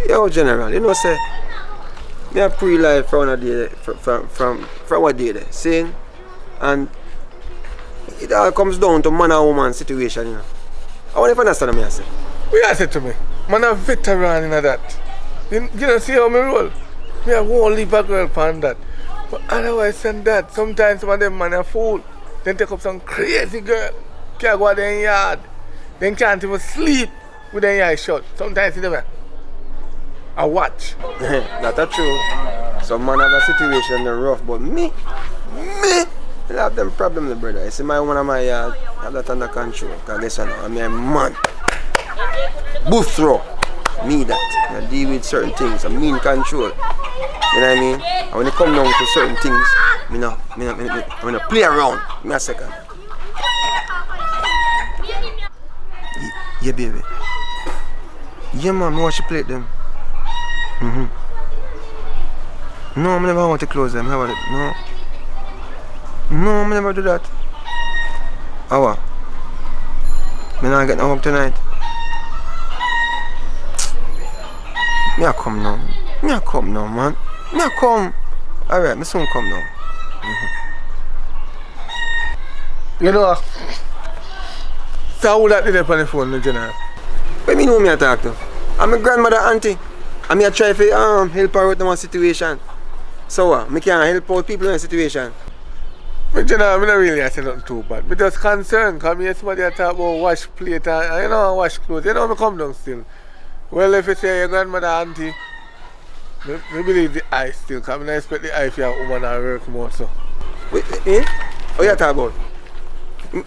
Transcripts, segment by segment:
Yo, General, you know, say, me a pre-life from a day, from what day there, saying, and it all comes down to man and woman situation, you know. I want to understand what I say. What you say to me? Man a veteran in that. You don't see how me roll? Me a won't leave a girl upon that. But otherwise than that, sometimes some of them man a fool. Then take up some crazy girl. Can't go out there in yard. Then can't even sleep with their eyes shut. Sometimes you never. I watch. That's true. Some man have a situation they're rough, but me, I have them problems, brother. I see my one of my yard, I have that under control. Because listen, I'm a man. Booth throw. Me that. I deal with certain things. I'm in control. You know what I mean? And when it come down to certain things, I'm gonna play around. Give me a second. Yeah, baby. Yeah, man, I watch you play them. No, I never want to close them. How about it? No, I never do that. How? I not get no home tonight. Me a come now. Man. Me a come. Alright, me soon come now. You know, so who that did up on the phone, General? What me know me a talk to? I'm my grandmother auntie. I'm here try to help her with one situation. So what? Me can't help out people in a situation. But General, I don't really say nothing too bad. I'm just concerned because I hear somebody talk about wash plate and wash clothes. You know me come down still. Well, if you say your grandmother auntie, I believe the eye still, because I expect the eye for your woman to work more so. Wait, eh? What you talking about?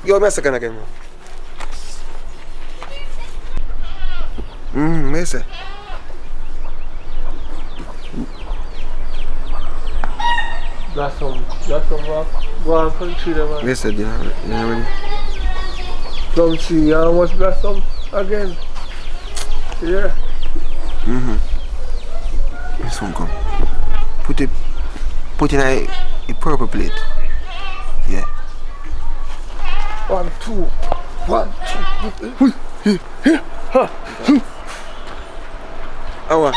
Give me a second again, man. What you say? That's some rock. Go on, country there, man. What you said, you know ready? Some tree, how much got some again? Yeah. This one come. Put in a purple plate. Yeah. 1, 2. 1, 2. Oh,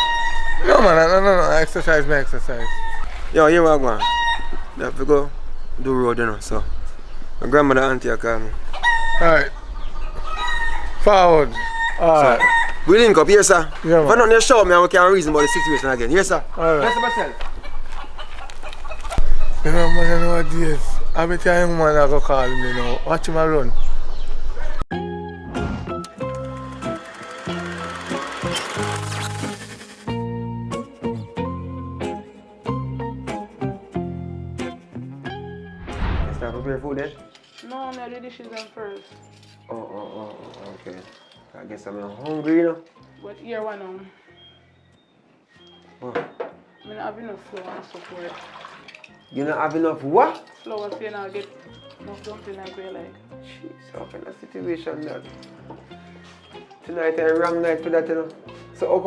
No, man, no. Exercise. yo, here we go. You have to go do road, you know, so. My grandmother auntie call me. Alright. Forward. Alright. So, we link up, here, sir. Yeah, if I don't show me, I can't reason about the situation again. Yes, sir. Alright. Yes, myself. You know, man, nowadays, I bet you a young man that go call me now. Watch him run. Start prepare food then? No, I do dishes them first. Oh, okay. I guess I'm hungry, you know. But here one Oh. I don't have enough flour and support. You don't have enough what? Flour so you not get enough dumpling like we like. Jeez, how kind of situation that? Tonight a wrong night for that, you know. So how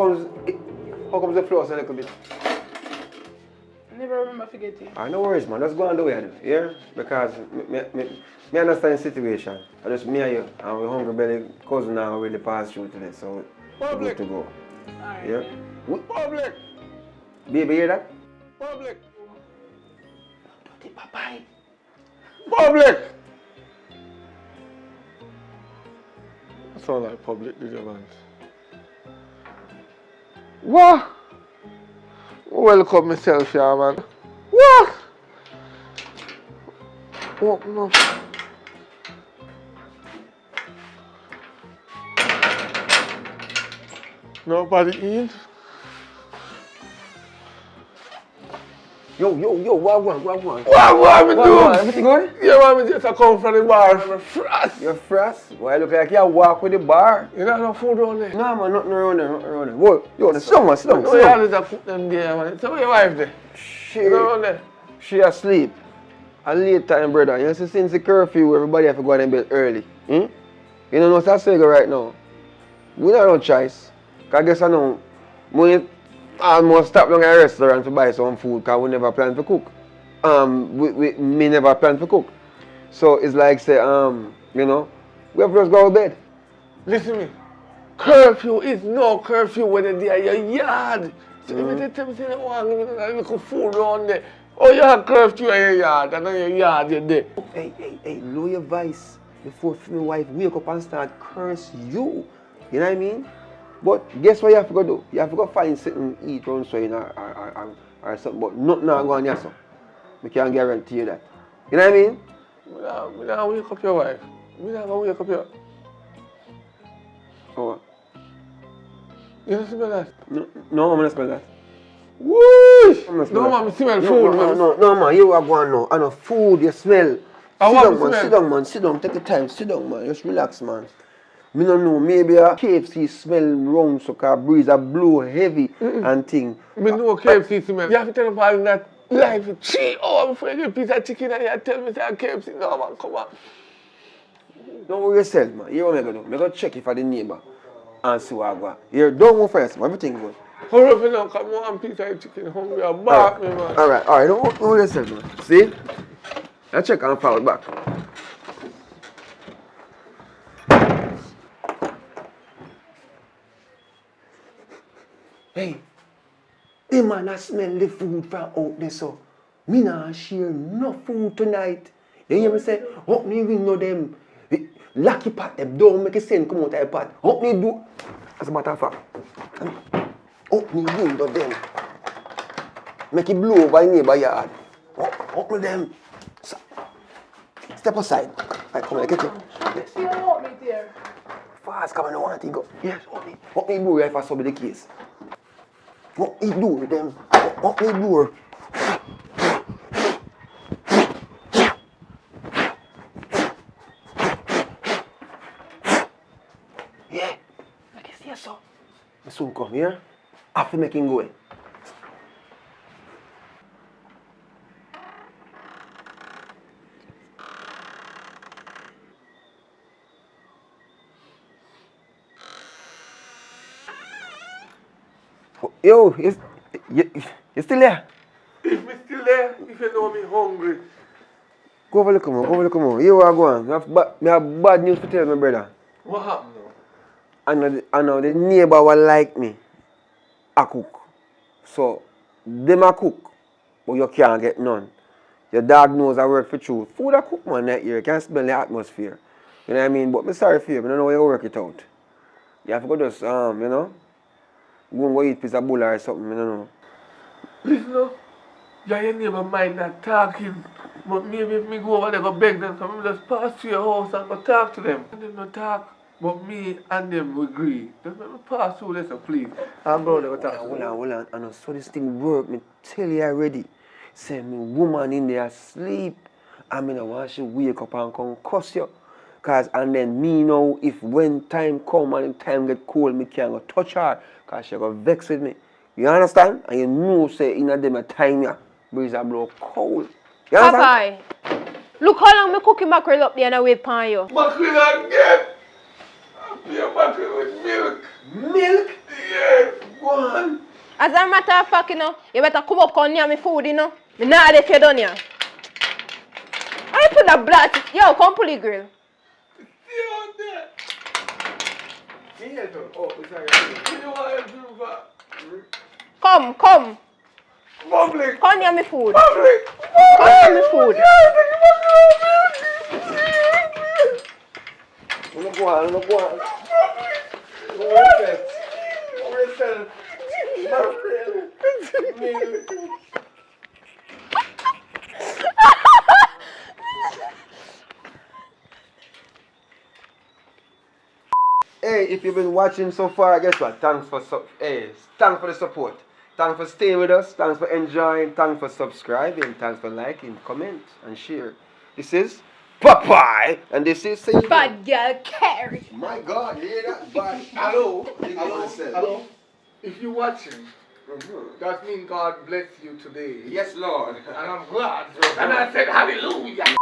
comes the flour so a little bit? I never remember forgetting. No worries, man. Just go on the way, yeah? Because me understand the situation. I just me and you, and we hungry belly cousin now really pass through today, so we're good to go. Alright. Yeah? Public! Baby, hear that? Public! Don't take bye. Public! That sound like public, did you, man? What? Welcome myself here, man. What? What, no? Nobody in? Yo, what? What me do? Everything good? Yeah, man, me just come from the bar. I'm frost. You're frost? Why look like you walk with the bar? You don't have no food around there? No, man, nothing around there. Whoa, yo, sit down. No, you always have put them there, man. Tell me your wife there. You know around there? She asleep. A late time, brother. You see, since the curfew, everybody have to go to bed early. You know what's that saying right now? We don't have no choice. Because I guess I know, we almost stop down at a restaurant to buy some food because we never plan to cook. Me never plan to cook. So it's like say, you know, we have to just go to bed. Listen to me. curfew is no curfew when you're there in your yard. So if you tell me say you want to give me a little food around there, oh you have curfew in your yard, and in your yard you're there. Hey, lower your voice before my wife wake up and start curse you. You know what I mean? But guess what you have to go do? You have to go find something to eat around so you know, or something, but nothing not going on so. I can't guarantee you that. You know what I mean? I'm not wake up your wife. I'm not going to wake up your... Oh. You don't smell that? No, I'm not smell that. Whoosh! I'm not No smell man, I smell that. food man. No man, you are going now. I know food, you smell. I Sit down man, sit down, take your time, sit down man, just relax man. Me don't know, maybe a KFC smell round so car breeze a blow heavy and thing. Me know KFC smell. You have to tell them all that life for 3 hours before you get a piece of chicken and you tell me say KFC. No man, come on. Don't worry yourself man, hear what I'm going to do. I'm going to check if I the neighbor and see what I got. Here, don't go first man, everything good. Hurry up now, come on, piece of chicken hungry and bark me man. Alright, don't worry yourself man. See? I check and forward back. Hey man, I smell the food from out there so. Me nah share no food tonight. You hear me say, help me ring no them. Lucky pot them, don't make a sense come out of the pot. Help me do, as a matter of fact. Help me ring no them. Make it blow over the neighbor yard. Help me them. Step aside. Right, come on, get you. Yes, you want me there. Fast, come on, I don't want to go. Yes, help me do if I saw be the case. What me do with them? What me do? Yeah. I can see so. I soon come here. After making go. Yo, you still there? If me still there, if you know me hungry. Go over look more. You are going. I have bad news to tell my brother. What happened now? I know the neighbor will like me. I cook. So, them a cook, but you can't get none. Your dog knows I work for truth. Food I cook man that year, you can smell the atmosphere. You know what I mean? But I'm sorry for you, I don't know how you work it out. You have to go just, you know, go and go eat piece of bull or something, you don't know. Listen now, your neighbor mind not talking, but maybe if me go over there go beg them, so I just pass through your house and go talk to them. And them not talk, but me and them agree. Just let me pass through this, please. I'm going to go talk to them. Hold on. I know so this thing work, me tell you already. Say me woman in there sleep, I mean I want she wake up and come cuss you. Cause and then me know if when time come and time get cold, me can't go touch her, cause she go vex with me. You understand? And you know say in a them a time ya, breeze a blow cold. You understand? Papa, look how long me cooking mackerel up there and I wait upon you. Mackerel again! I feel mackerel with milk. Milk? Yeah, go on. As a matter of fact, you know, you better come up and near me food, you know. Me not if you done here. I put the blood. Yo, come pull the grill. Stay on there. Oh, sorry. You know what I do for? Come. Public. Come near me food. Public. Come near me food. Go on. Hey, if you've been watching so far, guess what? Thanks for the support. Thanks for staying with us. Thanks for enjoying. Thanks for subscribing. Thanks for liking, comment, and share. This is Popeye, and this is Bad girl Carrie. My God, you hear that? Bad. Hello. If you're watching, that means God bless you today. Yes, Lord. And I'm glad. And I said hallelujah.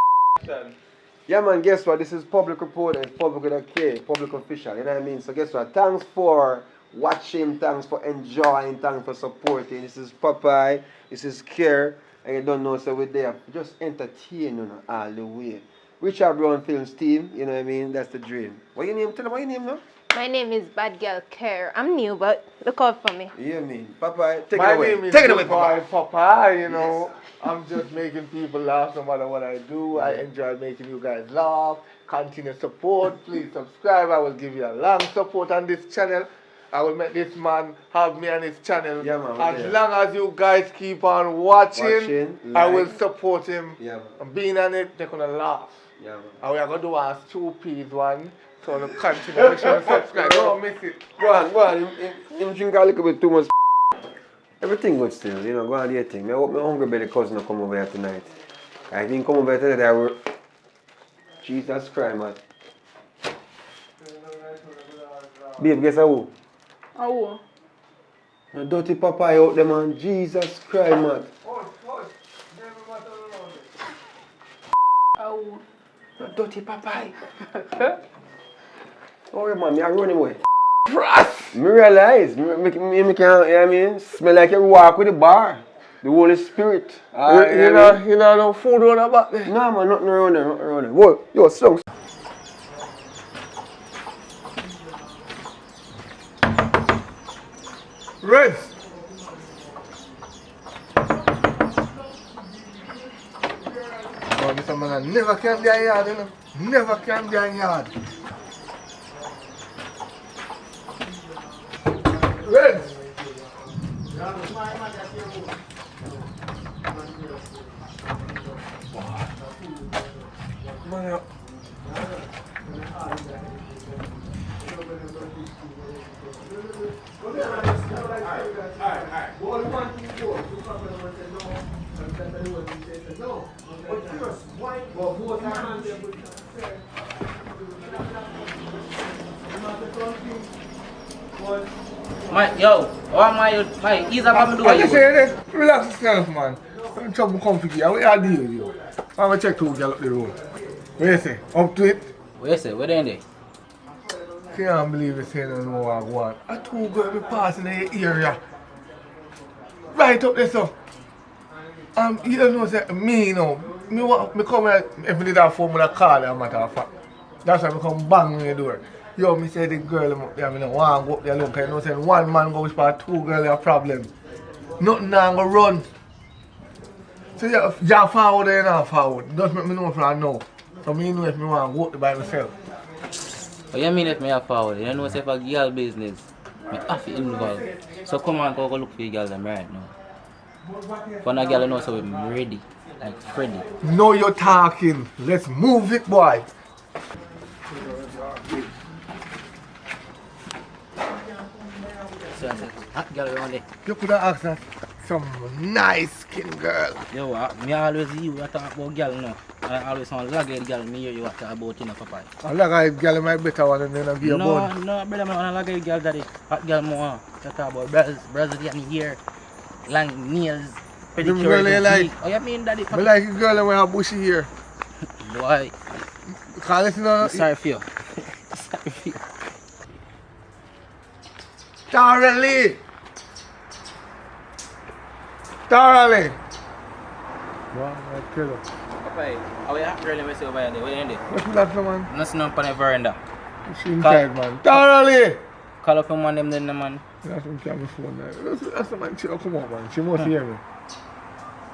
Yeah, man, guess what? This is public report and public with a K, public official, you know what I mean? So guess what? Thanks for watching, thanks for enjoying, thanks for supporting. This is Popeye, this is Care, and you don't know, so we're there. Just entertain you all the way. Richard Brown Films team, you know what I mean? That's the dream. What your name? Tell them what your name now? My name is Bad Girl Care. I'm new, but look out for me. Yeah, me. Papa, take My it away. name is Take it away, Papa. Papa, you know. I'm just making people laugh no matter what I do. I enjoy making you guys laugh. Continue support. Please subscribe. I will give you a long support on this channel. I will make this man have me on his channel. Yeah, man, as long as you guys keep on watching, I will like. support him. Yeah, man. And being on it, they're going to laugh. Yeah, man. And we are going to do a 2 piece one. So to continue. Make sure you subscribe. Don't miss it. Go on. Him drink a little bit too much. Everything good still, you know, go on do your thing. I hope my hungry belly cousin will come over here tonight. I think come over here today, I will... Jesus Christ, man. Babe, guess who? Oh. The dirty papaya out there, man. Jesus Christ, man. Oh. The dirty papaya. Oh, man, me I run him away. Me realize, me can, you know what I mean? Smell like you walk with the bar. The Holy Spirit. You know, no food on the back there. No, man, nothing around there. Whoa, yo, songs. Rest. Oh, this man never can be a yard, you know. Never can be a yard. Rest. Man, Ease up and do I what just you say this. Relax yourself, man. Don't trouble come for you. What you deal with you? I'm going to check 2 girls up the road. What you say? Up to it? What you say? What they there? Can't believe you saying no more I want. I 2 girls be passing in the area. Right up there, so. You don't know, say, me, you know. Me come here, if I did that phone with a call, as a matter of fact. That's why I come bang on the door. Yo, me say the girl up there, I don't want to go up there look. You know, saying 1 man go whisper 2 girls a problem. Nothing now go run. So you're forward there now forward. Just make me know if I know. So me know if me want to go up there by myself. What you mean if me have forward? You know if a girl business, me have to involve. So come on, go look for your girl them right now. For a girl know so I'm ready, like Freddy. No, you're talking. Let's move it, boy. So I said, hot girl around there. You could have asked that. Some nice skin girl. Yo, me always hear you talk about girl now. I always want lagged girl, me hear you talk about in a papa. I like a girl might better one than a gear bone. No, brother, I want a lagged girl daddy. Hot girl more. You talk about Brazilian hair, long nails, pedicure. Really like? Oh, you mean daddy? I like a girl with a bushy hair. Boy. Call it, you know. Sorry for you. Sorry for you. Thoroughly. Thoroughly. Wow, I kill her. Papa, how are you really messing over there? What are you doing? What's that for, man? Nothing on the veranda. She inside, man. Thoroughly. Call up him one them then, man. That's what I'm phone there. That's the man. She come on, man. She must hear me.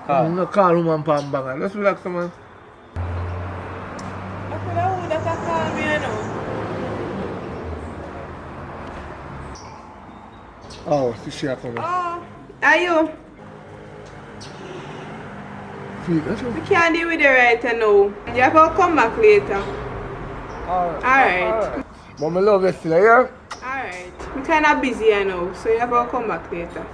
Call. I'm not call woman palm banger. Let's relax, man. I could have that I call me, you know. Oh, she coming. Oh, are you? We can't deal with it right now. You have to come back later. Alright. But my love is still here. Alright. I'm kind of busy now, so you have to come back later.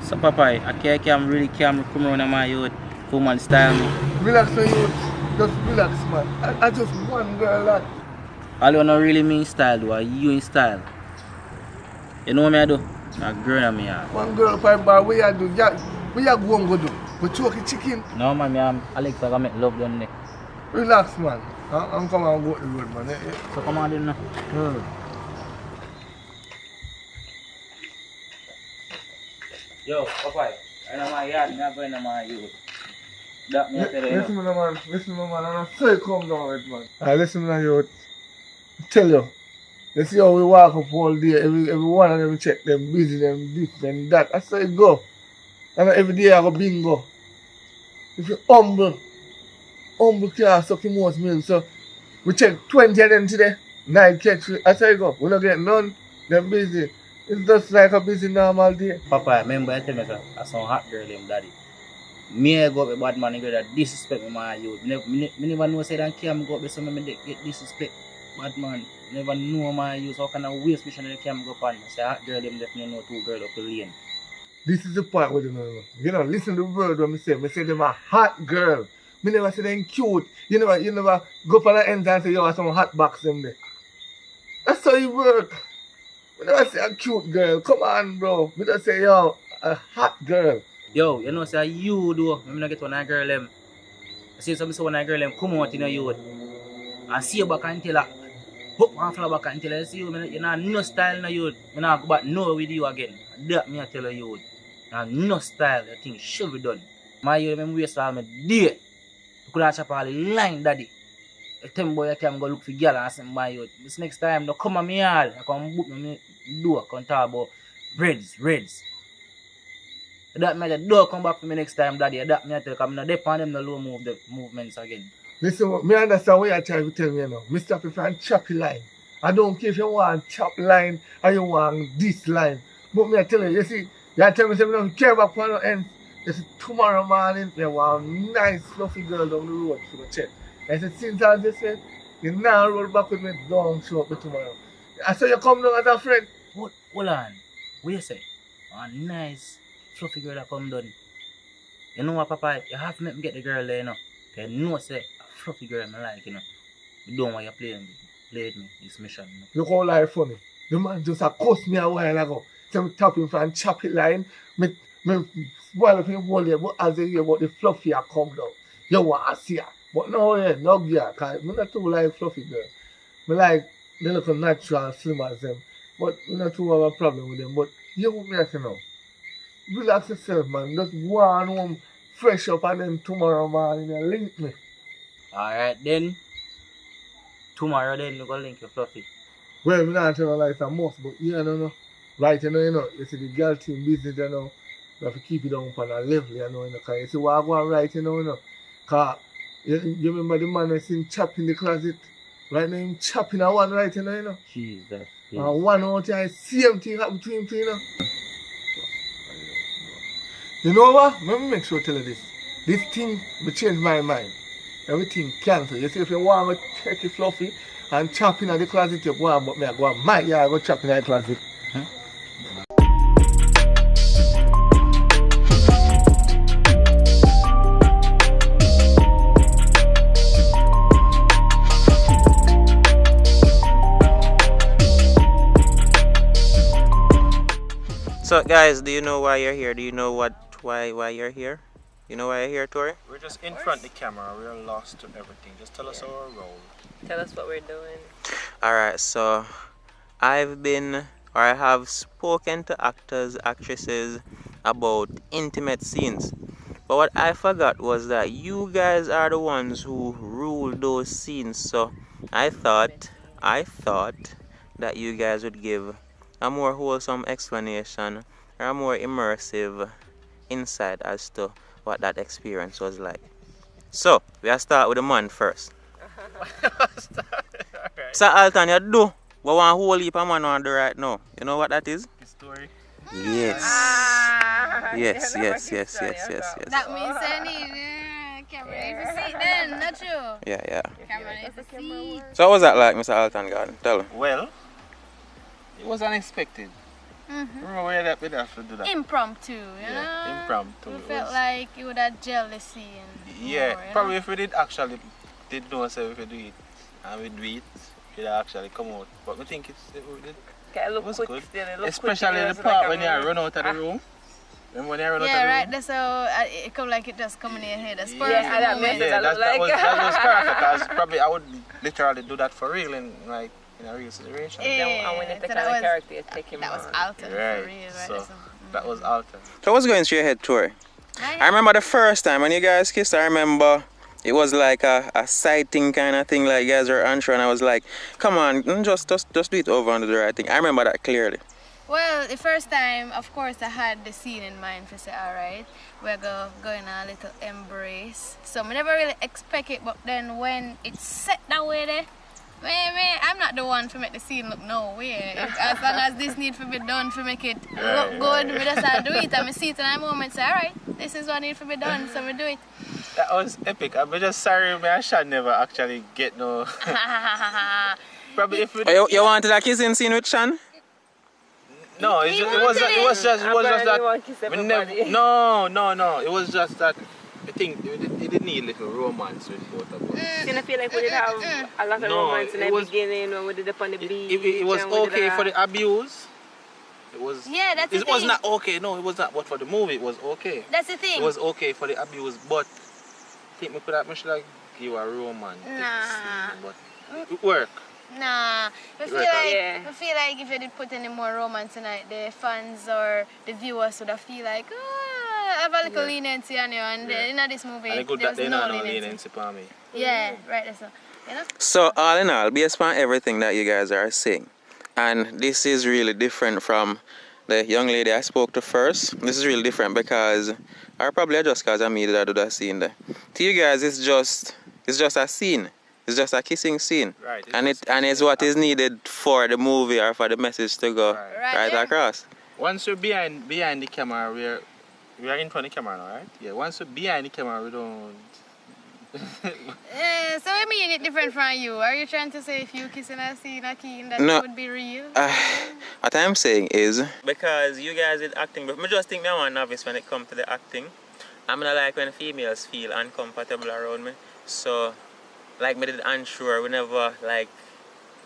So, Papa, I can't really come around on my youth, woman style me. Relax, my youth. Just relax, man. I just one girl, lad. All you not really mean style, though, you in style. You know what I do? I'm girl on me, yeah. One girl for bar, what you do? What you go and go do? But choke chicken. No, man, I'm Alex, I make love down there. Relax, man. I'm coming and go to the road, man. So, come on, then, now. Yo, Papa, I know my yard, I'm not going to my youth. That me I tell you. Listen, man. I'm not say come down with, man. Listen, man, you. Tell you. You see how we walk up all day, every one of them check them busy, them this, them that. That's how it go. And every day I go bingo. If you humble can't suck your most milk. So we check 20 of them today. 9 catch. That's how it go. We don't get none. Them busy. It's just like a busy normal day. Papa, remember I tell me I some hot girl him daddy. Me I go up with bad man and girl that disrespect me my youth. Me never know say that cam go up with some me get disrespect bad man. Never know my youth. How can I waste mission in the cam go up on me? Say hot girl them definitely know 2 girls up the lane. This is the part where you know. You know, listen to the word when I say. I say them a hot girl. Me never say them cute. You never go up on the end and say yo some hot box them there. That's how you work. Me never say a cute girl. Come on, bro. Me just say yo a hot girl. Yo, you know say you do. Me not get one girl them. I see some say one girl them come out in your youth. And see you back and tell her. Hook one flower back and tell her see you know no style in the youth. Me not go back no with you again. That me I tell you. Now no style, the thing should be done. My youth me waste all my day. You could have chop all the line daddy. I tell me boy I can go look for girl and say my youth. This next time don't come at me all. I come book me door, come talk about reds. That me don't come back for me next time daddy. That me I tell you, because I'm not depend on them the low movements again. Listen, me understand what you're trying to tell me now. Me stop if I'm choppy line. I don't care if you want chop line or you want this line. But me I tell you see, you tell me something don't care about one end. You see, tomorrow morning, there was a nice fluffy girl down the road for the check. I said, since I just said, you now roll back with me, don't show up me tomorrow. I said, you come down as a friend. Hold on. What you say? A nice fluffy girl that come down. You know what, Papa? You have to make me get the girl there, you know. Because you know, say, a fluffy girl I like, you know. You don't want you playing with me. It's mission. You know? Look how life funny. The man just cussed me a while ago. So I tap him for a choppy line. Me spoil up him whole year, but as I hear about the fluffy I come down. You want to see her. But no, yeah, no gear. Because I'm not too like fluffy girl. I like they look natural and slim as them. But I'm not too have a problem with them. But you want me to know. Relax yourself, man. Just go on home, fresh up, and then tomorrow morning you link me. Alright then. Tomorrow then you go link your fluffy. Well, I'm not telling you like a must, but you know. Right, you see the girl team business, you have to keep it down on a level, because you see what I go on right, because you remember the man that's in chop in the closet, right now him chopping a one right, Jesus. And one out here, same thing happen to him, You know what? Let me make sure I tell you this. This thing will change my mind. Everything cancel. You see, if you want to take it fluffy and chop in the closet, you go on, but me I go on my yard, go chop in the closet. So guys, do you know why you're here? Do you know why you're here? You know why you're here, Tori? We're just in front of the camera. We're lost to everything. Just tell us our role. Tell us what we're doing. Alright, so I have spoken to actors, actresses about intimate scenes. But what I forgot was that you guys are the ones who rule those scenes. So I thought that you guys would give a more wholesome explanation or a more immersive insight as to what that experience was like. So, we'll start with the man first. So Alton, you do what one whole heap of man want to do right now. You know what that is? The story. Yes. Yes. That means I need camera for seat then, not you? Yeah. Camera for seat. So what was that like, Mr. Alton Garden? Tell me. Well, it was unexpected. Remember we have to do that? Impromptu, you know? Impromptu. We felt like you would have jealousy and Yeah, more, probably if we did know say if we do it and we do it, it'd actually come out. But I think it was good. Especially the part when you run out of the room. Remember when you run out of the room? right, that's how it come like it just coming in your head. That's that was perfect because probably I would literally do that for real in a real situation. And when you take on a character, you take him that was on. altered Right. for real, right? So that was altered. So what's going through your head, Tori? I remember the first time when you guys kissed, I remember it was like a sighting kind of thing, like you guys were unsure, and I was like, come on, just do it over and do the right thing. I remember that clearly. Well, the first time, of course, I had the scene in mind for say, alright, we're going a little embrace. So I never really expect it, but then when it's set that way there, man, I'm not the one to make the scene look no way. As long as this need to be done to make it look good, we just do it and I see it in that moment, say, alright, this is what need to be done, so we do it. That was epic. I'm just sorry, I should never actually get no. Probably if we... You wanted a kissing scene with Shan? No, it was just that. No. It was just that. I think it did need a little romance with both of us. Didn't feel like we did have a lot of romance in the beginning when we did it on the beach. It was okay for the abuse. It was. Yeah, that's the thing. It was not okay. No, it was not. But for the movie, it was okay. That's the thing. It was okay for the abuse, but I think we should have give you a romantic scene, but it worked. Nah, I feel like if you did put any more romance tonight, the fans or the viewers would have feel like, have a little leniency on you, and in this movie, and good there that was no no leniency for me. Yeah, right, that's all. You know? So all in all, based on everything that you guys are saying, and this is really different from the young lady I spoke to first. This is really different because, or probably just because I made that do that scene there. To you guys, it's just a scene. It's just a kissing scene, right? And it's what is needed for the movie or for the message to go right across. Once we're behind the camera, we are in front of the camera now, right? Yeah. Once we're behind the camera, we don't. So I mean it different from you. Are you trying to say if you kissing a scene a keen that would be real? What I'm saying is because you guys did acting, but I just think I'm a novice when it comes to the acting. I'm not like when females feel uncomfortable around me. So. Like me did unsure, we never like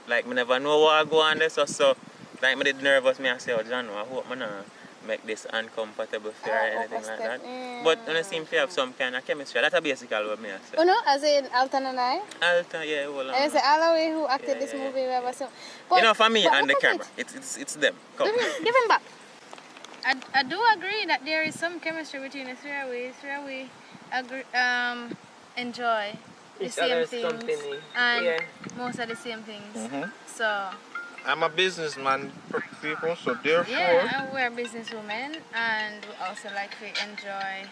me never know what I go on this so like me did nervous, me I say, oh John, I hope me not make this uncomfortable for or anything like that. But when I seem to have some kind of chemistry, that's basically what me I say. Oh no, as in Alton and I? Alton, yeah, hold on. I say all the way who acted this movie we ever saw. But, you know, for me and the camera, it's them. Come. Give him back. I do agree that there is some chemistry between the three of we enjoy the same things and most of the same things. So I'm a businessman, people, so therefore. Yeah, and we're businesswomen, and we also like to enjoy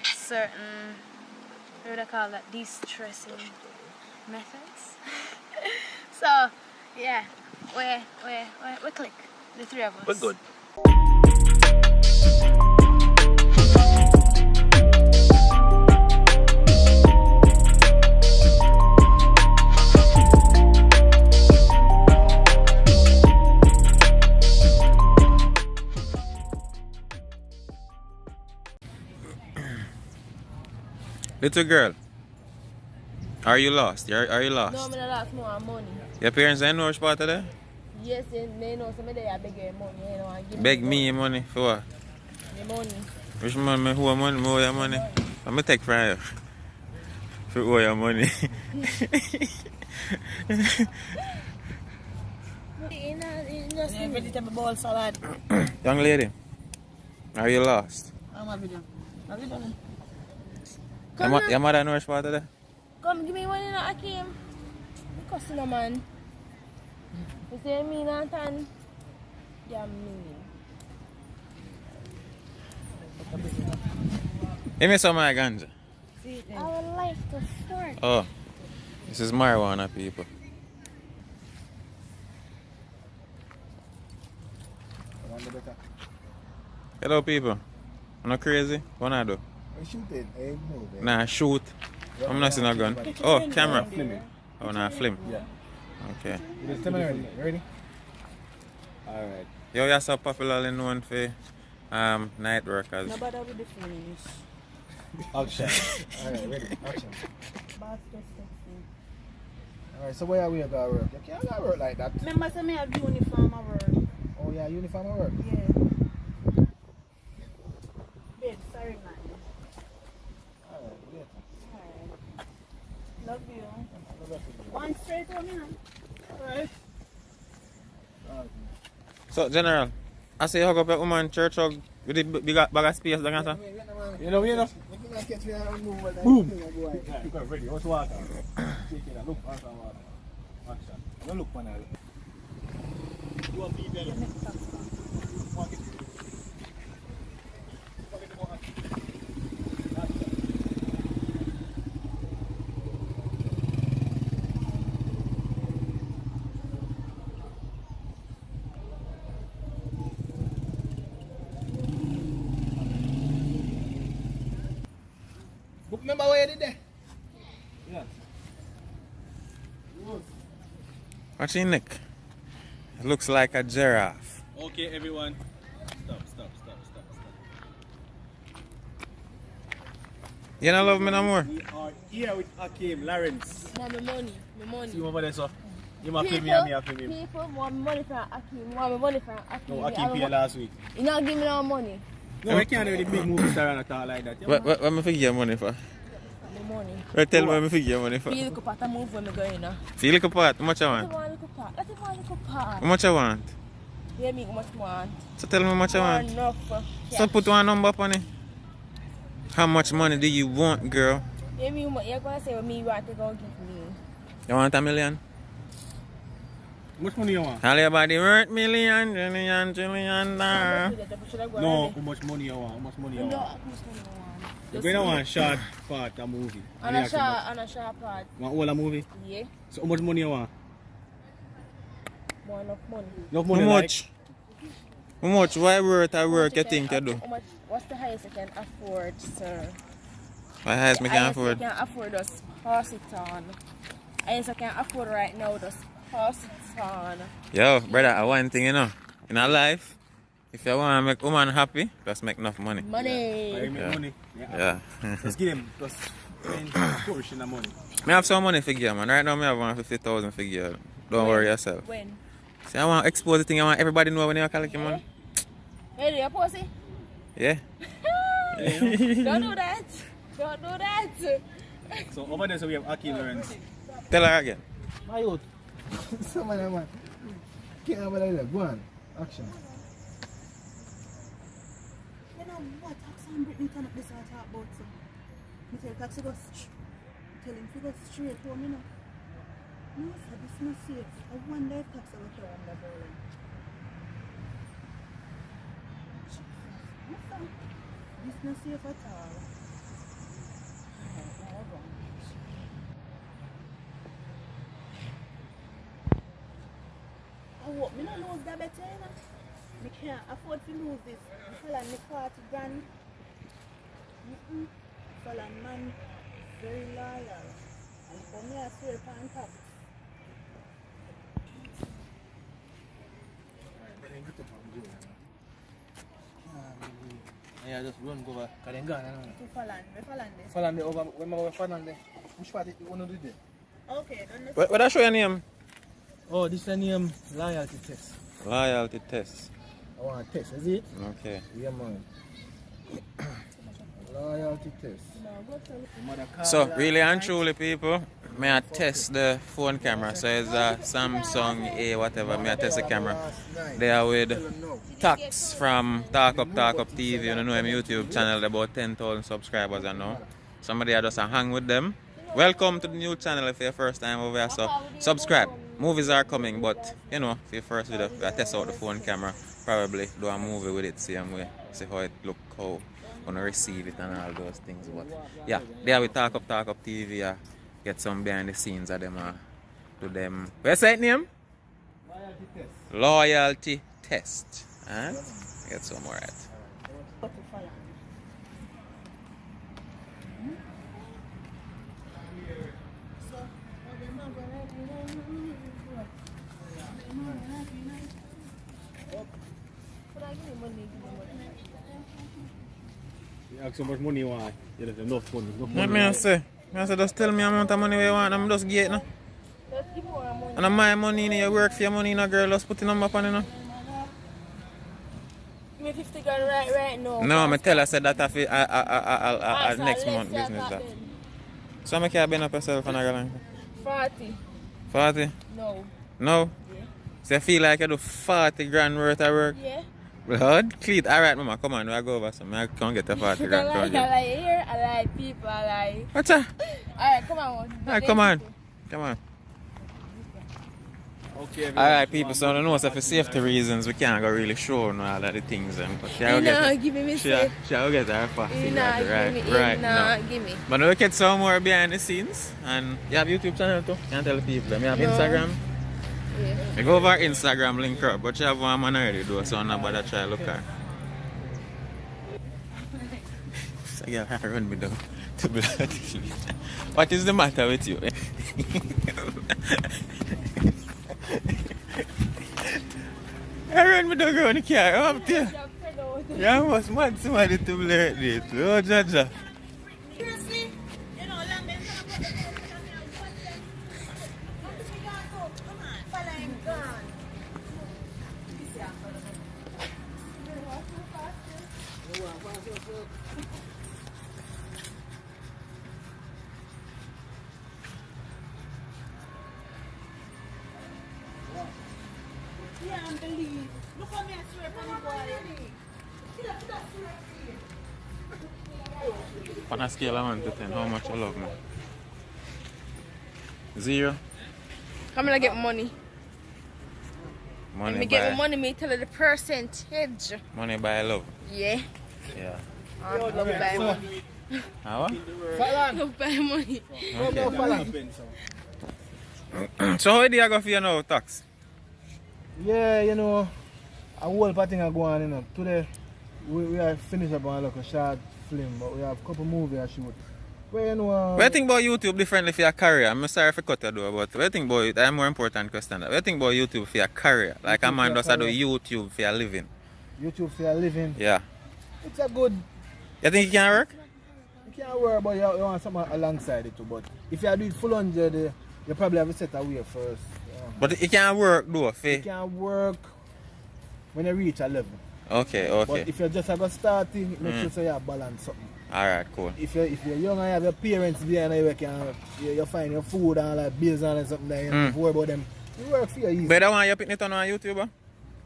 certain, what do I call that, de-stressing methods. So yeah, we click, the three of us. We're good. Little girl, are you lost? Are you lost? No, I'm not lost more money. Your parents ain't know which part of that? Yes, they know somebody I beg your money. You know, give beg me your money for what? The money. Which money? Who money? Me owe your money? I'm gonna take from you. For owe your money. Vegetable bowl salad. Young lady, are you lost? I'm a video. Have you done it? Your mother knows part of that? Come give me one in a Akeem. Because no man. You say me Nathan? Yeah, me. Give me some of my ganja. I would like to fork. Oh, this is marijuana, people. Hello, people. I'm not crazy. What I do? Shooting, move. Nah, shoot. I'm not seeing a gun. Oh, camera. Oh, nah, film. Yeah. Okay. Just tell me ready. Ready? Alright. Yo, you're so popularly known for night workers. Nobody with the phones. Action. Alright, ready. Action. Alright, so where are we going to work? You can't go work like that. Remember, say me have uniform at work. Oh, yeah, uniform at work? Yeah. Babe, sorry, man. Alright, wait. Alright. Love you. One straight one, you know. Alright. So, General, I say hug up your woman church hug with the big bag of space, You know. Boom! Because ready, what's water? Take it, look, water. Action. Don't look for now. You want to be better? Remember where you did there? Yeah. What's your neck? It looks like a giraffe. Okay, everyone. Stop. You don't love me no more? We are here with Hakeem Lawrence. Want my money. See you over there, sir. You must film me and me have film him. People want money from Hakeem. Want my money from Hakeem. No, Hakeem paid last week. You not give me no money. No, I can't do the big movie star and a talk like that. What am I figure your money for? The money. Right, tell me what I figure your money for. Feel like a part of move when I go in. Feel like a part? How much I want? Let it want a part. How much I want? Yeah, me how much want. So tell me how much I want. Enough. So put one number up on it. How much money do you want, girl? Yeah, me you're gonna say what me you want to go give me. You want $1 million? How much money you want? All your body worth million, trillion, dollar. No, how much money you want? How much money you want? You're going to want a short part of movie. And a short part. Want all a movie? Yeah. So how much money you want? More enough money. Enough money How much? How much? Why worth I work you think you do? How much? What's the highest you can afford, sir? My highest I can afford? The highest you can afford, just pass it on. Highest I can afford right now, just pass it on. Yo, brother, one thing you know. In our life, if you want to make woman happy, just make enough money. Money. I make money. Yeah. Just give them just portion of money. I have some money figure, man. Right now, I have 150,000 figure. Don't worry yourself. When? See, I want to expose the thing. I want everybody know when you collect your money. Hey, you pussy? Yeah. Don't do that. Don't do that. So over there, so we have Hakeem Lawrence. Tell her again. My youth. Some of them, man. Can't have like that. Go on. Action. You know what? Tax and Brittany turn up this I talk about. So. Me tell Tax to go tell him to go straight home, you know. No, sir, this is not safe. I wonder if Tax will tell him that Berlin. Listen, this is not safe at all. I hope me not lose that better, you know. Me can't afford to lose this. Me fella me 40 grand. Fella man very loyal. And for me I swear upon top. Yeah, just run go over. Cause they gone, To Falande. Falande over. When I go Falande, which part you want to do there? Okay, done this. What I show your name? Oh, this is the name loyalty test. Loyalty test. I want a test, is it? Okay. Yeah, man. Loyalty test. So, really and truly, people, may I test the phone camera. So, it's a Samsung A whatever. May I test the camera. They are with Tax from Talk Up TV. You know him YouTube channel, about 10,000 subscribers and now. Somebody I just hang with them. Welcome to the new channel if you're your first time over here. So, subscribe. Movies are coming, but you know, for your first video, I test out the phone camera. Probably do a movie with it, same way. See how it look, how gonna receive it and all those things. But yeah, there we Talk Up TV. Get some behind the scenes of them. To them. What's that name? Loyalty test. Loyalty test. Huh? Get some more right. You ask how much money you want. You have enough money. What me I say? I say just tell me how much money you want. I'm just get no. And my money, you work for your money, no girl. Just put the number on it, no. Give me 50 grand right now. No, I tell her said that I next month business that. So I can't bend up yourself and I go like 40. 40? No. No? Yeah. So you feel like you do 40 grand worth of work? Yeah. Blood? Cleat. Alright, mama, come on, we'll go over some. I can't get a 40 grand. I like here, I like people, I like. What's that? Alright, come on. Alright, come on. Come on. Okay, Alright, people, so I know so for safety reasons we can't go really show no all of the things. But Give me safe. She'll get her fast. Give Right now. give me. But now we get some more behind the scenes. And you have YouTube channel too? Can't tell the people. You have Instagram? Yeah. We go over Instagram link up, but you have one man already though, so I'm not bother try to look at. So yeah, I run me down to blood. What is the matter with you? I run me down around the car up there. You must want somebody to blur this. Oh, Jaja. Seriously? You know, long them gone. Can't believe. Look how me I swear upon the boy. On a scale of 1 to 10, how much you love me? 0? I'm gonna get money. Money When me get my money, me tell her the percentage. Money by love. Yeah. Yeah. I love buy money. How? Love buy money. So how do you go for your now tax? Yeah, you know, a whole thing are going on, you know. Today, we are finished up on like a short film, but we have a couple movies to shoot. Well, you know, What do you think about YouTube differently for your career? I'm sorry for cut you though, but what do you think about it? That's a more important question. What do you think about YouTube for your career? Like a man does do YouTube for your living. YouTube for a living. Yeah. It's a good. You think it can work? You can't worry about you want something alongside it too, but if you do it full 100, you probably have to set away first. But it can work though, It can work when you reach a level. Okay. But if you're just about starting, make sure you have balance something. Alright, cool. If you're young and you have your parents behind you, you find your food and like bills and something like that, you don't worry about them. It work for you easy. But I want you picking it on YouTube?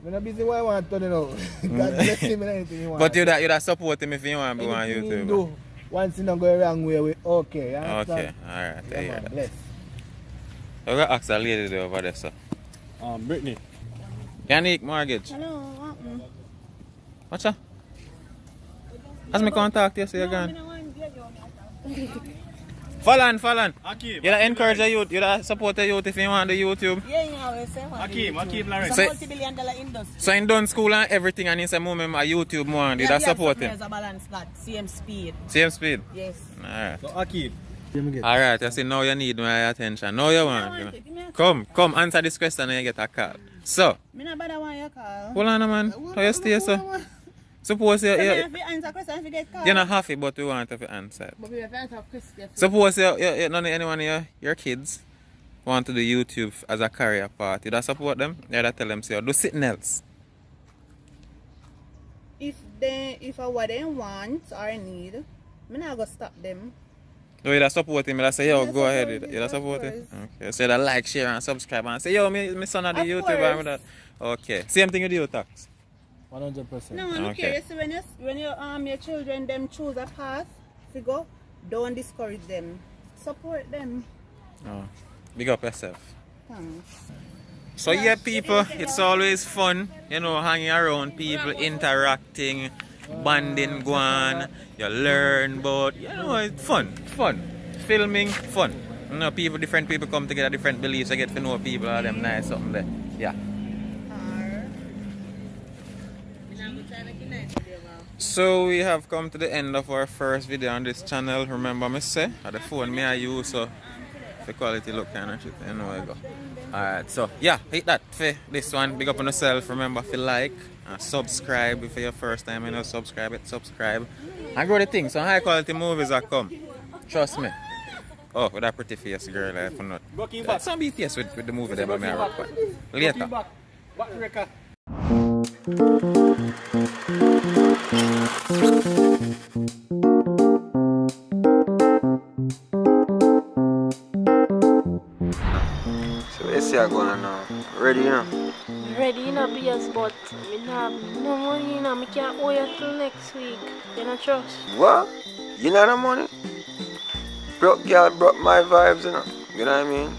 I'm not busy what I want to do now. God bless him and anything you want. But you'd support him if you want to be on YouTube. Do, once you don't go the wrong way, we okay. You understand? Okay, alright. Yeah, man, bless. I'm going to ask a lady there over there, sir. Brittany. Yannick Mortgage. Hello, What's that? Has me contact you, so you're gone. Fallon. Akeem. You encourage the youth, you support the youth if you want the YouTube. Yeah, we say one. Akeem Larry. It's a multi-billion-dollar industry. So in done school and everything and in some moment a YouTube more and you support him. There's a balance that same speed. Same speed? Yes. Alright. So Akeem. Alright, I see now you need my attention. Now you want. Come, answer this question and you get a call. So, Me not bother want your call. hold on man. How you stay so? Suppose you answer question if you get call. you're not happy but we want to answer. But we have to answer question. Suppose none of anyone of your kids want to do YouTube as a career path. You don't support them? You don't tell them say do something else. If what they want or need, me not go stop them. No, you don't support him, you don't say, yo, Yeah, go ahead. support You don't him, support of him? Okay. So you don't like, share, and subscribe and say, yo, my son at the Of YouTube and course. that. Okay. Same thing you do, tax. 100%. No, I'm Okay. curious when your children them choose a path to go, don't discourage them. Support them. Oh. Big up yourself. Thanks. So yeah, people, it's always fun, you know, hanging around people, interacting, bonding, go on, you learn, but you know, it's fun. Filming, fun. You know, different people come together, different beliefs, I get to know people, all them nice, something there. Yeah. So we have come to the end of our first video on this channel. Remember me say, the phone me I use, so the quality look kind of shit, you know where I go. Alright, so yeah, hit that for this one. Big up on yourself. Remember if you like and subscribe if it's your first time, you know, subscribe. And go the thing, some high quality movies are come. Trust me. Oh, with that pretty face girl, I forgot. Some BTS with the movie there, but me I rock with. Later. So let's see how going on now. Ready now? ready, you know, bills, but I have no money, you know, I can't owe you till next week. You know, trust. What? You know the money? Broke girl broke my vibes, you know. You know what I mean?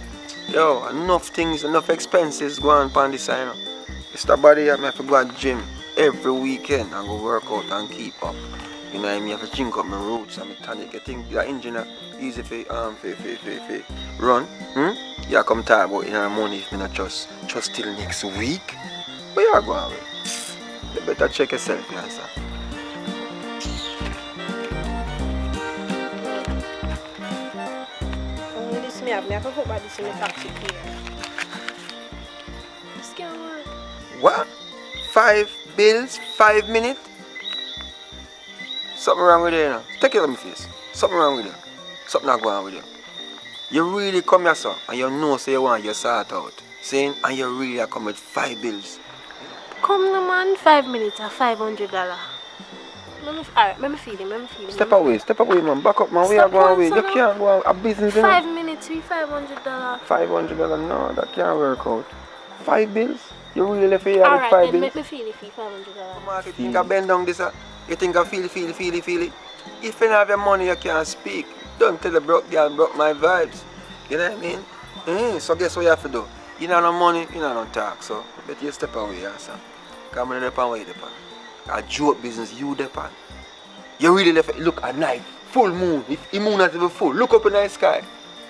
Yo, enough things, enough expenses going on this side, you know. It's the body I have to go to gym every weekend and go work out and keep up. You know what I mean? I have to drink up my roots and my tonic. I think the engine easy for run. Yeah, come talk about the money if I not just till next week. But you are going away. You better check yourself, you understand? Me have to put my this in the taxi here. This can't work. What? 5 bills, 5 minutes? Something wrong with you, you know. Take it on my face. Something wrong with you. Something not going on with you. You really come here, sir, and you know so you want your sort out. Saying, and you really come with 5 bills. Come no man, 5 minutes at $500. Alright, let me feel him. Step away, man. Back up, man. We are going away. You can't go a business, you know. 5 minutes, $500. $500? No, that can't work out. 5 bills? You really left here with 5 bills? Alright, then make me feel it for $500. You think I bend down this? You think I feel it? If you don't have your money, you can't speak. Don't tell the broke girl broke my vibes. You know what I mean? So guess what you have to do? You don't have no money, you don't have no talk. So better you step away, son. Come on, depend where you depend. A joke business, you depend. You really left, look at night, full moon. If the moon not even full, look up in the sky.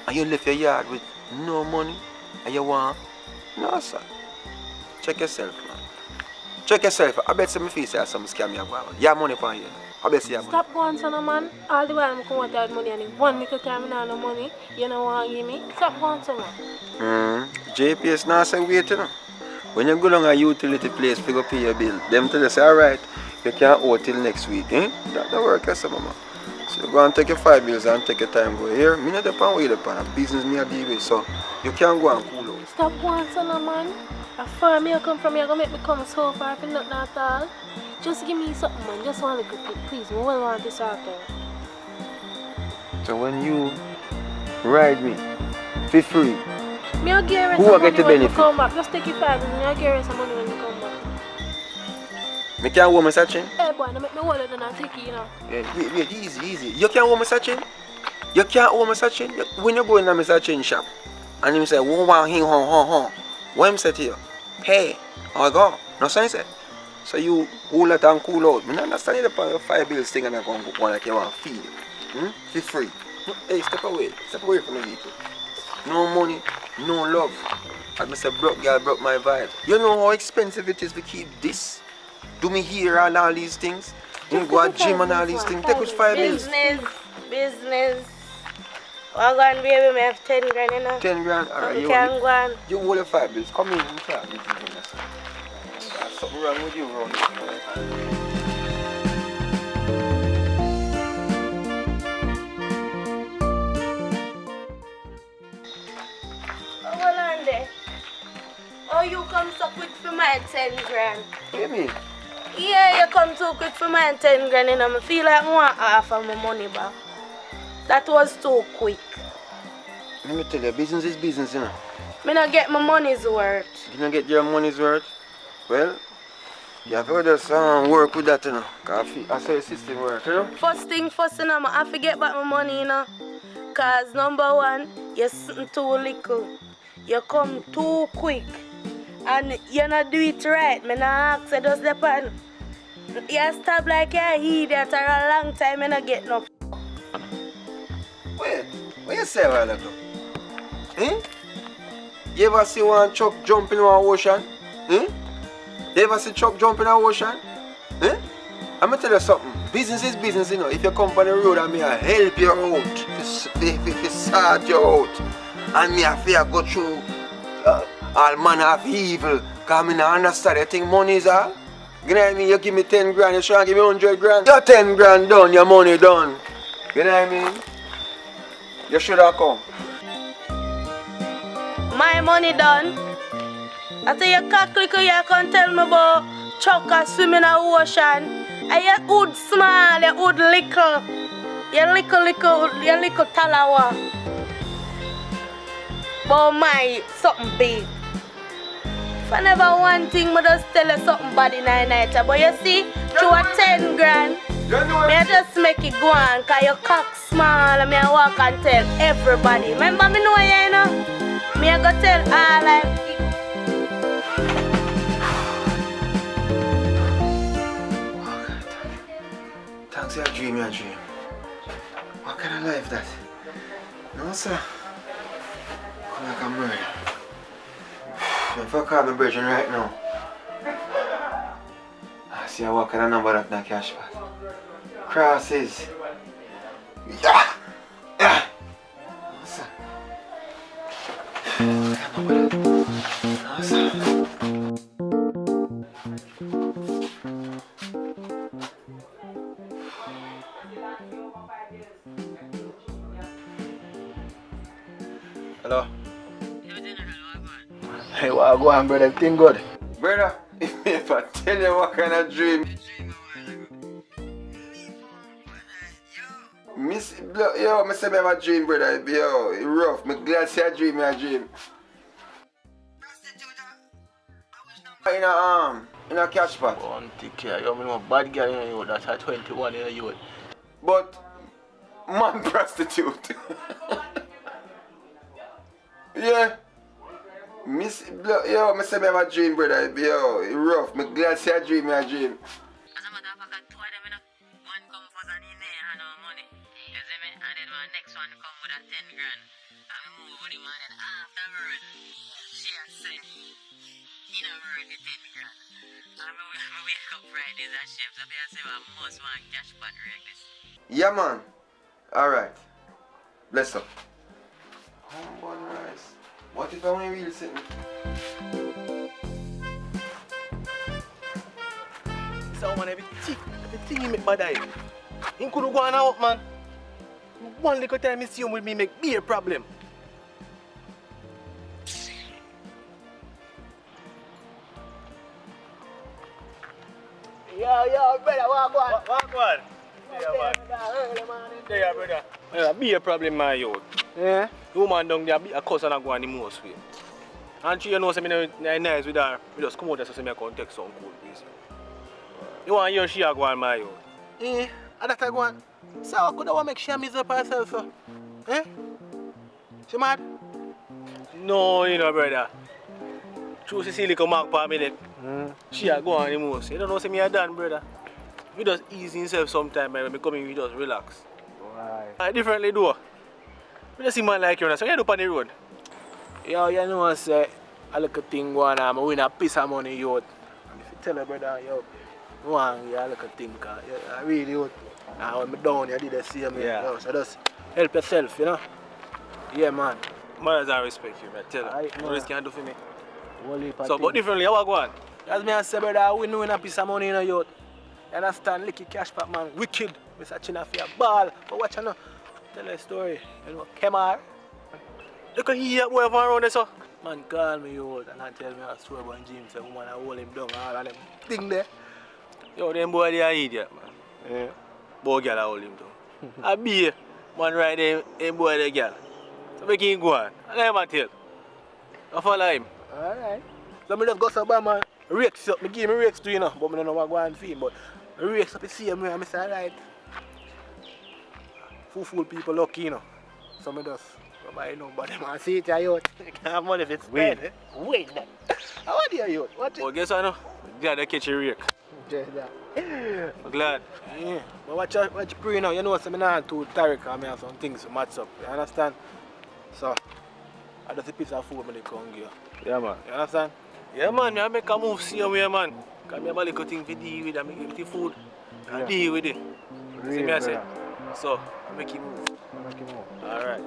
And you left your yard with no money. And you want? No, sir. Check yourself, man. Check yourself. I bet some face have some scam you have. You have money for you. I bet you have money. Stop going, son, man. All the while I'm coming out money and in 1 little time I have no money. You know what you give me? Stop going, son, man. JPS now say wait, you know. When you go down a utility place to go pay your bill, them tell you say, alright, you can't owe till next week, eh? That work, yes, man. So you go and take your 5 bills and take your time go here. Me not depend where you depend. Business me a deal with, so you can't go and cool out. Stop going, son, man. A far me I come from, you're going to make me come so far for nothing at all. Just give me something, man. Just one little bit, please. I will want this out there. So when you ride me for free, me I'll give you who will get the benefit? Come back. Just take your 5 and I'll give you some money when you come back. Me can't hold my sachin? Hey boy, don't make me hold it and I'll take it, you know. Yeah, wait, easy. You can't hold my sachin? You can't hold my sachin? When you go in my sachin shop and you say, wow, hing, hon. What am I say to you? Hey, I go. No sense. So you hold it and cool out. I don't understand the 5 bills thing and I go one like you want to feed it. For free. Hey, step away from the vehicle. No money, no love. As I say, broke girl broke my vibe. You know how expensive it is to keep this? Do me here and all these things? You go to gym and all these things. Take us 5 bills. Business. I'm going to be able to have 10 grand, you know? 10 grand? Alright, you hold the 5 bills. Come in and talk. There's something wrong with you, bro. Oh, you come so quick for my 10 grand. What do you mean? Yeah, you come too quick for my 10 grand, you know. I feel like I want half of my money back. That was too quick. Let me tell you, business is business, you know. I don't get my money's worth. You don't get your money's worth? Well, you have to just work with that, you know. Because I saw your system work, you know. First thing first, you know, I have to get back my money, you know. Because number one, you're sitting too little. You come too quick. And you not do it right. I not ask you just depend. You stop like you're an idiot for a long time and not get no. Wait, what you say a while ago? Eh? You ever see one truck jump in an ocean? Eh? You ever see truck jump in an ocean? Eh? I'm gonna tell you something. Business is business, you know. If you come on the road and me I help you out, if sort you out, and me I fear go through all manner of evil, because I don't understand. You think money is all? You know what I mean? You give me 10 grand, you try to give me 100 grand. Your 10 grand done, your money done. You know what I mean? You should have come. My money done. I say you can't click you can tell me about truck and swim in the ocean. And you hood small, you hood little. You little talawa. But my something big. If I never one thing, I just tell you something bad in the night. But you see, through a 10 grand, I just make it go on, because your cock small and I walk and tell everybody. Remember me know you, know? Me I go tell all like... Thanks, your dream, your dream. What kind of life that? No, sir. Come like a murder. If I call my virgin right now, I see what kind of number that in the cash bag. Crosses. Yeah! Yeah! No, sir. No, sir. Hello? Hey, what go on, brother? Everything good? Brother, if I tell you what kind of dream. Yo, I say I have a dream, brother. Yo, it's rough. I'm glad to see a dream, a dream. In a cash pot. One take care. You know, bad girl in you, that's at 21 in you. But, man prostitute. Yeah. Yo, I say I have a dream, brother. Yo, it's rough. I'm glad to see a dream, a dream. Yeah, man. Alright. Bless up. Humble rice. What if I want to real something? So, man, everything you make bad eye. You couldn't go on out, man. One little time you see him with me make me a problem. Yo, brother, walk on. There, brother. Yeah, be a problem, my youth. Yeah? The woman down there be a cousin and go on the most way. And she, you know, say me nice with her. We just come out there so me can take some cool piece. You want to hear she go on, my youth? Eh? And that I go on. So I could have make she miserable herself, so. Eh? She mad? No, you know, brother. True Cecilia come back for me then. She a go on the most. You don't know, say me a done, brother. We just ease himself sometime, when we come in, we just relax. Right. Differently do. We just see man like you, so you do on the road. Yo, you know what say, I look a thing going on, I win a piece of money, youth. And if you tell her, brother, yo, you want to look a thing, because I really, youth. Now when I'm down, you did the same, yo, so just help yourself, you know. Yeah, man. Mothers I respect you, man. Tell her. What else can you do for me? So, but differently, how I go on? As me I say, brother, I win a piece of money, you know, youth. You understand? Licky cash back, man. Wicked. Mr. China for your ball. But watch you know. Tell a story. You know, Kemar. Look at here, boy, around there, so. Man, call me, yo, and I tell me a story about James. The woman, I hold him down, all of them thing there. Yo, them boy, they are idiot, man. Yeah. Boy, girl, I hold him down. I be man, right there, him boy, the girl. So make him go on. And let him tell. I follow him. Alright. So me just go so bad, man. Rakes up. Me give me rakes to you know, but I don't know what going on for him. But rakes up the same way, I say, alright. Fool people lucky, you know. So me just go buy nobody, man. See it, you can't have money if it's spent, eh? Wait, then. How are you, what? Well, guess what, no? Glad I catch a rake. Just that. I'm glad. Yeah. But watch you pray now. You know, so I'm not too tired because I have some things to match up. You understand? So, I just a piece of food when they come here. Yeah, man. You understand? Yeah, man. I make a move same way, man. Because I have a little thing to deal with. I make it with the food. I deal with it. See me, I say? So, I make it move. Alright.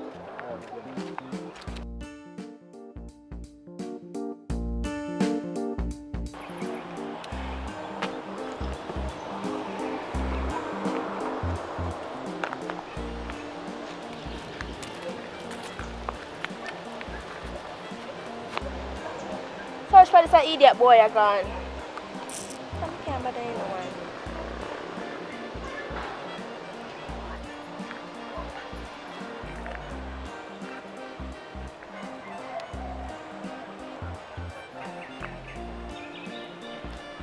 Search for this idiot boy again. I can't bother anyone.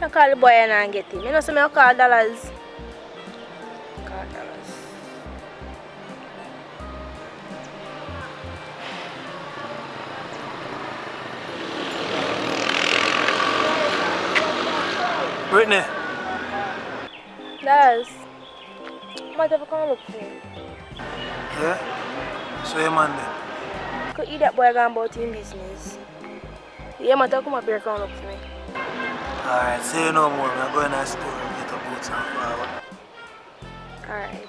I call the boy and I get him. You know, so I call dollars. Call dollars. Brittany. Dollars. Might have to come look for me. Yeah? So your man there? Could eat that boy gone about his business. Yeah, might have to come up here and come look for me. Alright, say no more. I'm going to the store and get a boots and flour. Alright.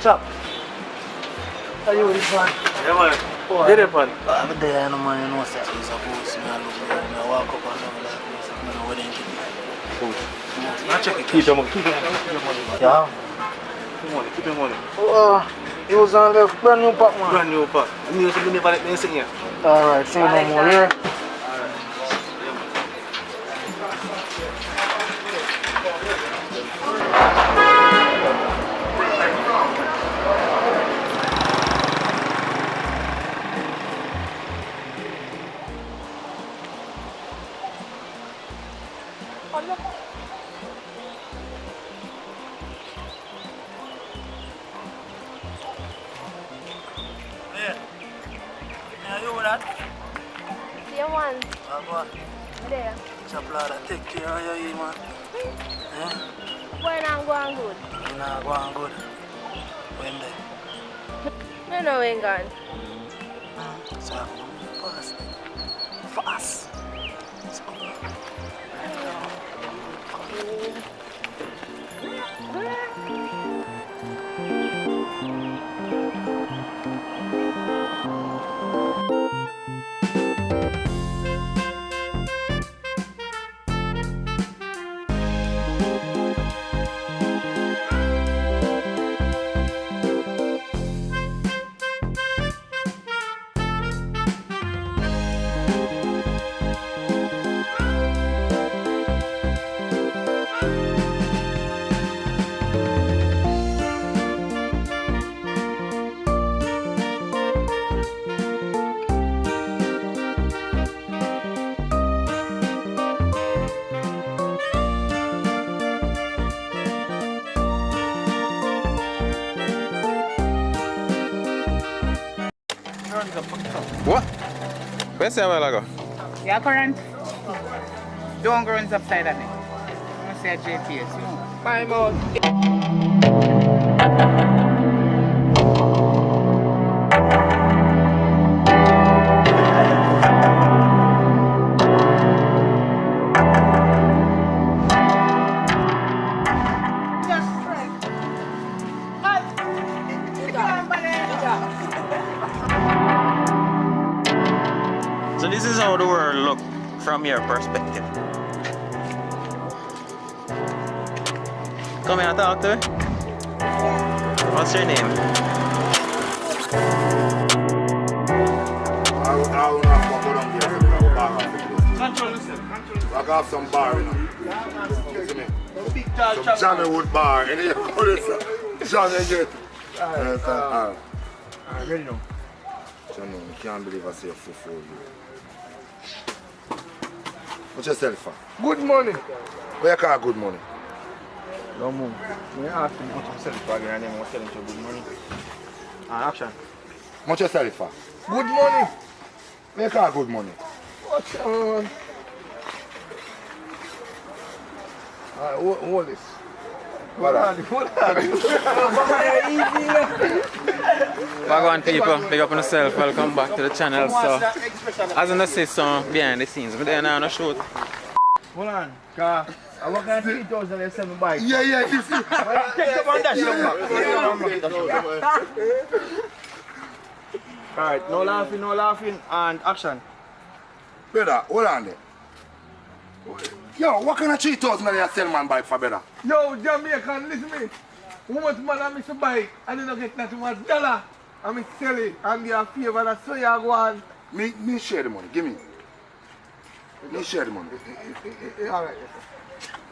Chop. Are you with man? Yeah, man. Get it, man. I'm there, no man, you know, sir. He's a boss. I look there, I walk up and down like this. I don't know where they keep it. Boss. Now check it. Keep your money. Keep your money, man. Yeah. Keep your money. Keep your money. It was on the brand new pack, man. Brand new pack. You need to never let me sing here. Alright, say no more, yeah? Yeah, man. What? There. Chop lad, take care of you, man. Eh? Boy, now going good. Nah, go on good. When they? No, no, ain't gone. So I go fast. Fast. So, What? Where's the while ago? Yeah, current. Don't go runs upside of me. I'm going to say JPS, you know. Bye, mode. So this is how the world look from your perspective. Come here and talk to me. What's your name? I got some bar, you know. See me? Some Johnny Wood bar. And you call it Johnny get. Ready now. Johnny, I can't believe I say a full for you. What's your sell for? Good money. Where you call good money? No more. When you ask him how much you sell it for again, and then we'll tell him to good money. Action. What you sell it for? Good money. Where you call good money? What's on? Alright, hold this. Hold on. Wagwan people, big up on yourself, welcome back to the channel. So, as you see some behind the scenes, but then I'm not shoot. Hold on, car. I work on 3,007 bike. Yeah, you see. Take some on that. Alright, no laughing, and action. Brother, hold on there. Yo, what kind of 3,000 are you sell man bike for, brother? Yo, Jamaican, listen to me. How much man I miss a bike and I don't get that much dollar. I miss sell it and be a favor, that's so you go on. Me share the money, give me. You share the money. Alright.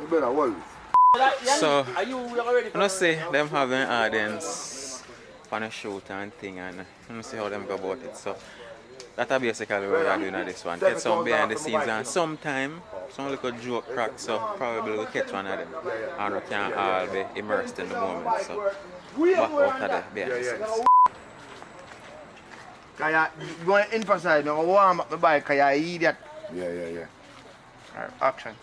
You better hold it. So, you see them having audience on a shoot and thing, and you see how them go about it. So, that's basically what we are doing at this one. Get some behind the scenes, and sometime some little joke crack, so probably we'll catch one of them, and we can all be immersed in the moment. So, back out of the behind the scenes. Because you want to emphasize, you warm up the bike because you're an idiot. Yeah. Alright, action.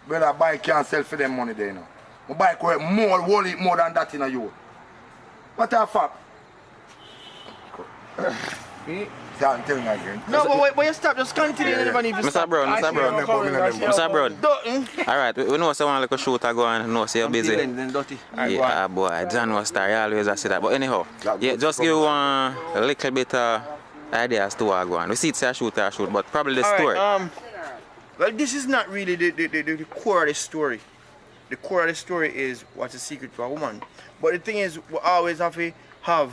Brother, bike can't sell for them money there, you know. My bike worth more than that in a year. What the fuck? See, I'm telling you again. No, but you stop, just continue. Mr. Brown. Alright, we know someone like a shooter go and know say you're busy. Yeah, boy, John was star, you always say that. But anyhow, yeah, just give one a little bit ideas to what go on. We see it's a shoot, but probably the story. Well, this is not really the core of the story. The core of the story is what's a secret for a woman. But the thing is, we always have to have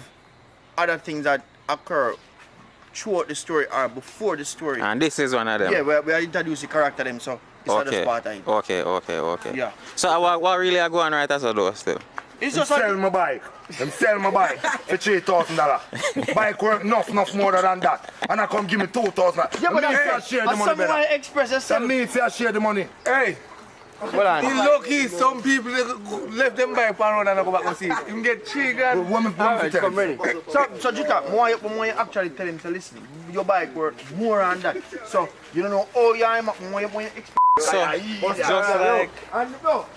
other things that occur throughout the story or before the story. And this is one of them? Yeah, we are introducing the character them, so it's not just part of it. Okay. Yeah. So what really are going right as a door still? It's just sell my bike. Them sell my bike for $3,000. Bike worth enough more than that. And I come give me $2,000. Yeah, but that's share the money better. Express yourself. That means I share the money. Hey. He's lucky some people left them bike on road and go back and see it. You can get $3,000. Alright, come ready. So Jutta, more you actually tell him to listen. Your bike worth more than that. So you don't know how more you expect. So,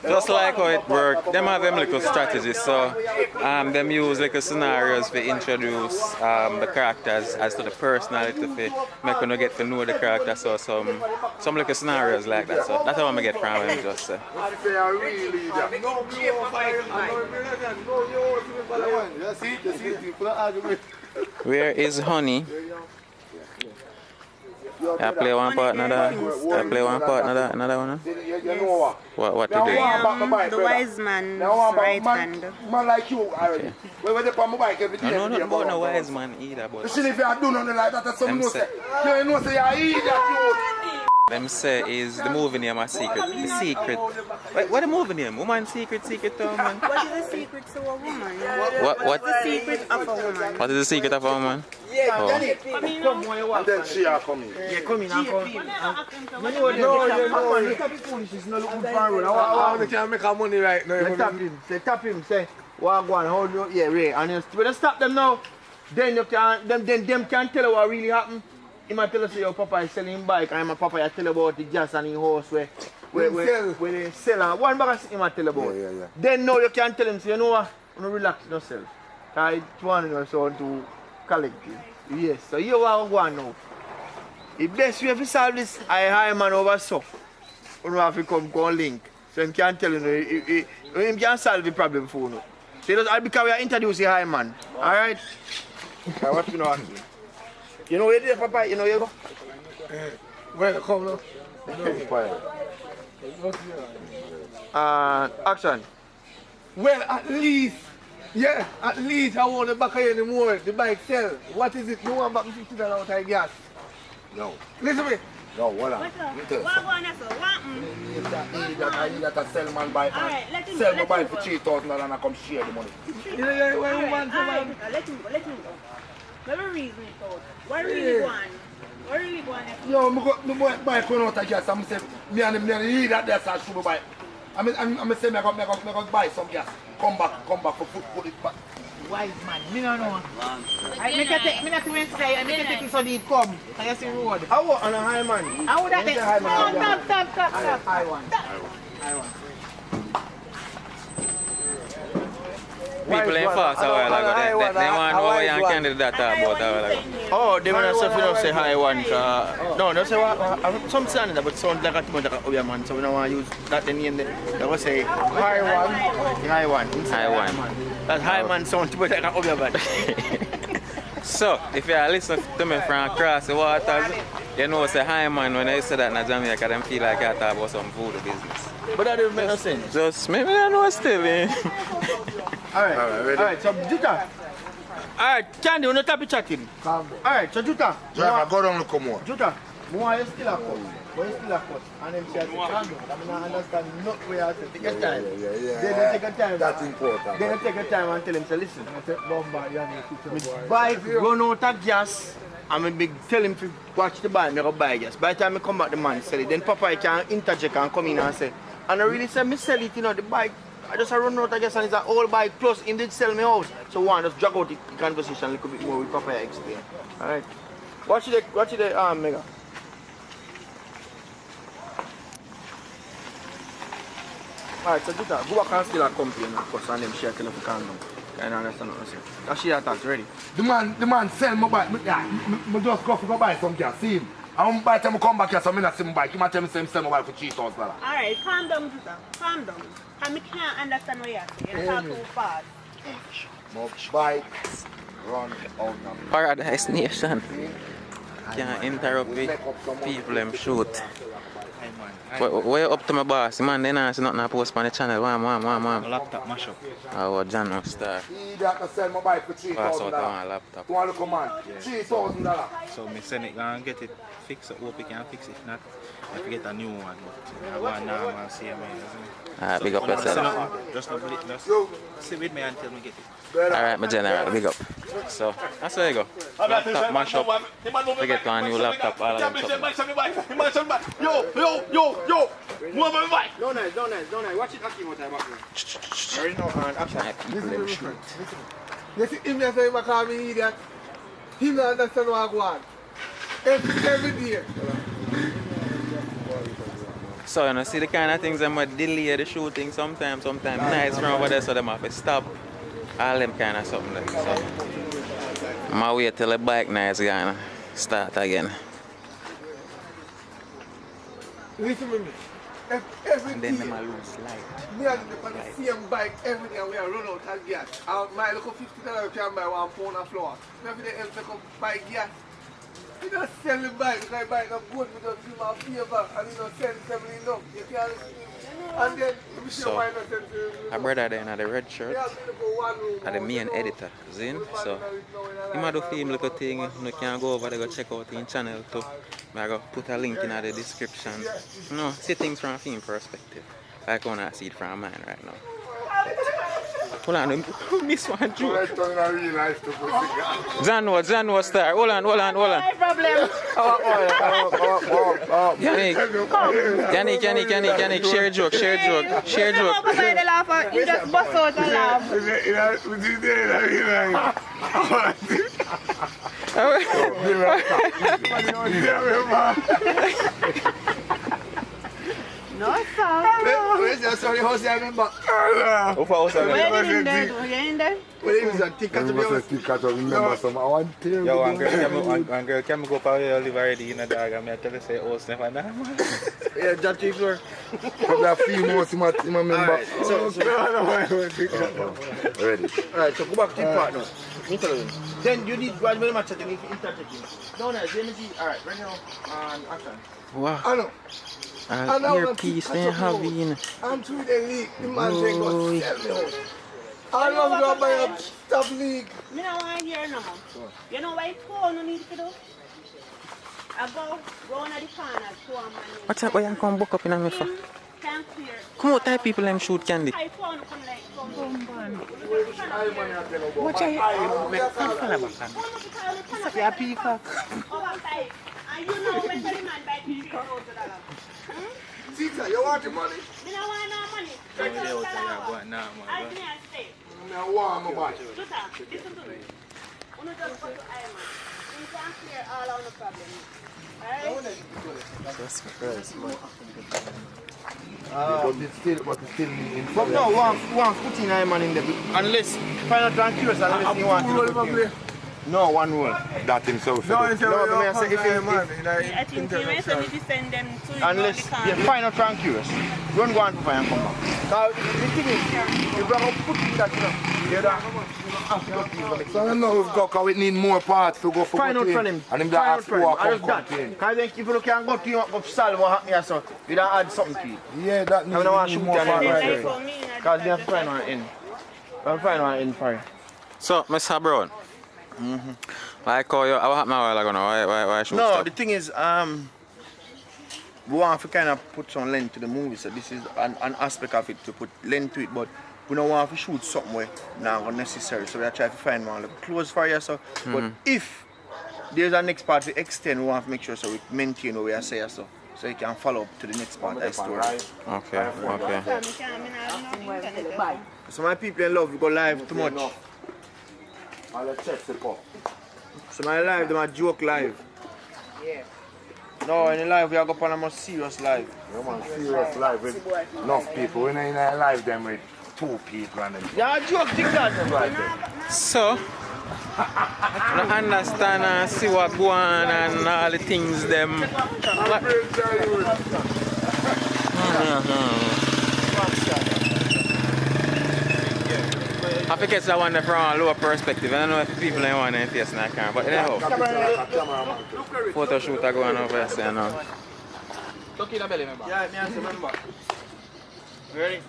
just like how it works, them have them little strategies. So, them use like scenarios to introduce the characters as to the personality to make you get to know the character. So, some little scenarios like that. So, that's how I get from him. Just where is Honey? I play one part, another one. What to do? The wise man's right hand. Man like you already. Where they put my bike every day. I know nothing about no wise man either, but see if you do nothing like that, that's something you say. You know say you idiot. Them say is the movie name a secret. The secret. What the movie name? Woman secret to a woman. What is the secret to a woman? What? The secret of a woman. What is the secret of a woman? Yeah, oh. And then she are coming. Yeah, come in and come. No, stop the foolishness. No, look good for road. I want to make our money right now. Tap him. Say, what going? How do you? Yeah, Ray. And when you stop them now, then you can them can tell you what really happened. He might tell us your papa is selling bike, and my papa tell about the gas and the house where they sell. One bag he might tell about. Yeah. Then now you can tell him, say, you know what? You relax yourself. Because it's one or so to collect it. Yes, so you are going now. The best way to solve this, I hire man over so. You have to come link. So he can tell you, he can solve the problem for you. So because we are introducing high man. Alright? What you know? You know where you papa, you know you go? Well, come now. Action. Well, at least I want the back of you anymore. The bike sell. What is it? You want back $50 out of gas? No. Listen to me. No, hold on. What You got to sell man bike. Sell my bike for $3,000 and I come share the money. Yeah, where you want to let him go. Let me reason it out. What really want? Yo, my bike run out of gas. I'm saying, me and him that there, so I should buy. I'm saying, I go buy some gas. Come back for food, put it back. Wise man, me no know. I make a take say, I make a take it so they come. I see road. I want on a high man. I would have stop. I want. People ain't fast a while ago. They want to know why you can't do that about a while ago. Oh, they want to say high one. No, don't say what. Some sound but sound like a too much like a obvious man. So we don't want to use that name. They will say high one. That high man sound too much like a obvious man. So, if you listen to me from across the waters, you know say high man when I say that in Jamaica, them feel like I talk about some voodoo business. But that doesn't make no sense. Just maybe I know still. Alright, so Jutta. Alright, Candy, we're not happy chatting. Alright, so Jutta. Driver, go down and come on. Jutta, why you still come? But it's still a cut. And them say, I mean, I understand not where I say, take your time. Yeah. Then they take your time. That's important. Then they take your time and tell him, say, listen. Bike run out of gas. I'm a big tell him to watch the bike, I go buy gas. By the time I come back, the man sell it. Then Papa I can interject and come in and say, and I really say, me sell it, you know, the bike. I just run out of gas and it's an old bike. Plus, him did sell me house. So one, just drag out the conversation a little bit more with Papa I explain. Alright. Watch it, Mega. Alright, so do that. Go back and still a complain because and them share tell if you calm down. I don't understand what I'm saying. That shit attacks ready. The man sell my bike. Me just go buy some gas. See him. And by the time I come back here, so I not see my bike. He might tell me sell my bike for $3,000. Alright, calm down, sister. Calm down. I can't understand what you're saying. You talk too fast. My bikes run out now. Paradise Nation. Can't interrupt me. People them shoot. Where you up to my boss? Man, they not see nothing I post on the channel. Wham. Laptop mash up. Oh, John no star. He that can sell my bike for $3,000. Pass out on laptop. You want to come on? $3,000. So me send it and get it fixed. Hope you can fix it. If not, I have to get a new one. But I want now and see me. Alright, big up yourself. Just sit with me until we get it. Alright, my general, big up. So, that's where you go. Laptop mash up. We get a new laptop, all of them something. Yo! Move my bike! Don't nice. Watch it acting what I'm back there. Already know, and action. People them shoot. You see, him just say him call me idiot. He don't understand what I want. Every day. So, you know, see the kind of things that might delay the shooting sometimes nice from over there, so them have to stop. All them kind of something there. So, I'm gonna wait till the bike nice gonna start again. Listen to me. Every And then day, them a lose light. me and the same bike every day we are run out of gas. My little $50 can buy 1 pound of flour. Every day else come buy gas. You don't sell the bike because the bike not good, we just give him a favor and you don't send $70 enough. You can't and then we So, why not send to a brother there in the red shirt, and the main editor, Zin. So, he might do film little thing, you can go over there, go check out his channel too. I go put a link in the description. You know, see things from a film perspective. Like I want to see it from mine right now. Hold on, miss one joke. John was star. Hold on. No problem. Yannick, share joke. You just bust out and No, sir. Where's your sorry house I remember? Where did you in there? Where is that ticket to be honest? Remember some. I want to Yo, one girl, can we go for your live already in a dog? I'm tell you say, oh, Stefan, Yeah, that too, floor. probably a few more to my member. Alright, so Ready. Alright, so go back to the part now. Me tell you. Then you need one very much to need to interject him. No, let me see. Alright, right now, and action. Wow. I know. Earpiece, man, having. I'm through the league. The man say go sell me out. I love to go buy a top league. Me don't want to hear no more. You know why phone no need to do? I go on the corner, show man. What's up, why you come book up in a me for? Can't clear. Come out, type people them shoot candy. I phone come like Watch out, you a peacock. And you know when the man buy $2,000. Tita, you want the money? Me don't want no money. I stay. I want my bike. Listen to me. You just go to Iron. You can clear all our problems. Alright? That's crazy, man. But it's still in. But no, one put in Iron in there. Unless, final and curious, unless you want to put him. No, one rule. That himself. No, it's No, but I say if I think you may need to send them to unless you find out and curious, don't go and find and come back. Now, the thing is, you better put in that, you know, So I know we've got, because we need more parts to go for find out from him. And him that ask who I come that. in. Because then if you can go to you solve what happened here, so you don't add something to it. Yeah, that needs I don't want to shoot more you parts. because they have to find one in. I'll find one in for you. So, Mr. Brown. Like how you, what happened a while ago now? Why shoot No, stop? the thing is, we want to kind of put some length to the movie, so this is an aspect of it to put length to it, but we don't want to shoot something where not necessary, so we are trying to find one like close for you. So, but if there's a next part to extend, we want to make sure so we maintain what we are saying, so you can follow up to the next part of the story. Okay. So my people in love, we go live too much. So my live, they might joke live. Yeah. No, in the live we are going on a more serious live. Yeah, man, serious live with enough people. We're in a live them with 2 people and them. Yeah, joke, think that. So, I understand and see what go on and all the things them. I think it's that one from a lower perspective. I don't know if people ain't want to face in that camera, but anyhow. Photo shoot are going over there, so now. Look in the belly, remember? Yeah, I remember. Ready?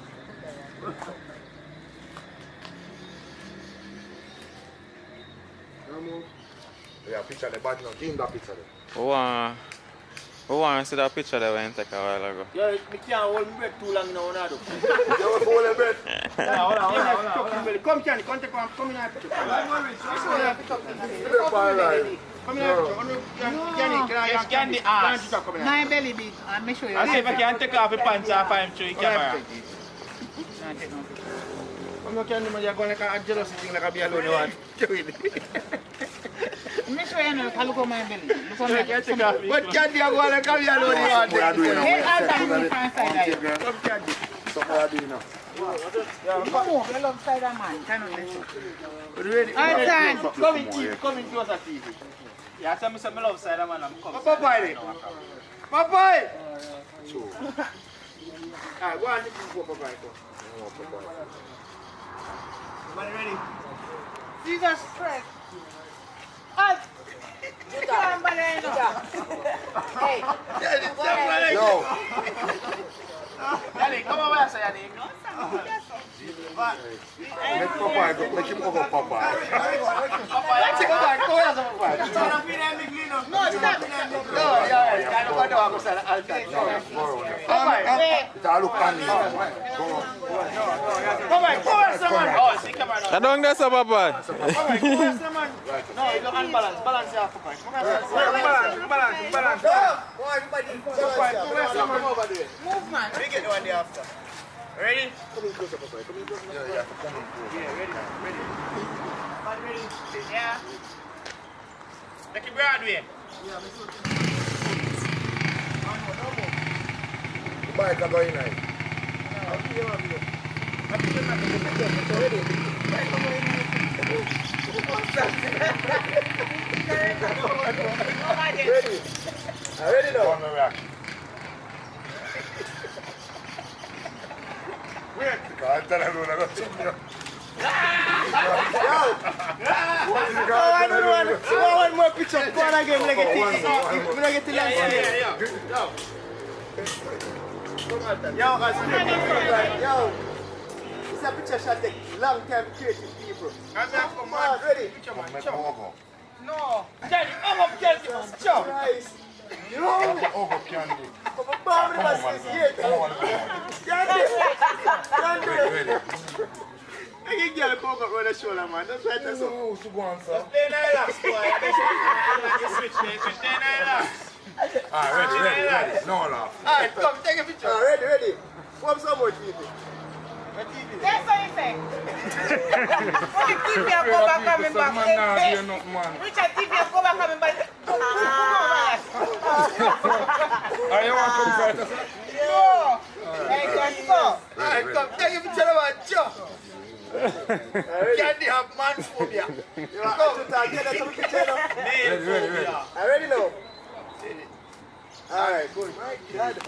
Yeah, picture the bad now. Give him that picture there. Who want to see that picture that we took a while ago? Yeah, I can't hold my breath too long now. You want to hold your breath? Hold on. Come, Candy, come in here. Come in here. Candy ass. My belly big. I'll make sure you. I'll see if I can take off the pants off him through the camera. I'm not going to go like a jealous thing like a be alone. Make sure you know, look at my belly. Look at my belly. But Candy, I'm going like a be alone. Hey, I'll come on the front side. Come, Candy. Something I do now. Come on, you love Spider-Man. Cannot let you. Ready? Come in closer, TV. Yeah, I say I love Spider-Man. I'm coming. Popeye. Popeye. Alright, go on, take you for Popeye. Everybody ready? Jesus Christ. Hey. Yo. Yannick, come over here, Yannick. Make Popeye go. Make him go for Popeye. Let's go back. Go here, Popeye. No, stop. It's all look funny. I don't get so bad. No, you look unbalanced. Balance your Popeye. Balance. Come over there. Move, man. We get the one day after. Ready? Come in closer, Popeye. Come in closer. Yeah, ready. Yeah. Make it Broadway. Bike are going in. Ready now? Wait, can't tell you what I'm One more picture. Go on again. We're going to get the last one. Yo, guys. Yo. It's a picture shot take long time creative people. Come on, ready? No. Daddy, I'm up Candy. Stop. Christ. You know? Candy. Come on, bomb in the Candy. I can get a coke up on the shoulder, man. That's right, that's all. Who's going, sir? Stay nice, boy. You switch there. Stay nice. Alright, ready. No laugh. Alright, come, take a picture. Ready. Pop some more TV. That's what you say. What TV you go back coming back? Which TV you go back coming back? Are you want to come first? No. Hey, that's so. Alright, come, take a picture of our Joe. Candy have man phobia. You want to talk to some picture now? Ready now? Alright, good.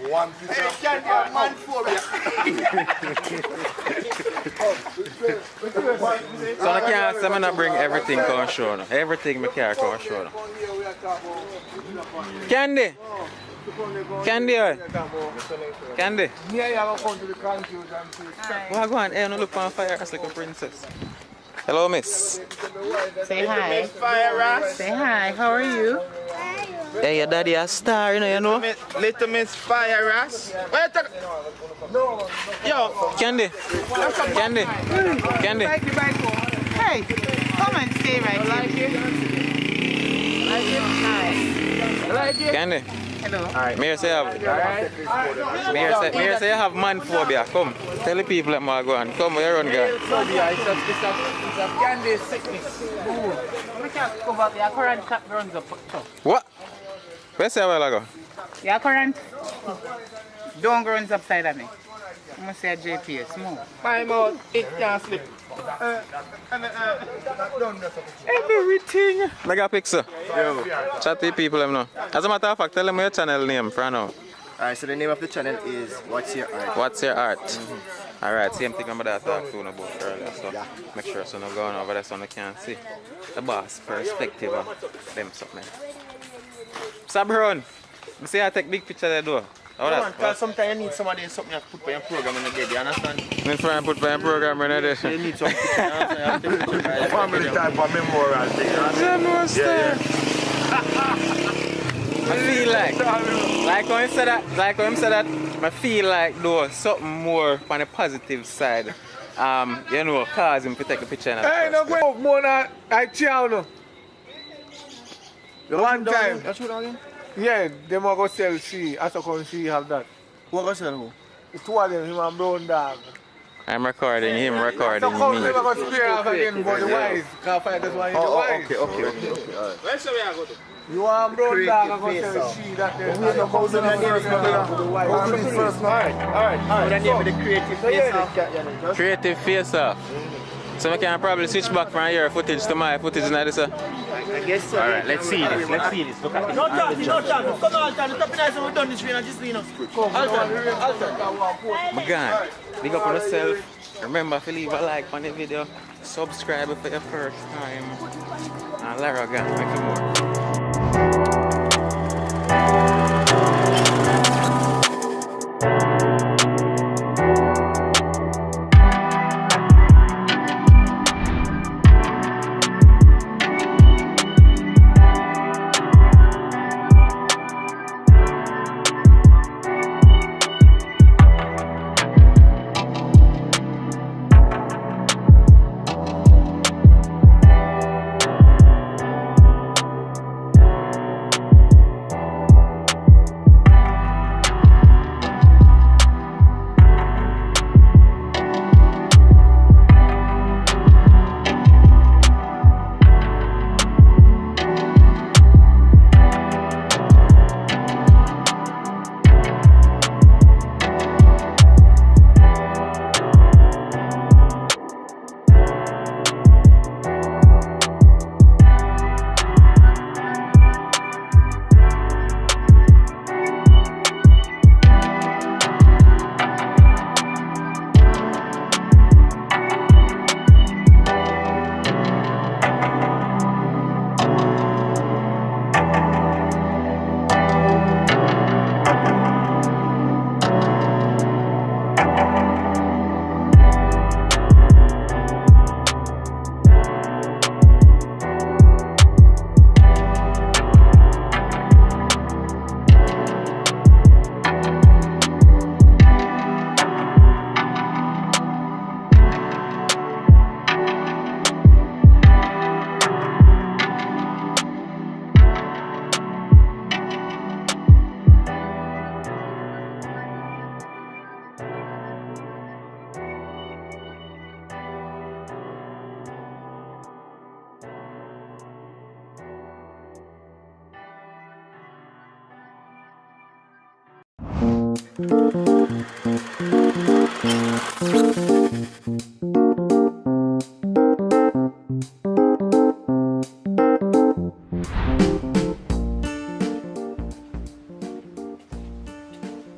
One picture. Hey, Candy have man phobia. So I can't say I bring everything come show now. Everything I can come show now. Candy! Candy! Yeah, you have to come to the confusion. Well, go on. Hey, no look on fire as like a princess. Hello, miss. Say hi. Say hi. How are you? Hey, your daddy a star, you know? Little Miss Fire Ras. Yo, Candy. Candy. Candy. Hey, come and stay right here. Like it? Candy. Hello. Me say you have man phobia. Come, tell the people that I go on. Come, where you run, guy? Phobia, it's a candy sickness. I can't go back. Your current cap runs up. What? Where say a while ago? Your current don't go upside of me. I must say JPS, more. My mouth, it can't slip. Everything. Like a picture. Yo. Chat to the people them now. As a matter of fact, tell them your channel name for now. Alright, so the name of the channel is What's Your Art? What's Your Art? Alright, same thing I'm that talk to about earlier, so make sure so no going over there so no can see the boss perspective of them something. Sabron, you see I take big picture there though. Because sometimes you need somebody something you put for your program in the day, you understand? You try and put for your program in the day. You need some picture, you understand? Family type of memorial thing. I feel like when him said that, I feel like though something more on the positive side. You know, cause him to take the picture. Hey, no go more than I chow no. One time. That's what again? Yeah, them are going to sell she. As a con she have that. What go sell who? The two of them, him and Brown Dog. I'm recording him, recording So come me. never going to spare off again, but the wise. Can't find this one in the wise. Okay, alright. Where shall we go to? You want Brown Dog, I'm going to sell she that there. We don't come to the first Alright. Then name the creative face off. Creative face off. So we can probably switch back from your footage to my footage now, sir. I guess so. Alright, let's see this. Let's see this. Look at this. No talk. Come on, Alton. Stop nice and we're done this video. Just lean up. Alton. My God, big up on yourself. Remember to leave a like on the video. Subscribe for your first time. And Lara Gang, make it more.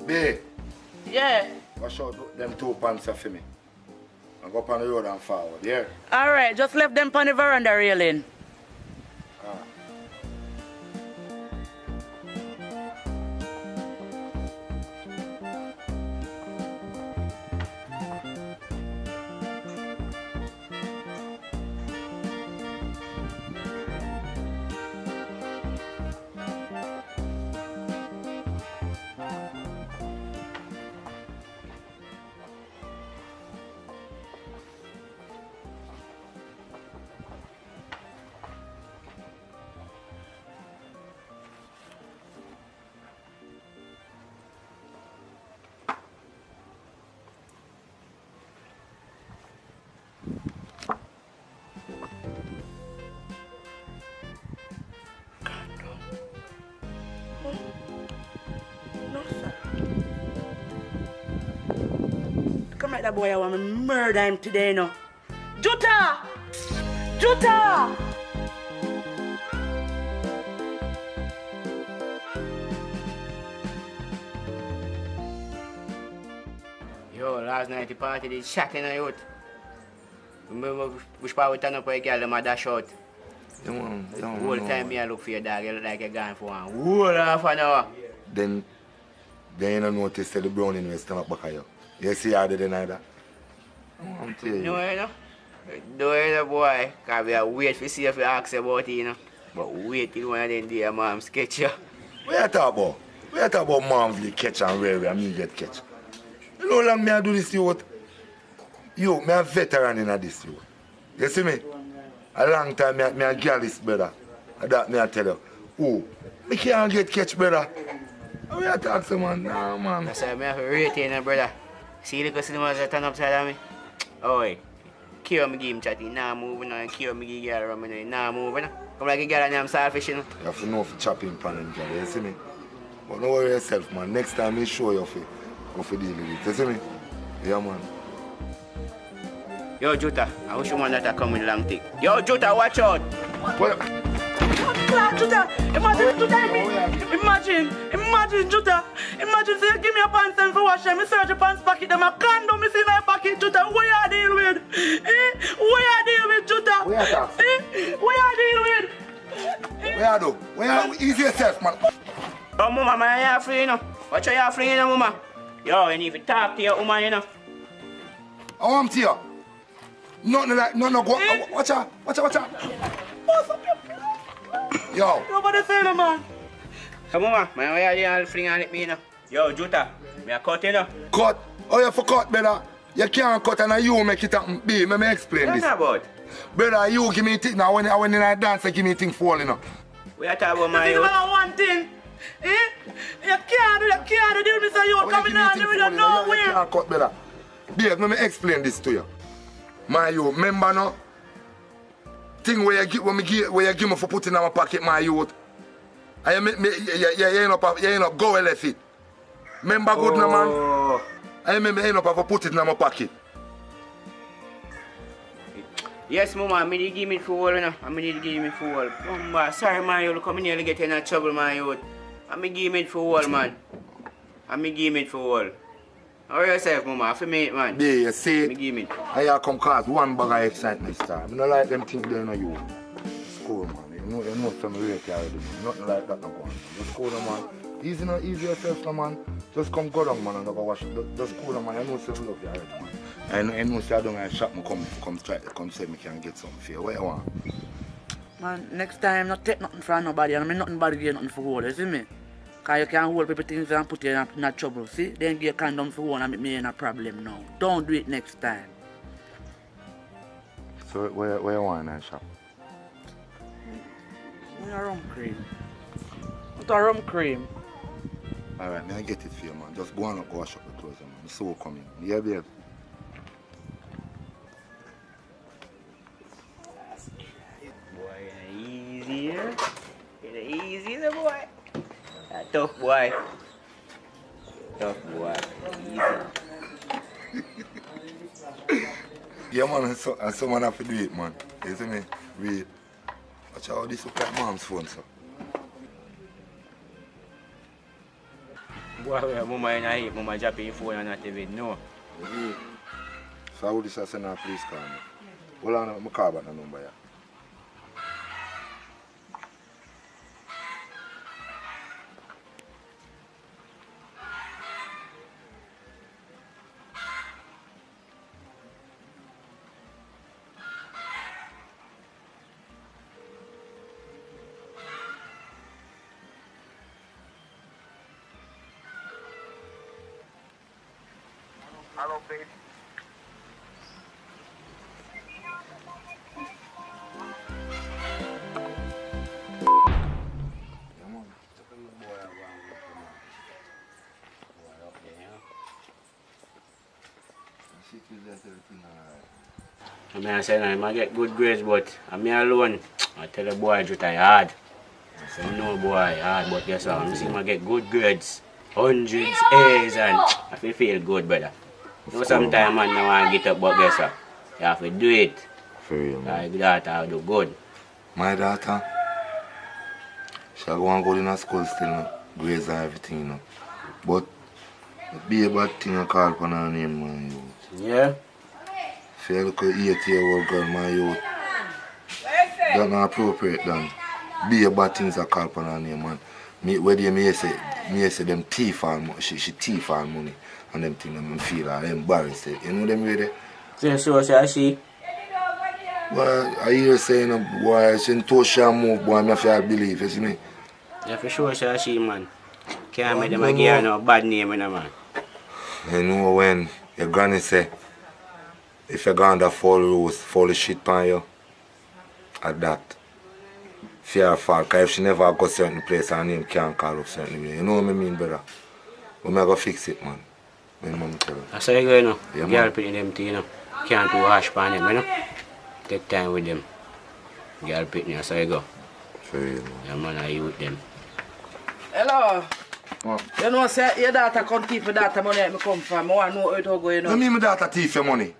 Babe, Yeah. wash out them 2 pants for me. And go up on the road and forward, yeah? Alright, just left them on the veranda railing. like that boy, I want to murder him today, you know. Juta! Juta! Yo, last night the party did shocking the youth. Remember which part we turn up for a girl, them a dash out. The whole time me I look for your dog, you look like you're gone for one whole half an hour. Then you don't notice that the brown in your stomach back of you. You see how they deny that? I'm telling you. No, you know. No, you know, boy. Because we are wait to see if you ask about it, you know. But wait till one of them days, mom sketch you. What you talk about? What you talk about moms they catch and where me get catch? You know how long me I do this youth? Yo, me a veteran in this youth. You see me? A long time me a girl this brother. That me I tell you. Oh, me can't get catch brother. How you talk to man? Nah man. That's why I have to rate you, brother. See the cinemas that turn upside of me? Oh, Kyo me give him chatty, nah moving on. Kyo me give girl around me, nah moving on. Come like a girl and I'm selfish, you know. You have to know if you chop him pan and girl, you see me? But don't worry yourself, man. Next time me show you how to deal with it. You see me? Yeah, man. Yo, Juta, I wish you man that come with long thing. Yo, Juta, watch out. What? Juta, imagine Juta, imagine Juta. Imagine say you give me a pants and for wash them, me search your pants pocket, them a condom me see in my pocket, Juta. What you deal with? What you deal with, Juta? What you talk? What you deal with? Where you do? Where you ease yourself, man? Oh, mama, man, you're free, you know. Watch out, you're free, you know, mama. Yo, you need to talk to your woman, you know. I want to you. Nothing like, no, go. Watch out. Yo. Nobody say no, man. Come on, man, why are you all fling on me, you know? Yo, Juta, me a cut, you know. Cut? Oh, you for cut, brother. You can't cut and you make it happen. B, let me explain this. What's about? Brother, you give me thing now when I dance, you give me thing falling up. We are talking about my youth. Think about one thing. You can't do this, you're coming on the middle of nowhere. You can't cut, brother. Babe, let me explain this to you. My youth, remember now? Thing where you give me for putting in my pocket, my youth. And you end up go left it. Remember good now, man? I remember end up for put it in my pocket. Yes, mama, I need to give me fool, you know. I need to give me fool. Mama, sorry, man, you'll come in here to get in trouble, man, youth. I need to give me fool, man. I need to give me fool. How are yourself, mama? For me, man. Yeah, you see, me. I come cause one bag of excitement star. I don't like them things they know you. School, man. You know some rate already, man. Nothing like that no go on. Just go down, man. Easy yourself, no, man. Just come go down, man, and go wash it. Just go down, man. I know some love you already, man. I know say I don't have shop, me come say me can get something for you. What you want? Man, next time not take nothing from nobody, and I mean nothing bad again, nothing for hold, you see me? Cause you can't hold people things and put you in a trouble, see? Then get condom for one and make me in a problem now. Don't do it next time. So where you want in that shop? A rum cream. What a rum cream? Alright, may I get it for you, man. Just go on and go wash up the clothes, man. The soul coming. Yeah, babe. Boy, easier. Easier, boy. Tough boy. Tough boy. Easy. Yeah, man, and someone have to do it, man. You see me? Read. Watch how this look like mom's phone, so. Boy, mama in a heap, mama drop your phone and not even know. Yeah. So how this I send her police car, man? Hold on, I'm call back the number, yeah. Hello, baby. I say I might get good grades, but I'm me alone. I tell the boy Juta hard. I say no boy hard, but guess what? I'm seeing I get good grades. Hundreds, A's, and I feel good, brother. So sometimes man no want to get up, but guess what? You have to do it. For real, man. Your daughter do good. My daughter, she go and go in school still, no? Grades and everything, you know. But it be a bad thing to call upon her name, man, youth. Yeah? For a little 8-year-old girl, my youth, that's not appropriate, then. Be a bad thing to call upon her name, man. Where me say them thief and money, she thief and money, and them things them feel embarrassed. You know them way So say she? Well, I hear saying, boy, she too shy move, boy, I have to believe, you see me? Yeah, for sure say she, man. Can't make them give her no bad name, you know, man. You know when your granny say, if you go under follow rules, follow shit on you, at that. Fear fault, because if she never go certain place, her name can't call up certain way. You know what I mean, brother? But I go fix it, man. When mom tell her. That's how you go, you know. Yeah, Girl putting them things, you know. Can't do harsh on them, you know. Take time with them. Girl picking, that's how you go. For real, man. Yeah, man, I you with them. Hello. What? You know, say your daughter come thief your daughter money where me come from. I want to know how it go, you know. You mean my daughter thief your money?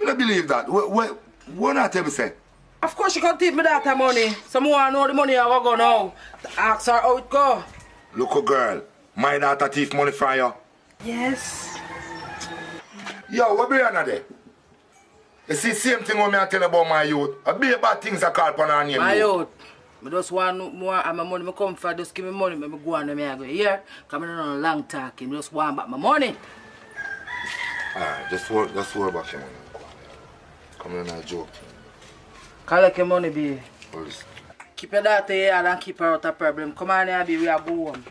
I don't believe that. What not ever say? Of course she can thief my daughter money. Some want to know the money I go now. Ask her how it go. Look, a girl, my daughter thief money from you. Yes. Yo, what be on there? You see, same thing when I tell about my youth. A be bad things I call upon her name. My youth. I just want more and my money. I come for just give me money. I go on and I go here. Because I don't know long talking. I just want back my money. Alright, just worry about your money. Come on, a joke. Collect your money, baby. Well, listen. Keep your daughter here and keep her out of problem. Come on here, baby. We are go home.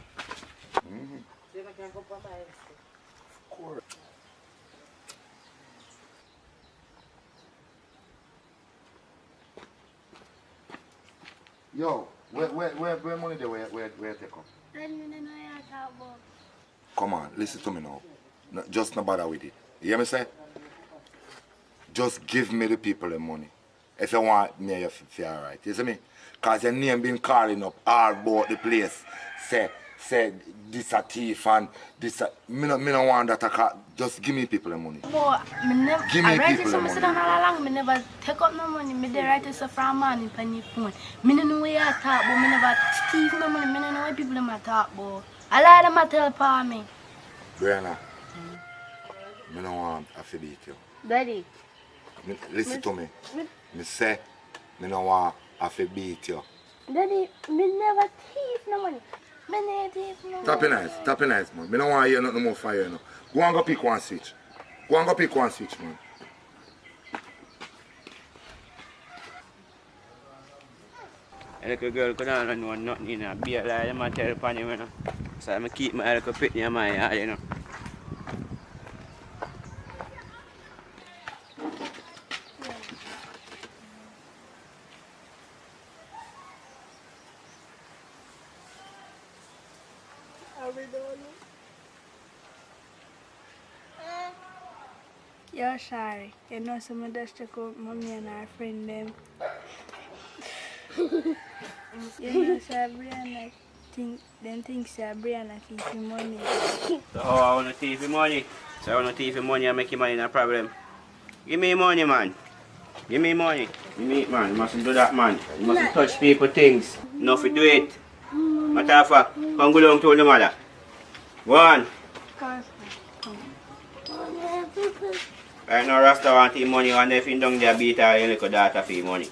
Yo, where money there? Where take up? Then you know you talk about. Come on, listen to me now. No, just not bother with it. You hear me say? Just give me the people the money. If you want me, you feel alright. You see me? Because your name been calling up all about the place. Say this a thief and this a... Me no want that. Just give me people the money. But me never. Give me I write people it the so money. all along. Me never take up no money. Me dey write it so from money on your phone. Me no know where you talk, but me never steal no money. Me no know where people them a talk about. A lot of them a tell upon me. Brianna, me no want to beat you. Daddy. Listen to me. Me say, me no want to beat you. Daddy, me never thief no money. Me never thief no money. Tap it nice, man. Me no want to hear nothing more fire, you know. Go and go pick one switch. Go and go pick one switch, man. A little girl could not know nothing, you know. Be a lie, I'm tell upon him, you know. So I keep my little pit in my yard, you know. You're sorry. You know some of just check out mommy and our friend them. You know Sabriana think Sabriana thief your money. So how I want to thief your money? So I want to thief your money and make your money no problem. Give me money, man. Give me money. Give me it, man. You mustn't do that, man. You mustn't touch people things. No, if you do it. Matter of fact, come go down to the mother. Go on. Right now, Rasta want your money, and if you don't get beat her, you little daughter for your money.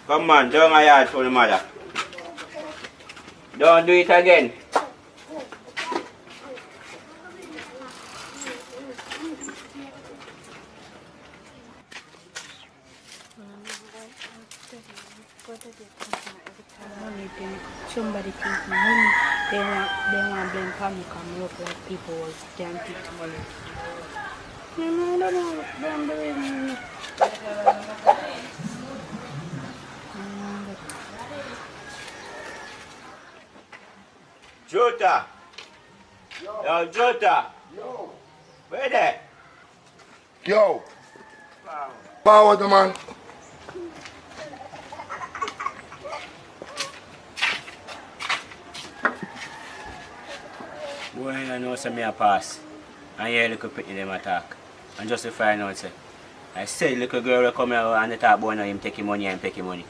Come on, down a yard to the mother. Don't do it again. Somebody think money, they want blame family come look like people can't take money. No, I don't know. Don't believe me. Jota! Yo, Jota! Yo! Where there? Yo! Power the man! Boy, I know some me a pass. And hear little pitney them attack. And just to find out, say, I said little girl will come here and they talk about him taking money and taking money.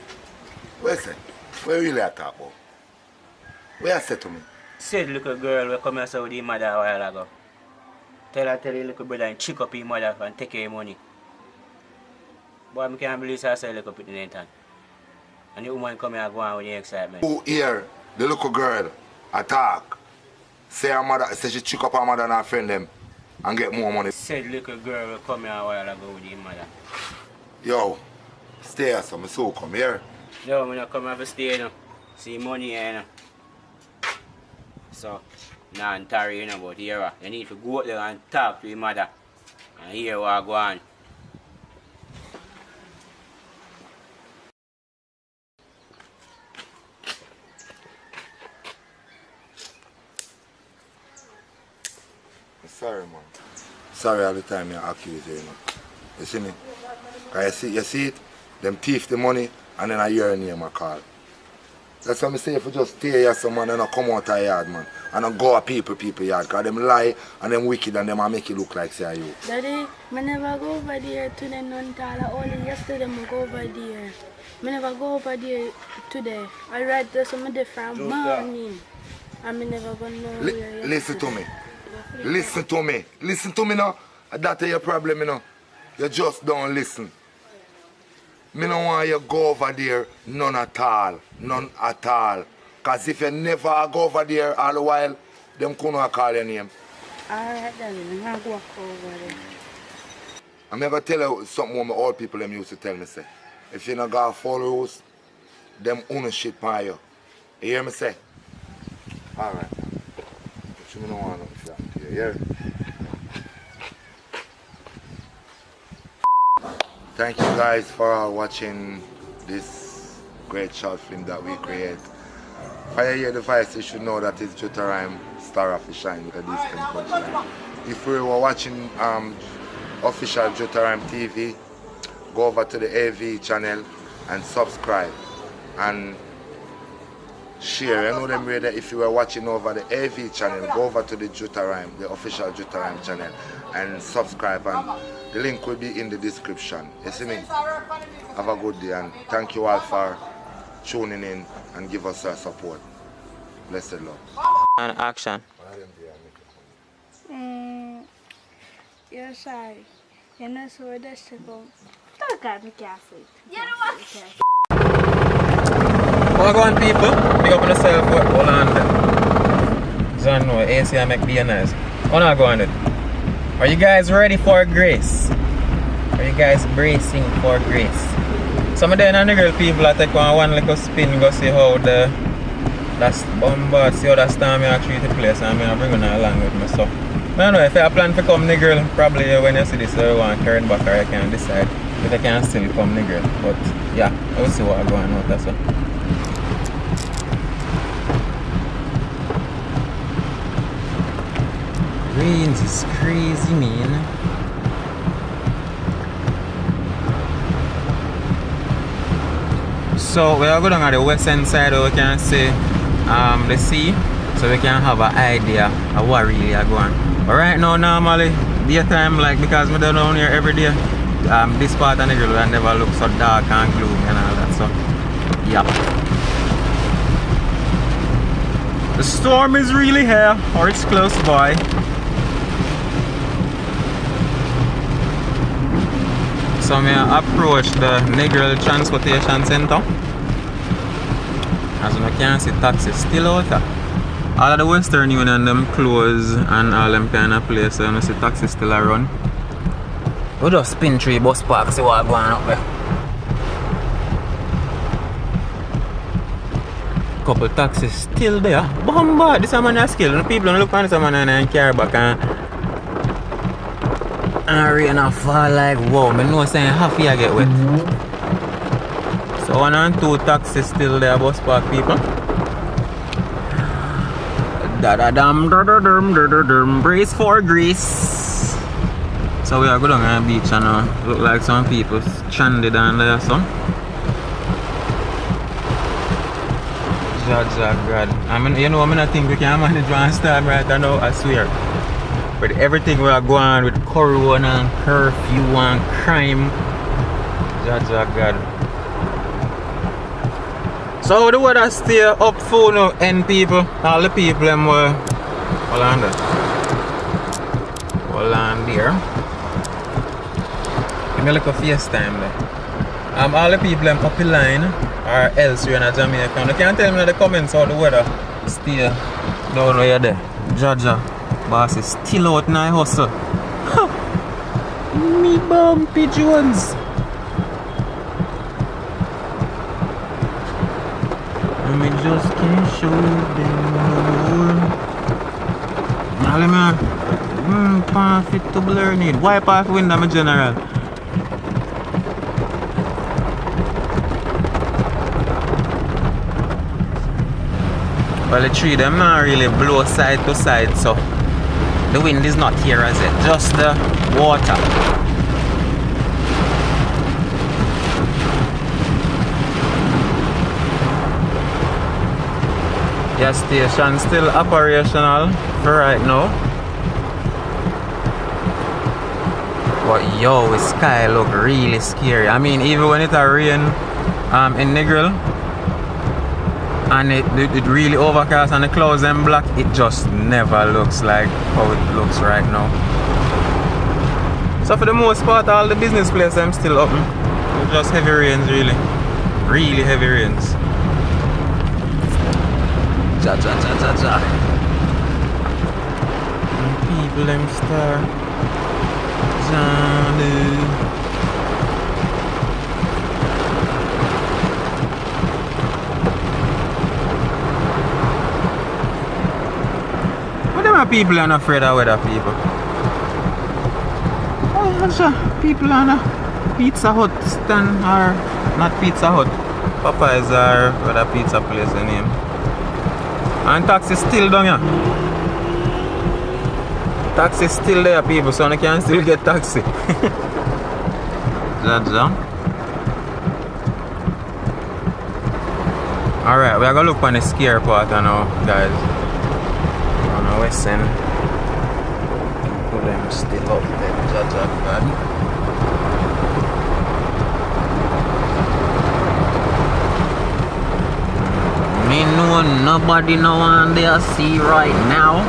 Where say? Where really I talk about? Where I said to me? Said little girl will come here so with his mother a while ago. Tell your little brother and chick up his mother and take your money. Boy, I can't believe I said little pitney in time. And the woman come here and go on with the excitement. Who hear the little girl attack? Say her mother, say she chick up her mother and her friend them and get more money. Said little girl will come here a while ago with his mother. Yo, stay here, so I so come here. No, I'm not come here to stay, you know. See money here, you know. So, now I'm tired, you know, but here, you need to go out there and talk to your mother. And hear what go on. Sorry, man. Sorry all the time you accuse you, you know. You see me? Cause you see it? Them thief the money and then I hear your name I call. That's what I say if you just stay here some man and not come out of yard, man. And not go at people yard. Cause them lie and them wicked and them I make it look like say you. Daddy, I never go over there today none all. Only yesterday I go over there. I never go over there today. I read this some different morning. And I never gonna know where Listen to me. Listen to me. Listen to me now. That's your problem, you know. You just don't listen. Me don't want you go over there none at all. None at all. Because if you never go over there all the while, them couldn't call your name. Alright, darling. I'm going to walk over there. I'm never tell you something what my old people them used to tell me, say. If you not got follow rules, them own shit by you. You hear me say? Alright. But you don't want nothing for that. You hear? Thank you guys for watching this great short film that we create. For your device, you should know that it's Jutarime Star of the Shine with a distant punchline. If you were watching official Jutarime TV, go over to the AV channel and subscribe and share. You know them way that if you were watching over the AV channel, go over to the Jutarime, the official Jutarime channel, and subscribe, and the link will be in the description. You see me? Have a good day and thank you all for tuning in and give us your support. Blessed love. And action. You're sorry. You're not so that's to go. Don't got me careful. You know what? What going people? Big up on yourself, hold on there. So I know, AC I make be nice. What not going it? Are you guys ready for grace? Are you guys bracing for grace? Some of them and the girl people I take one little spin, go see how that's bombard, see how that storm I treat the place, and I bring her along with me. So I don't know if I plan to come the girl, probably when you see this I want to turn back, or I can decide if I can still come the girl. But yeah, I will see what I'm going on. That's all. Rains is crazy, man. So we are going on the western side where we can see the sea, so we can have an idea of what really are going. But right now, normally, daytime, like because we don't down here every day, this part of the girl will never look so dark and gloomy and all that. So, yeah. The storm is really here, or it's close by. So I approach the Negral Transportation Center. As you can see, taxis still out there. All of the Western Union them close and all them kind of places, so you see taxis still around. We just spin through bus park, see what's going up there. Couple taxis still there. Bombard, this is a man of skill. The people don't look on this man and carry back and rain and fall like wow. I know saying half year get wet. So 1 and 2 taxis still there, bus park people. Da-da-dum, brace for grease. So we are going on the beach and look like some people stranded down there, so. God. I mean, you know, I not think we can manage one storm right now, I swear. But everything we are going with corona and curfew and crime. God. So the weather stay up for no end people. All the people them were hold on there. Give me like a FaceTime there. All the people them up in line or else you're in Jamaica. You can tell me in the comments how the weather stay down where you're there. Jaja, boss is still out in the hustle. Me bumpy Jones. Me just can't show them no more. Now man, pan fit to blur need. Wipe off window, my general. Well, the tree them not really blow side to side, so the wind is not here as it, just the water. Gas station still operational for right now. But yo, the sky look really scary. I mean, even when it rain in Negril and it really overcast and the clouds and black, it just never looks like how it looks right now. So for the most part, all the business places I'm still open. Just heavy rains, really heavy rains. Ja. People them star Johnny. What them are people are not afraid of weather people? Oh, people on a Pizza Hut stand or not Pizza Hut. Popeyes or other pizza place the name. And taxi still down here. Taxi still there people, so you can still get taxi. Jaja. Alright, we are gonna look on the scare part now, guys. On the west end. Put them still up there, Jaja God. Me know nobody no one there see right now.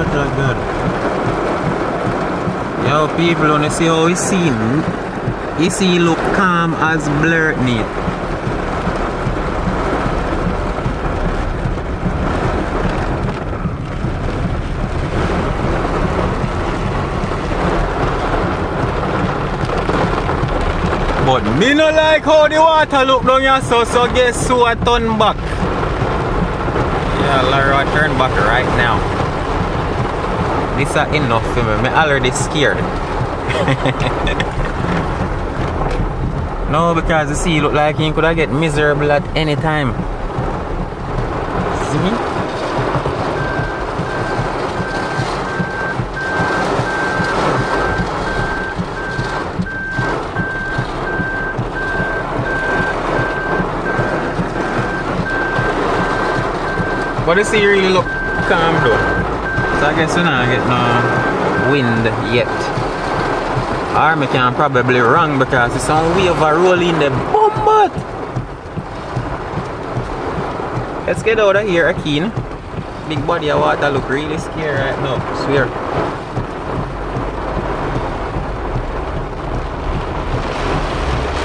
Oh God. Yo people wanna see how he seen. He see look calm as blurred neat. But me no like how the water look down here, so guess who I turn back? Yeah, Lara turn back right now. This is enough for me. I'm already scared. No, because the sea look like he could get miserable at any time. See me? But the sea really look calm though. So I guess we're not get no wind yet. Or me can probably wrong because it's some wave rolling the bombard. Let's get out of here, Akeen. Big body of water look really scary right now, I swear.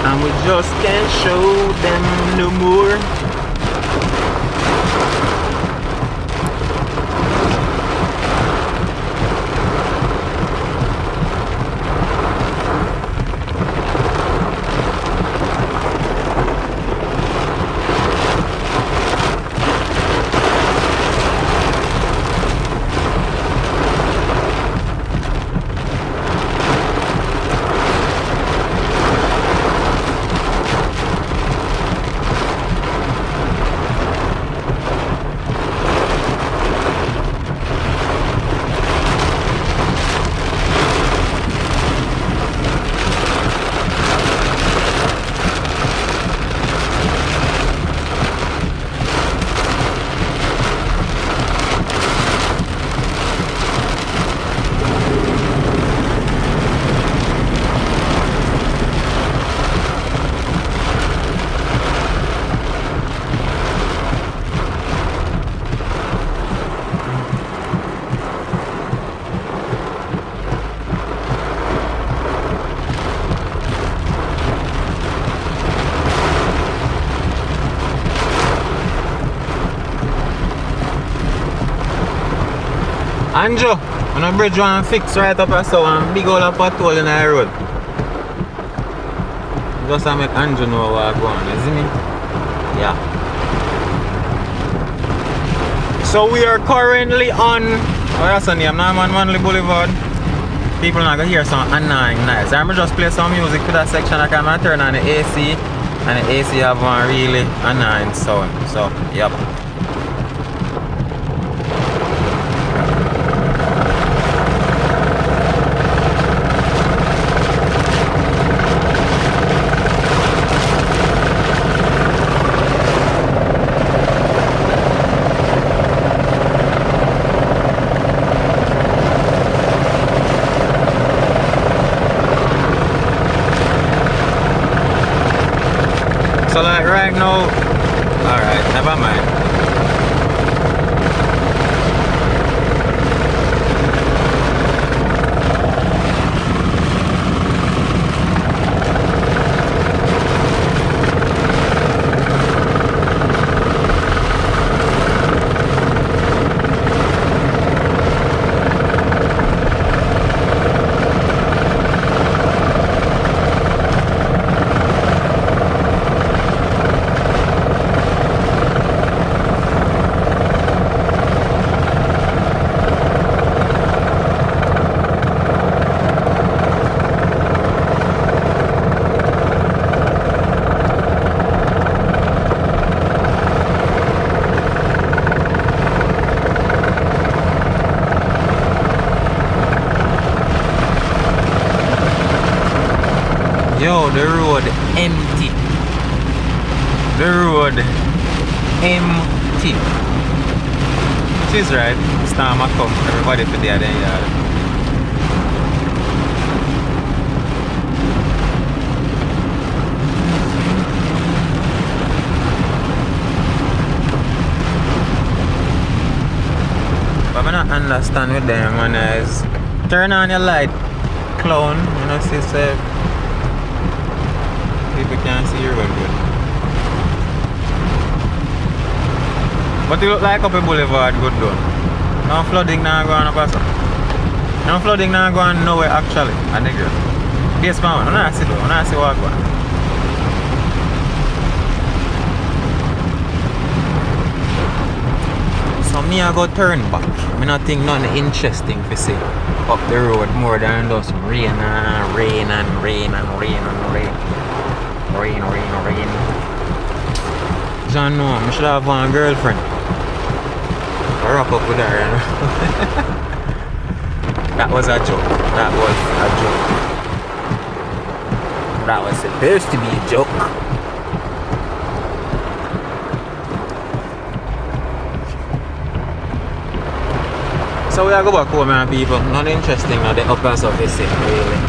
And we just can't show them no more. Andrew, on a bridge one fix right up here, so one big old pothole in the road. Just to make Andrew know what's going on, you see me? Yeah. So we are currently on, what's the name? Norman Manley Boulevard. People are gonna hear some annoying noise. I'm gonna just play some music for that section. I can turn on the AC, and the AC have one really annoying sound. So, yep. So like right now, alright, never mind. Yo, the road empty. The road empty. She's right. Storm a come. Everybody for there then yard. But I don't understand with them, man, is turn on your light, clown, you know, see, say people can't see you real good. But it look like up a boulevard good though. No flooding now going up also. No flooding now going nowhere actually. I think this man, I don't see though, I don't see what going. So me I go turn back. I don't think nothing interesting to see up the road more than just rain and rain and rain and rain and rain. Rain. John, no, I should have one girlfriend. I wrap up with her, you know. That was a joke. That was a joke. That was supposed to be a joke. So we are go back home, man, people. Not interesting, not the upper surface, really.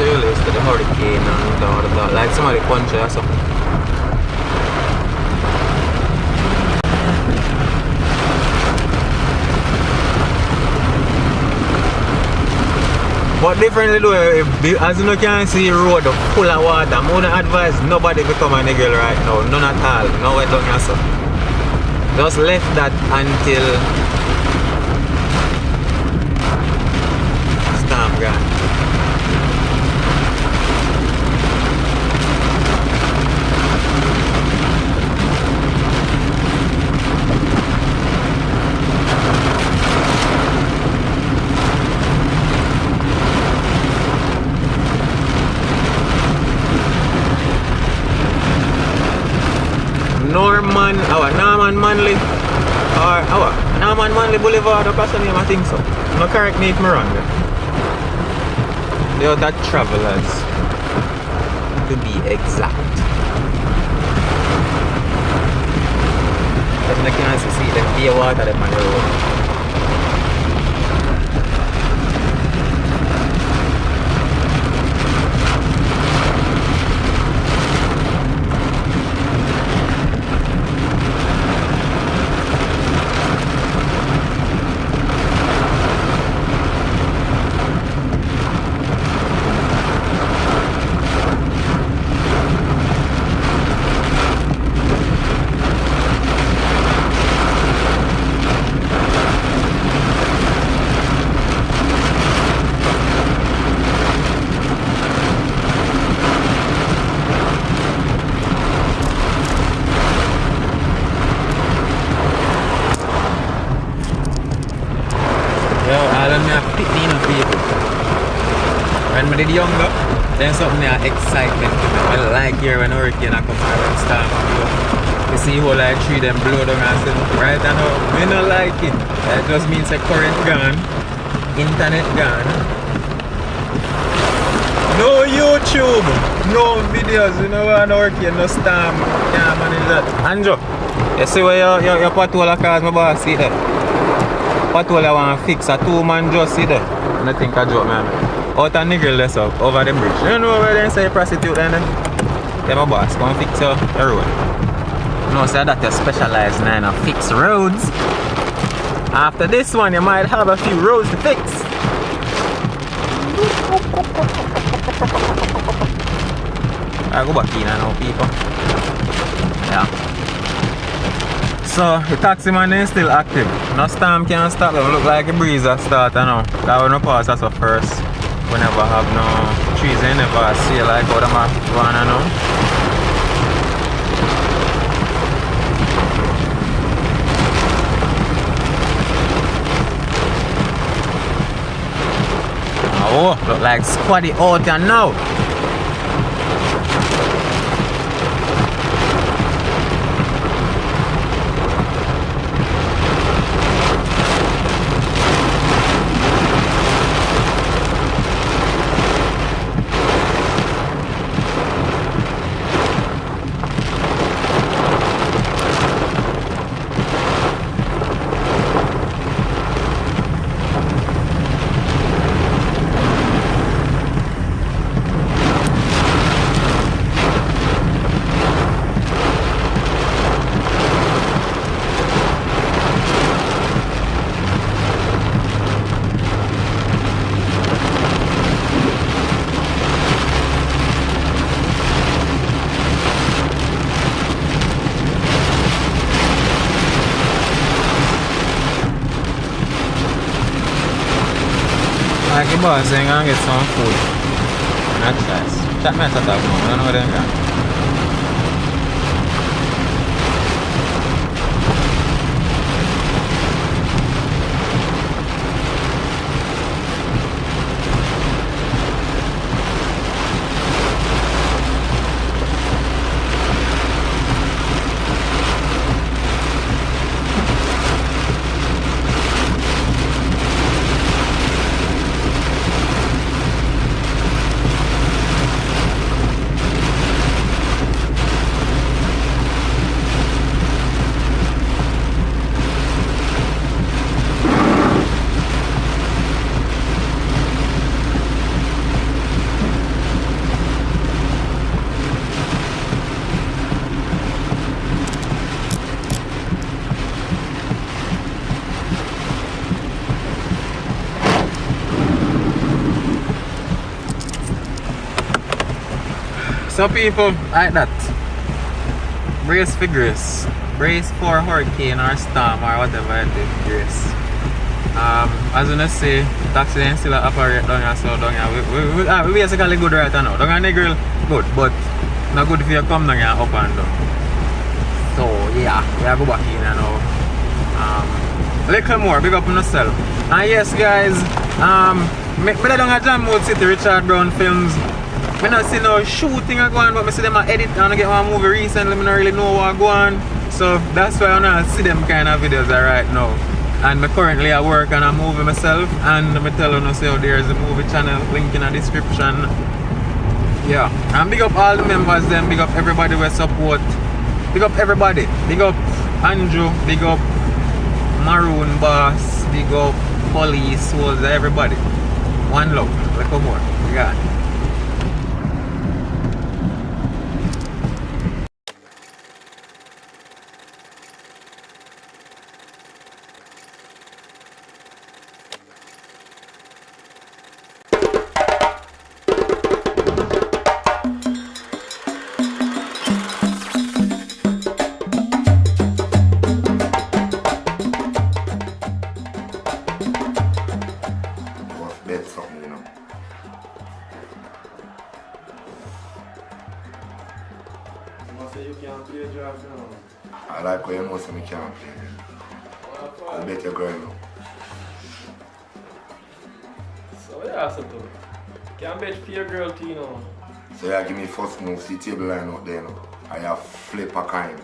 Relates to the hurricane and all of that, like somebody punch or something. But differently though, as you can see the road full of water, I wouldn't advise nobody become a nigga right now, none at all, no way down yourself. Just left that until storm gone. Norman Manley or Norman Manley Boulevard, that's the name, I think so. No, correct me if I'm wrong. They are that travelers, to be exact. But you can't see them clear water them on the road. bring something there, excitement to me. I like here when hurricane come out and storm blow. You see whole like tree them blow down and say, right now, we don't like it. That just means a current gone, internet gone. No YouTube, no videos, you know what, no hurricane, no storm, can't manage that. Andrew, you see where your patrol cars, my boss see that? Patrol I want to fix, a 2-man just see that. I don't think I joke, man. Out of nigger less up, over the bridge. You know where they say prostitute then? Yeah, my boss, come fix your road. No, say that you specialize in fix roads. After this one, you might have a few roads to fix. I go back in now, people. Yeah. So, the taxi man is still active. No storm can't stop them. Look like a breeze that start now. That will not pass us first. We never have no trees, they never see like how them are going now. Oh, look like squatty out there now. Like the boss saying I'm gonna get some food. Not choice. That might have to talk more. I don't know what they're got. So people, like that. Brace for grace. Brace for hurricane or storm or whatever it is, grace. As you know say, taxi then still operate down here, so down here. We basically good right now. Down here Negril, good, but not good if you come down here up and down. So yeah, we are go back in now. Little more, big up on yourself. And yes guys, me down at Jamaican City, Richard Brown Films. I don't see no shooting going on, but I see them edit and I get one movie recently, I don't really know what going on. So that's why I don't see them kind of videos right now. And I currently at work and I movie myself, and I tell you say there's a movie channel, link in the description. Yeah. And big up all the members then, big up everybody we support. Big up everybody. Big up Andrew, big up Maroon Boss, big up Police, everybody. One love, like more. You got it. I like how you know so I can't play. I'll bet your girl now. So yeah, so too. Can't bet for your girl too, you know. So you give me first move, see table line out there now. I have flip a kind.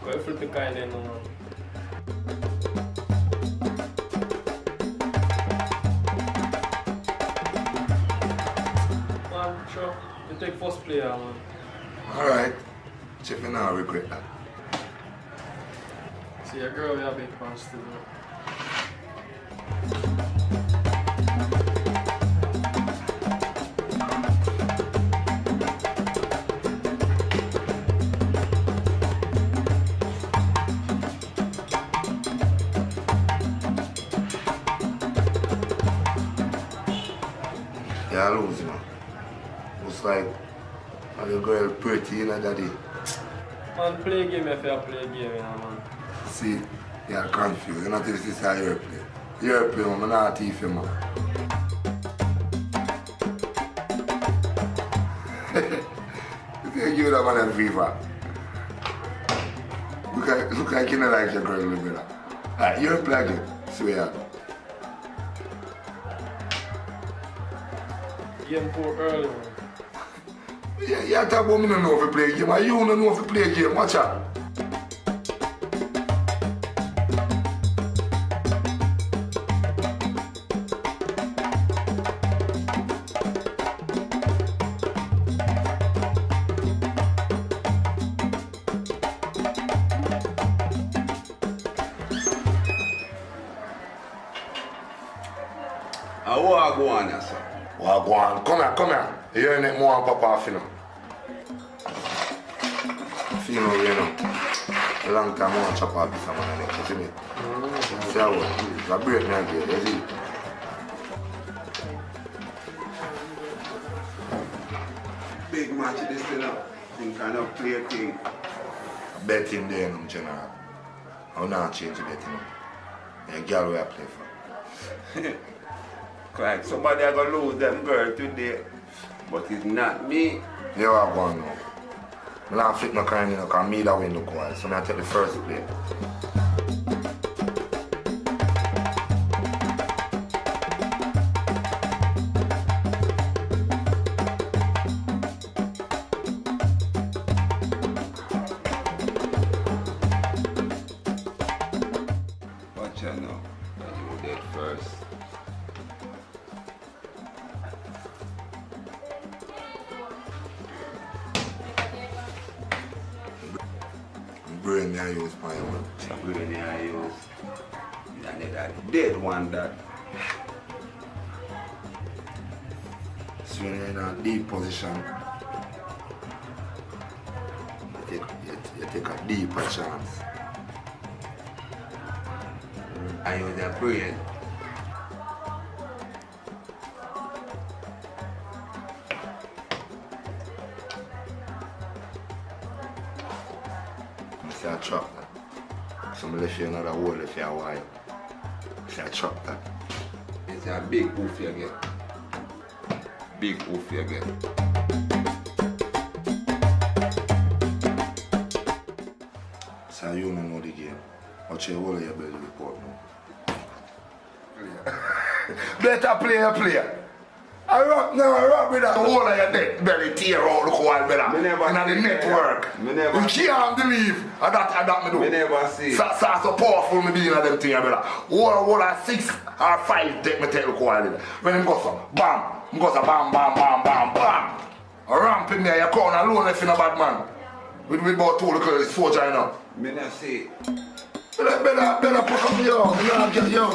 Go flip the kind then, man. Man, sure. You take first player, man. Alright. Chief, you not regret that. See, a girl, you have big plans to do. Yeah, I lose, man. Looks like a little girl pretty, you know, daddy. Man, play a game if you play a game, you know, man. See, you're confused. You're not if this is how you're playing. You're playing, man. I'm not a thief, man. You think you that man a fever? Look like you don't like your girl, little brother. Alright, you're playing. Swear. Game too early, man. Yeah, you talk about me don't know if you play a game, and you don't know if you play a game. Watch out. What go on, sir? What go on? Come here. You ain't more and papa off, you know. You know, a long time I want to chop off this man and next, you see me? See how it's a break me again, you see? Big match this thing up. Think kind of play a thing. Betting there, no, general. I'm not change the betting. The girl where I play for. Like somebody are gonna lose them girl today. But it's not me. You are going now. I don't flip my kind, you know, because me that win look wild. So I take the first play. Watch out now. You dead first. Brain I use my one. The brain I use. And that dead one that. So when you're in a deep position, you take a deeper chance. I use the brain. I chop that. So I left you another hole if you're wild. So I chop that. It's a big oof you get. Big oof you get. So you don't know the game. Watch your hole of your belly report now. Better player. I rock with that whole of your neck belly tear out the whole brother. In the network. You can't believe that me do. Me never see. So powerful me being in them things, brother. Whole of 6 or 5 take the whole. When him go so, bam. Him go so bam. Ramp in there, you come alone if you're a bad man. With about 2 little soldier, you know. Me not see. Better put up yo, better take your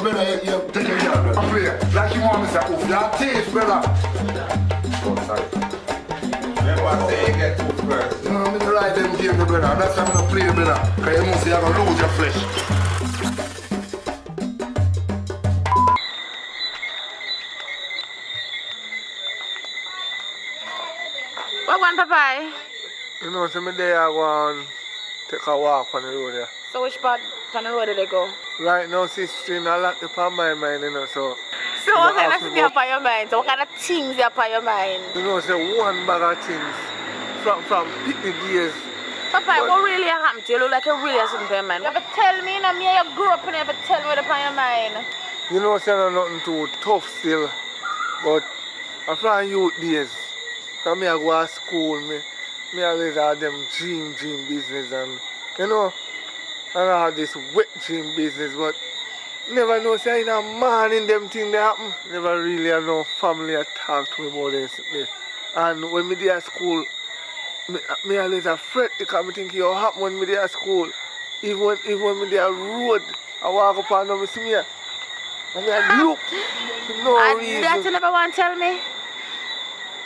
girl. I play like you want me to say, oof, you're a thief, brother. Oh, sorry. Never say you get oof first. No, I'm gonna ride them game, brother. That's why I'm gonna play, brother. Because you know, see, you're gonna lose your flesh. What one, Papa? You know, so me there I go and take a walk on the road there. So which part on the road did they go? Right now, sister, I lock the pan my mind, you know, so... So what kind of things you have on your mind? So what kind of things you have on your mind? You know, say one bag of things from picnic days. Papa, what really happened to you? You look like you really have something on your mind. You ever tell me, you know, me you grew up and you ever tell me what's on your mind? You know, say nothing too tough still, but I'm from youth days. Because me I go to school, me always have them dream business and, you know, and I have this wet dream business, but never know say in a man in them things that happen. Never really have no family that talk to me about this. And when me there at school, me always afraid because I think it happen when me there at school. Even when me there road, I walk up and me see me and I look for no reason. That you never want to tell me?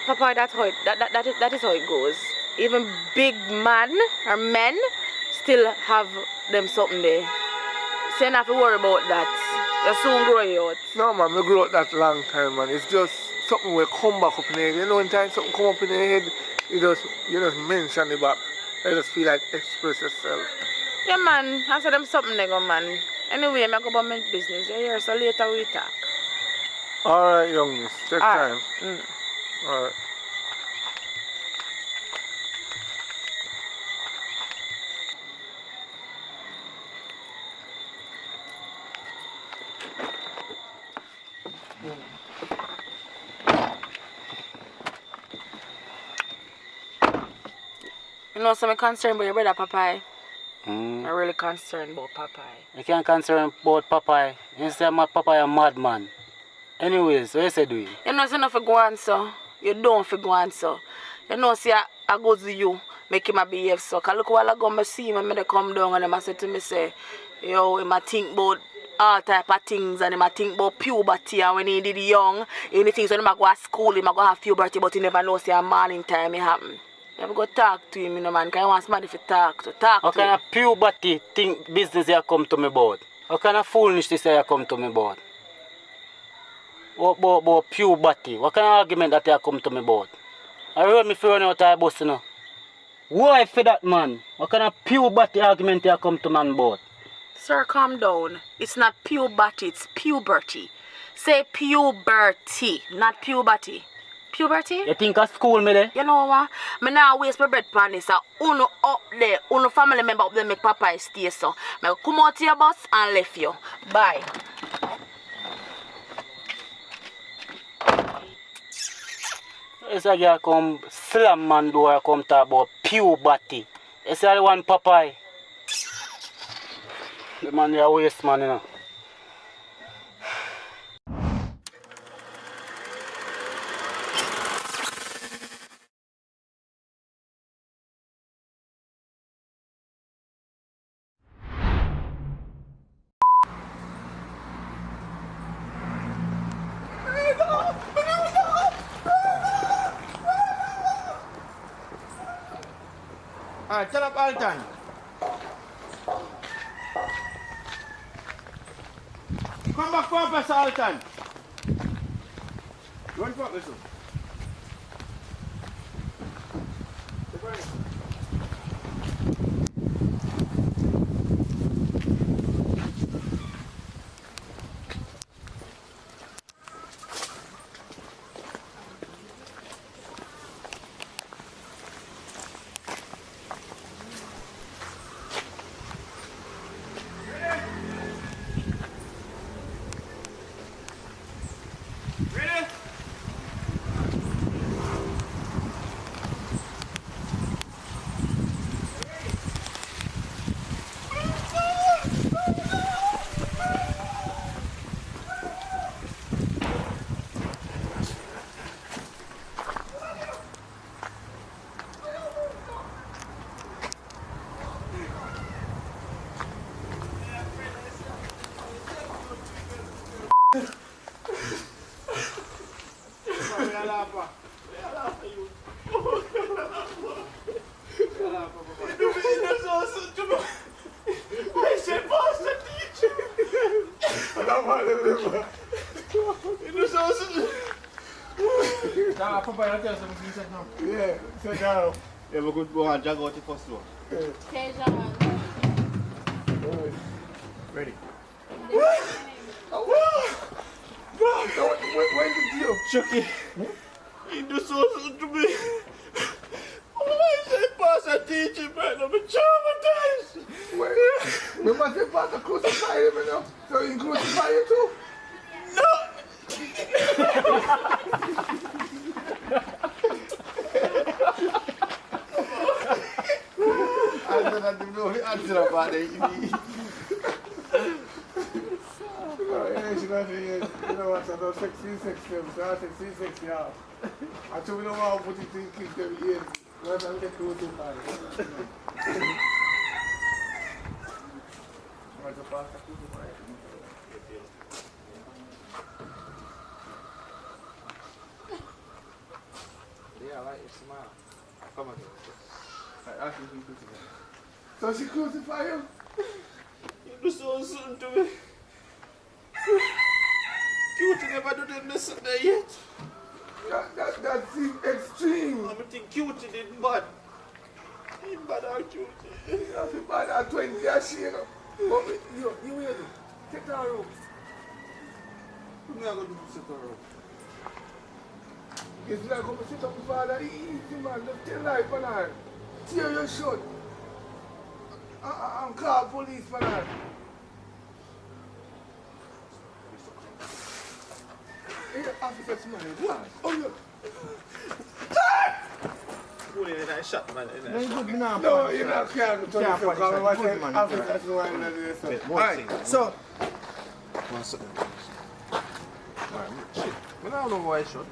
Papa, that's how that is how it goes. Even big man or men still have them something there. So you don't have to worry about that. You soon grow it out. No man, I grew up that long time man. It's just something will come back up in the head. You know when time something come up in the head, you just mention it back. You just feel like express yourself. Yeah man, I said them something there go man. Anyway, I go about my business. You hear so later we talk. Alright youngness, take time. Alright. You know, so I'm concerned about your brother Popeye. I'm really concerned about Popeye. You can't concern about Popeye. You say my Popeye a madman. Anyways, what you say doing? You know, it's enough for go on, so. You don't for go on, so. You know, see, I go to you, make him a behave, so. Because look, while I go, I see him, and I come down, and I say to me, say, yo, he think about all type of things, and he think about puberty, and when he did young, he thinks when he go to school, he go have puberty, but he never knows, say, a morning time it happen. You have to go talk to him, you know, man, because I want somebody to talk to him. What kind of puberty think business you come to me about? What kind of foolishness you come to me about? About puberty? What kind of argument that you come to me about? I heard me for running out of the bus, you know. Why for that, man? What kind of puberty argument you come to man about? Sir, calm down. It's not puberty, it's puberty. Say puberty, not puberty. Puberty? You think of school me there? You know what? I now waste my bread pan this. Uno up there, uno family member up there make Popeye stay so. I come out to your bus and left you. Bye. This a girl come slam man door come talk about puberty. You see the one Popeye? The man there waste man, you know. Alright, tell up Alton. Come back for Professor Alton. Run for me, sir. Yeah, sit down. Yeah, we're going to go and jog out the first door. Okay, John. Ready? When did you? Chucky, he do something to me. I say pass a teaching, man. I'm traumatized. Wait, we must have passed a crucify him, you know. So you crucify you too? No. that him know the answer about it. Yeah, she got to, you know what, I don't sexy, so I sexy, yeah. I told me no one put it in kids them ears. What I'm getting too far. What's the pasta? Yeah, I like your smile. Come on. So she crucify you? You do something to me. Cutie never do that mess up there yet. That's extreme. I think Cutie did bad. He bad or Cutie. He bad at 20 years, you know. But you will do. Take that room. What am I going to do to sit her up? It's like going to sit up with father, he eat him and just tell life on her. Tear your shirt. And call police for that. Hey, officer, smile. What? Oh, yeah. Pulling in that shot, man. No, you're not careful. Can't punish man. Officer, smile. Alright, so. One second. Alright, shit. I don't know why I shot.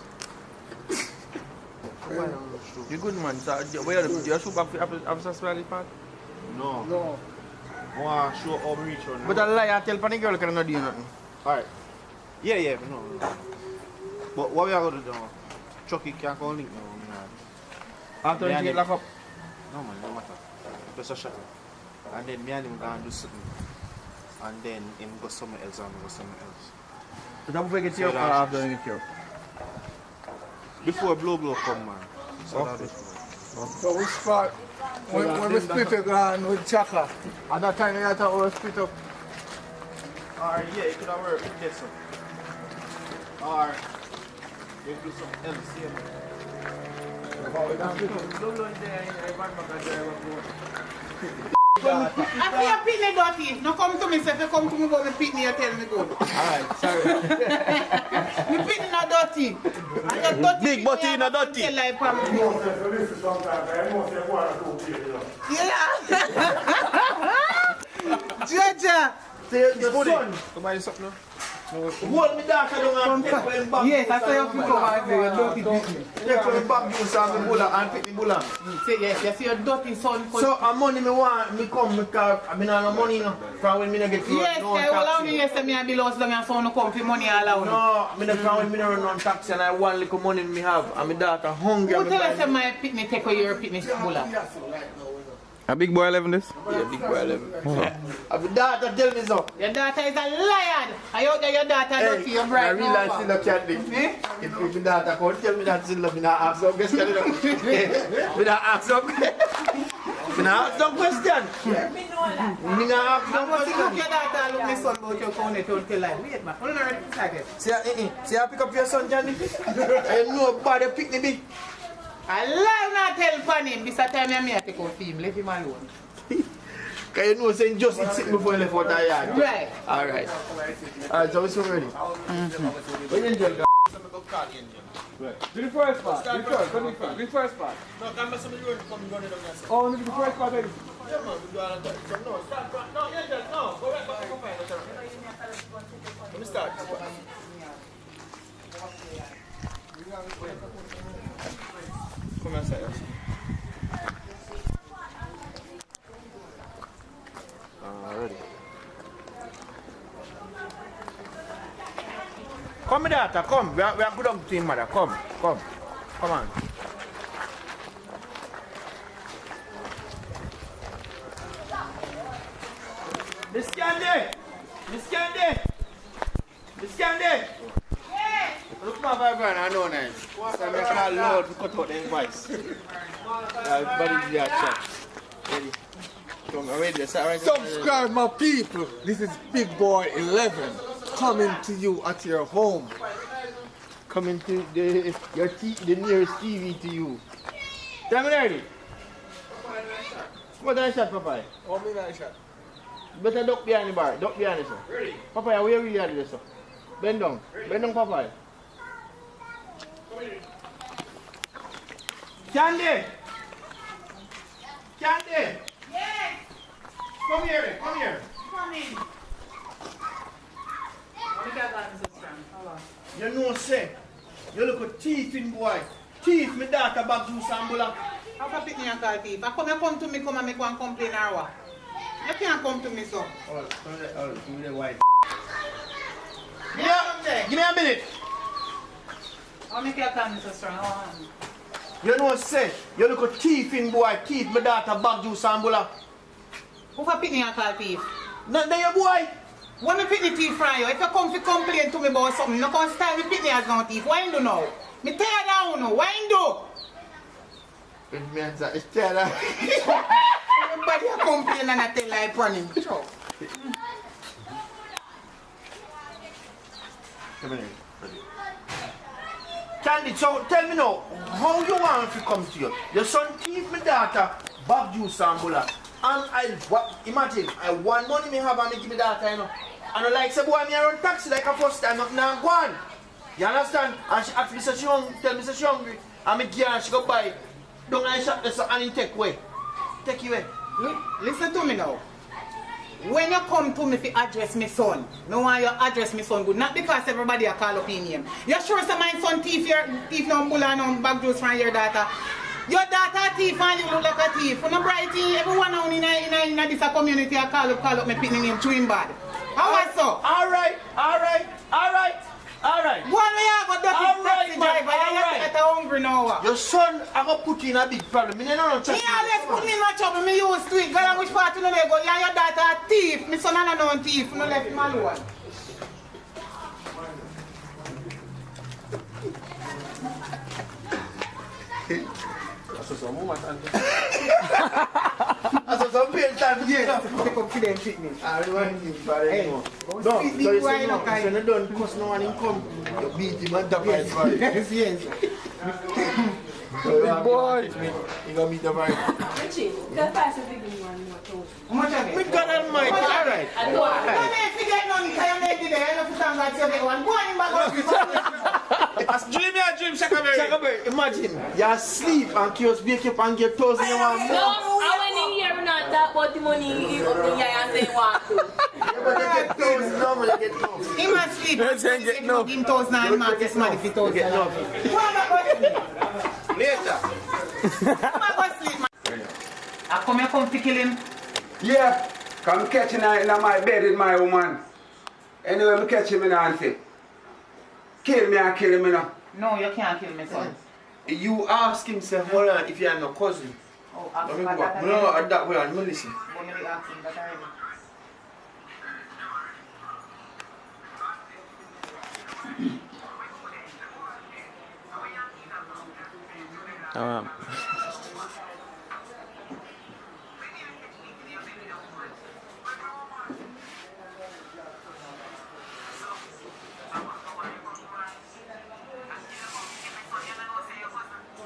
You good man, so where are you shoot back for Officer Smiley part? No. No. I want to show how I reach on. But I lie, I tell the girl can not do nothing. Alright. Yeah, no. But what we are going to do now? Chucky can't call link now. After you get locked up? No man, no matter. Just a shot. And then me and him going to do something. And then him go somewhere else and go somewhere else. So that before you get here or after you get here? Before blow come man. So okay. So which part? When we split it on with Chaka, at that time you had to split up. Or yeah, it could have worked with this one. Or you do something else here. I feel your pitney dirty. No come to me, say if you come to me about my pitney, you tell me good. Alright, sorry. My pitney not dirty. And your dirty big butty not dirty. Yeah. Jaja. The son. Come buy something now. Hold me down, I don't take him back. Yes, I say you pick up and say dirty pitney. Take him back, you saw me bulla and pick the bulla. Say yes, you see your dirty son. So, money me want, me come, because I mean, I no money, no. From when me no get food, yes, no taxi. Yes, how long you say me and Bill long and so no come for money allowed? No, me no from when me no run on taxi and I one little money me have. And my daughter hungry. Who tell us my pitney take away your pitney bulla? A big boy 11 this? Yeah, big boy 11. And my daughter tell me so. Your daughter is a liar. I out there your daughter don't see your bright I realize still a cat thing. If my daughter come tell me that still me not ask some question. Me not ask some question. Me not ask some question. Me not ask some question. Look your daughter look my son about your phone and tell lie. Wait man, hold on a second. See I pick up your son Johnny. I know nobody pick me big. I lie not tell upon him. This time I take out him. Leave him alone. Because you know saying just it's sitting before you left out the yard. Right. Alright. Alright, so we're so ready. Where you enjoy guys? Right. Do the first part. Do the first part. No, come back somebody come running down there. Oh, do the first part then. Yeah man, we do all of that. No, start. No, you enjoy. No, go right back. Come find. Let me start. Come inside. Ready. Come, my daughter, come. We are good on team, mother. Come on. Miss Candy! Yes! Look my vibrant, I know nice. So I call Lord to cut out the invoice. Everybody do that chat. Ready? Come, I'm ready. Subscribe my people. This is Big Boy 11 coming to you at your home. Coming to the nearest TV to you. Tell me ready. What I shot, Papa? Oh, me not shot. Better duck behind the bar. Duck behind it, sir. Ready? Papa, where are you at this, sir? Bend down. Bend down, Papa. Candy! Yes! thieving boy. Thief, my daughter bag juice and bulla. How can pick me and call thief? Come to me, come and make one complain or what? You can't come to me, so. Give me the white. Yeah, give me a minute. I'll make you come so strong. You know, say, you look a thieving boy, thief, my daughter bag juice and bulla. Who for pick me and call thief? Not there, boy. When me pick the thief from you, if you come to complain to me about something, you can't style me pick me as no thief. Why you do now? Me tear down now. Why you do? It means that it's tear down. Everybody a complain and I tell lie upon him. Sure. Come here. Candy, so tell me now, how you want to come to you? Your son thief my daughter, bag juice and bulla. And imagine, I want money me have and me give me daughter, you know. And I like say, boy, me I run taxi like a first time, nothing and go on. You understand? And she asked me, say she hungry, tell me say she hungry. And me give her and she go buy. Don't I shop this and in take away. Take you away. Listen to me now. When you come to me to address my son, no want you address my son good. Not because everybody a call up in him. You sure say my son thief no bulla no bag juice from your daughter? Your daughter thief and you look like a thief. You no bright thing. Everyone now in this community a call up me picking name chewing bad. How was so? Alright. Go on where you go taxi driver. You get hungry now. Your son, I go put you in a big problem. Me no He always put me in my trouble. Me used to it. Girl, which part you know they go? You and your daughter a thief. My son and no thief. No left him alone. That's some pain time to take up for them treatment. I want you for them. No, so you say no, so you don't cause no one income. You beat him and tap his body. Yes. Big boy. You gonna meet the vibe. Richie, that pass is big one. How much of it? With God Almighty, alright. I don't forget none. I make it there. I don't forget that you get one. Go on in back up. Dream your dream, Shakaberry. Imagine, you're asleep and kids wake up and get toes in your mouth. No, I went in here and not talk about the money you up in here and say want to. But you get toes, normally you get toes. He must sleep. He get no. Him toes now, he must get money for toes. Get no. Later. I come here come to kill him. Yeah, come catch him in my bed with my woman. Anyway, we catch him in the auntie. Kill me and kill him, you know. No, you can't kill me, son. You ask him, say, hold on, if you are no cousin. Oh, ask him him that. that. No, that way, no listen. But maybe ask him that already.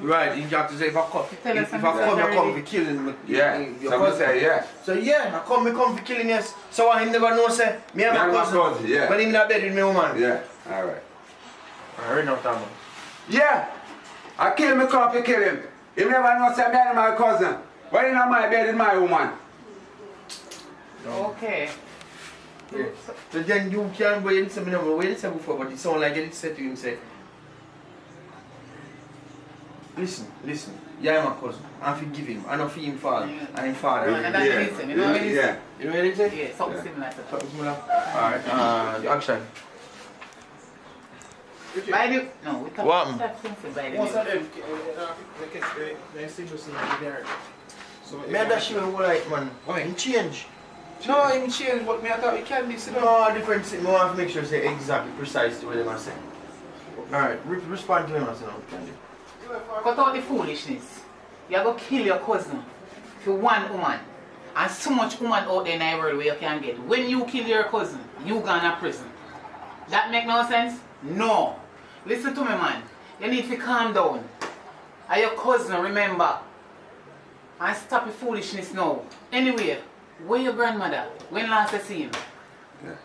Right, you have to say if I come, you come for killing. Yeah, so say yeah. So yeah, I come for killing, yes. So I never know, say, me and my cousin. Yeah. But him in a bed with me woman. Yeah, alright. I already know that. Yeah, I kill me come for kill him. He never know say me and my cousin. But in my bed with my woman. Okay. Yeah. So then you can't go and say me never wait say before, but it sound like it said to him, say, listen, yeah, my cousin. I forgive him. I don't feel him father. And him father. And that's listen. You know what it is? Yeah. You know what it is? Yeah, something similar to that. Something similar? Alright, action. By the... No, we can't What? start something by the... Most of them, they see us in there. So Me and that shit will right, man. Him change. No, him change, but me I thought it can be similar. No, different thing. I want to make sure say exactly, precisely what they must say. Alright, respond to him as now. Cut out the foolishness. You're going to kill your cousin for one woman. And so much woman out there in the world where you can get. When you kill your cousin, you gone to prison. That make no sense? No. Listen to me, man. You need to calm down. And your cousin, remember. And stop the foolishness now. Anyway, where your grandmother? When last you see him? Yeah.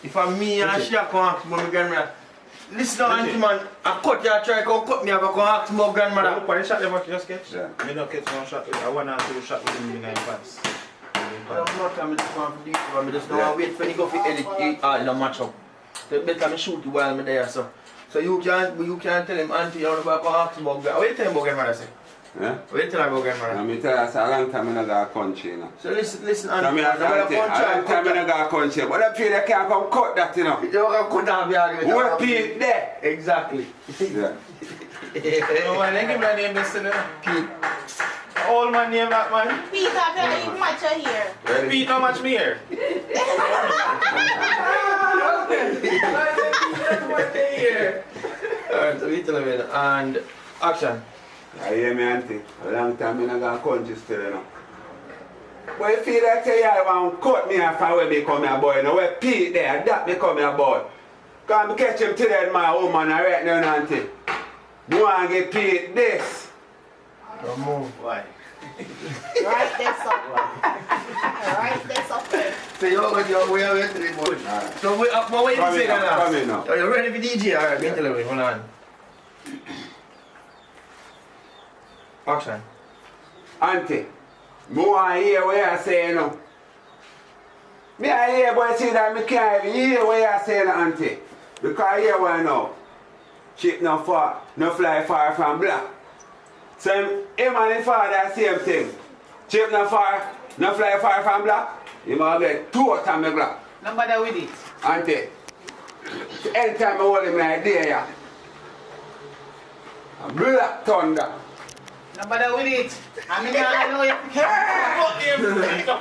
If I'm me and she come ask my grandmother, listen to auntie man, I cut you, I try to cut me, I go ask my grandmother. Look, when you shot them what you just catch? Yeah. Me not catch no shot with I want to do shot with him in 9 pants. I'm not coming to come for this one, I just don't want to wait for you go for the match up. The better me shoot you while I'm there, so So you can't tell him, auntie, you want to go ask about God. What you tell him about grandmother say? Yeah? What you tell him about grandmother? I mean, tell us a long time in a country, you know. So listen, So auntie. me a long time in a country, but I feel they can't come cut that, you know. You don't cut down the argument. What Pete there? Exactly. Yeah. No man, they give my name this to Pete. Old man name that man. Peter, I feel like much here. Ready? Pete, how much me here? Alright, so we tell him, and action. I hear me, auntie. A long time in a country still, you know. But you feel like say you want to cut me off and when me come here, boy, you know, where Pete there, that me come here, boy. Come catch him today, my woman, right now, auntie. You want to get Pete this? Don't move. Why? Right there, so. Right there, so. So we are ready to the board. So what you say now? Come in now. Are you ready for DJ? Alright, me tell you, hold on. Action. Auntie, me want to hear what you say now. Me I hear boy say that me can't even hear what you say now, auntie. Because I hear what I know. Chip no fly far from black. So him and his father same thing. Chip no fly far from black. He must get two of me black. No bother with it. Auntie, anytime I hold him like there, yeah. A black thunder. No bother with it. I mean, I know you can't. Come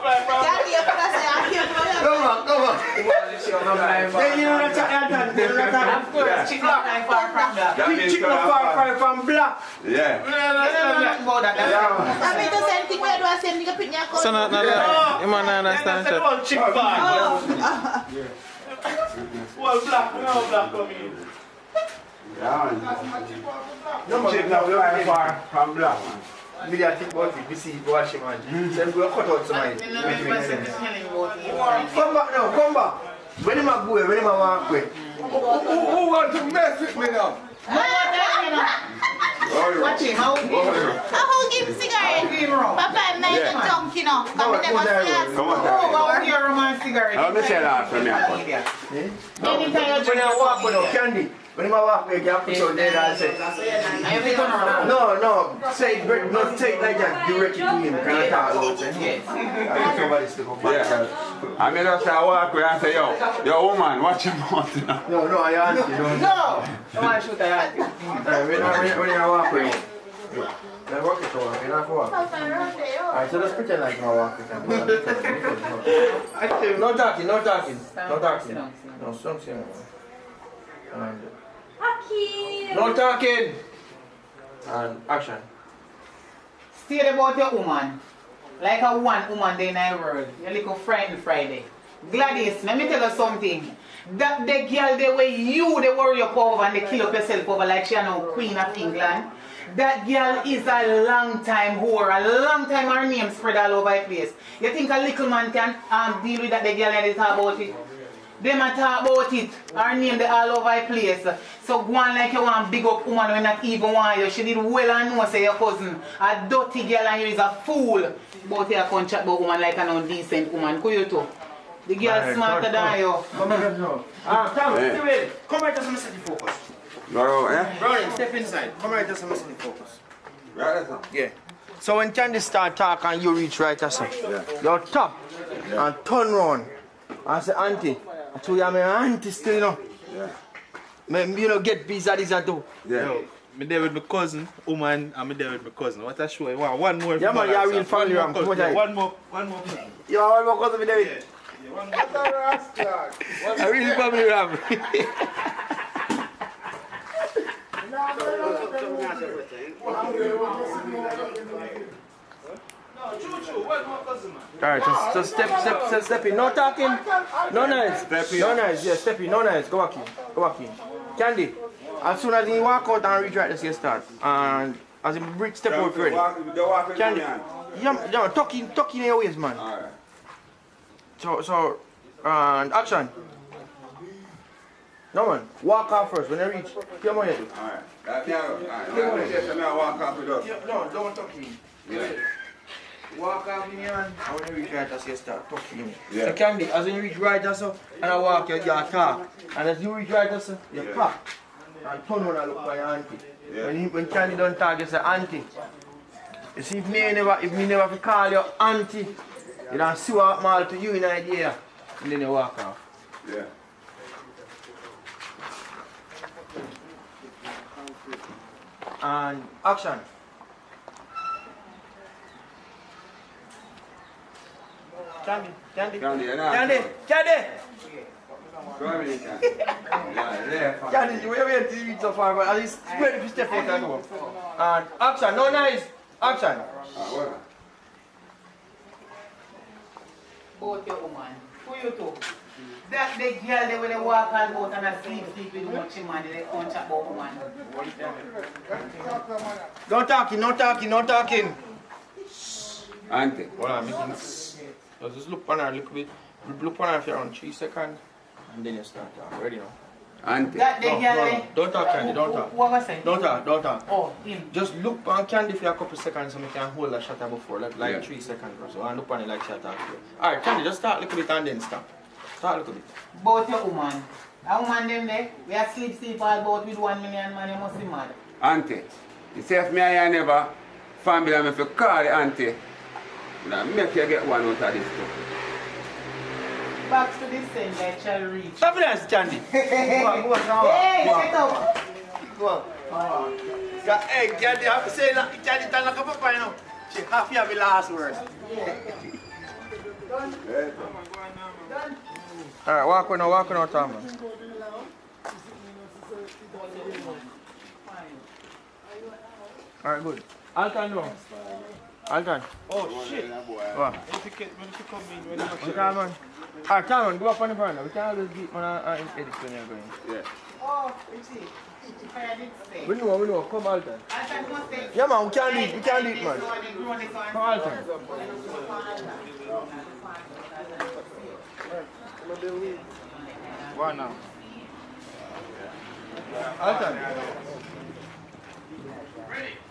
on. Then you don't chat that. Of course, chick not fly far from that. Chick not far from black. Yeah. No, that. I mean, the same thing where do I say, nigga, pick your So no, you man understand that. Chick Well, black, no black coming. No chip no fly far from black. Me dey think about it, we see it, watch him man. So we go cut out somebody. Come back. When him a go, when him a walk away. Who want to mess with me now? Watch him, how who give him cigarette? Papa, I'm not even drunk, you know. Come over here, romance cigarette. I'll say that for me. Anytime When I walk with candy. When I walk with you have to put your dead and say. No. Say it, not say it like that directly to him. Can I talk about it? I think somebody still come back. Yeah. I mean, just I walk with and say, yo woman, watch your mouth now. No, I auntie. No! I want to shoot a auntie. When I walk with you. I walk it over, you don't walk. Alright, so let's pretend like I walk with him. No talking. No, don't say no talking. And action. Stay about your woman. Like a one woman day in the world. Your little friend Friday. Gladys, let me tell you something. That the girl the way they worry up over and they kill up yourself over like she no Queen of England. That girl is a long time whore. A long time her name spread all over the place. You think a little man can deal with that the girl and they talk about it? Them a talk about it. Her name they all over the place. So go on like you want big up woman when not even want you. She did well and know say your cousin. A dirty girl and you is a fool. But you can't chat about woman like an undecent woman. Could you too? The girl smarter than you. Come here now. Tom, stay ready. Come right just set the focus. Brownie, step inside. Come right just set the focus. Right, sir? Yeah. So when Candy start talking and you reach right as you tap and turn round and say, auntie, I told you I'm an auntie still, you know. Yeah. You know, get peace of this I do. Yeah. Yo, me there with my cousin, woman, and me there with my cousin. What a show. Wow, one more. Yeah, man, you're real family, Ram. One more. You are one more cousin me there with? Yeah, one more. I really family, Ram. Alright, just step in. No talking. No nice. No nice. Yeah, step in. No nice. Go back in. Candy. As soon as you walk out and reach right, let's get start. And as you step out ready. Candy. Yeah, tuck in your waist, man. Alright. So, and action. No man, walk off first. When you reach, come on here. Alright. Alright. Now walk off with us. No, don't tuck in. Yeah. Walk off in here and when you reach right, that's your start. Tuck in. Yeah. So Candy, as you reach right, that's and I walk, you talk. And as you reach right, that's you pop. and turn around and look for your auntie. When Candy don't talk, you say auntie. You see, if me never have to call you auntie, you don't see what I'm all to you in the idea, and then you walk off. Yeah. And action. Candy. Candy, you wait till you reach so far, but at least ready to step out and go. And action, no nice. Action. Both your woman. Who you two? That the girl they when they walk out about and a sleep with much man, they can't chat about woman. No talking. Auntie. Hold on, just look on her a little bit. Look on her for around 3 seconds. And then you start talking. Ready now? Auntie. That the girl. Don't talk, Candy, don't talk. What was it? Don't talk. Oh, him. Just look on Candy for a couple seconds so we can hold that shutter before, like Yeah. 3 seconds or so. And look on it like shutter. Alright, Candy, just start a little bit and then stop. Start a little bit. Both your woman. A woman them there, we are sleep all about with 1 million man, you must be mad. Auntie, you say if me and you never family me for call the auntie, now make you get one out of this too. Back to the same that shall reach. Stop it, Candy. Go on. Hey, get up. Go on. Hey, Candy, I have to say that Candy tell like a papa, you know. She have to have the last word. Alright, walk on, Tom. Alright, good. Alton, no. Alton. Oh shit. What? When you come in, when you Okay, man. Alright, come on, go up on the front. We can always get one and edit when you're going. Yeah. Oh, you see. I did say. We know. Come, Alton. Alton must say. Yeah, man, we can do it, man. Come, Alton. One now. Alton.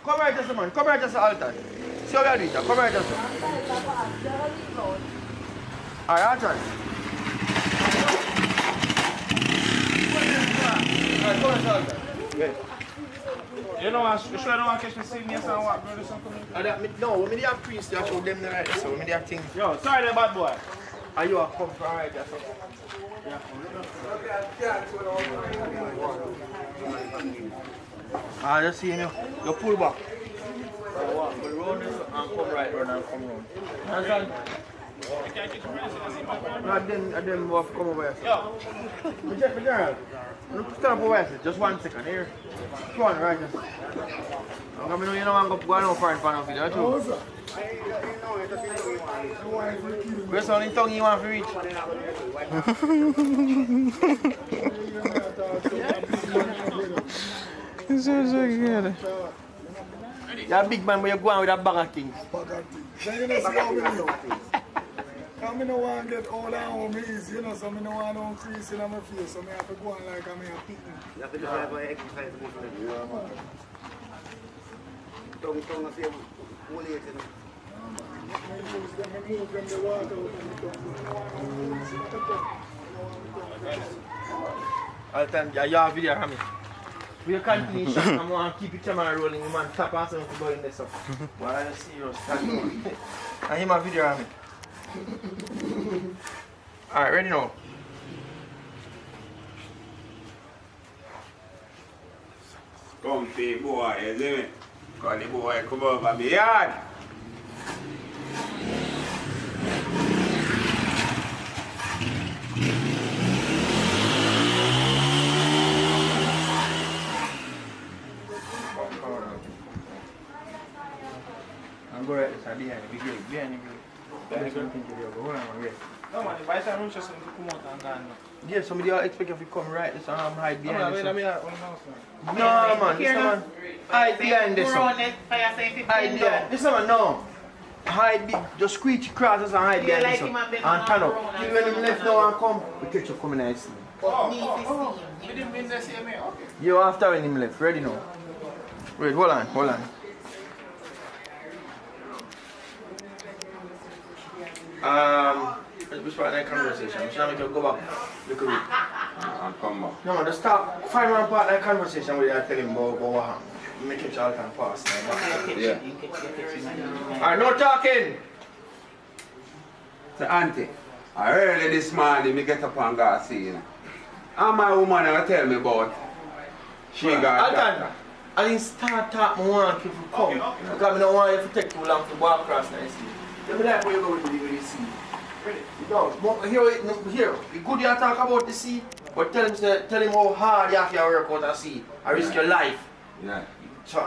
Come right just man. Come right just Alton. See how we do it. Come right just. Alright, Alton. Alright, come right Alton. You know, I sure don't want to catch me seeing me and what, brother, something. No, we need a priest to show them the right, so we need a thing. Yo, sorry there, bad boy. Are you a come from right there, so? Ah, just see you. You pull back. Walk round this and come right round and come round. Understand? And then we have to come over here. Yo. Me girl. Look, stand up over here. Just 1 second. Here. Come on, right just. I'm going to, you know, I'm going to go on for it for now. Video, too. Where's the only tongue you want to reach? You're a big man, but you're going with a bag of things. I don't want to get all that home easy, you know, so I don't want no crease in my face, so I have to go on like I'm a picnic. You have to do that for exercise. Tongue and say, whole age, you know. Alton, you have a video of me. We continue shot and I want to keep the camera rolling. The man tap on something to go in this up. Why are you serious? And him a video of me. Alright, ready now? Comfy boy, you see me? Cause the boy come over my yard. I'm going right beside behind the grave. Behind the grave. That's one thing to do. Hold on, wait. No man, by the time I'm just going to come out and gone. Yeah, somebody expect if you come right, this hide behind this. No, man, this man. Hide behind this one. Hide behind. This one, no. Hide big, just squeeze across us and hide behind this one. And turn up. Till when him left now and come, we catch you coming and see. You didn't mean to see me? Okay. You after when him left, ready now. Wait, hold on. Which part of that conversation? Should I make you go back? Look at it. and come back. No man, just talk, find one part like conversation with you and tell him about what happened. Make it all can pass. Yeah. Alright, no talking! So auntie, early this morning me get up and go see you. And my woman never tell me about she got that. I didn't start talking, I want you to come. Because I don't want you to take too long to walk across the sea. Let me like where you go with the sea. No, here, it's good you talk about the sea, but tell him how hard you have to work out at sea. I risk your life. Yeah. So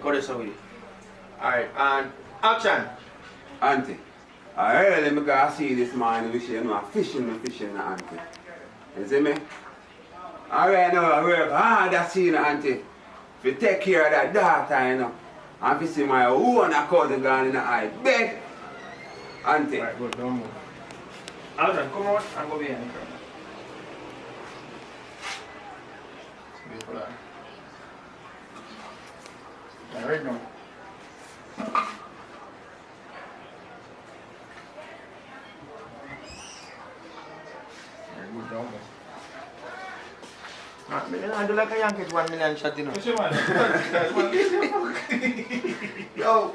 go this way. Alright, and action. Auntie, I early me go see this morning with you know fishing, auntie. You see me? Alright now I work hard at sea, auntie. To take care of that daughter, you know. And to see my own cousin gone in the eye. Beg! Auntie. Alright, good, don't move. Alton, come out and go behind the curtain. Beautiful. Right now. Very good, don't move. I do like a Yankees 1 million shot, you know. Yo!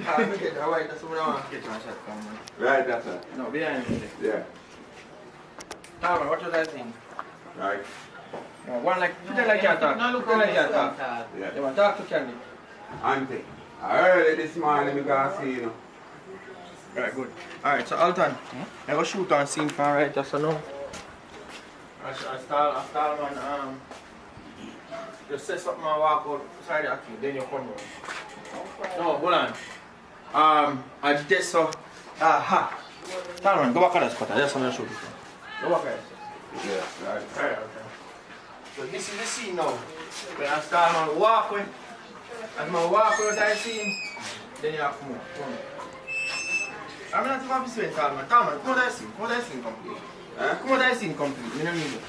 I'm get that right, that's what I want to get my shot from. Right, that's it. No, behind me. Yeah. Talman, what was I saying? Right. No, one like, pretend like you talk. No, look Pretend like how you talk. Yeah. You want to talk to Candy? Auntie, early this morning we go see you know. Right, good. Alright, so Alton, I go shoot on scene for right, just so know. I start on, just say something and walk out, sorry that thing, then you come round. No, hold on. I just so, aha. Talman, go back at the spot, I just want to shoot it. Go back at it. Yeah, right. Right, okay. So this is the scene now. When I start on walkway, as I walk out that scene, then you have to move. I'm not supposed to say Talman. Talman, come out that scene complete. Come out that scene complete, you don't need it.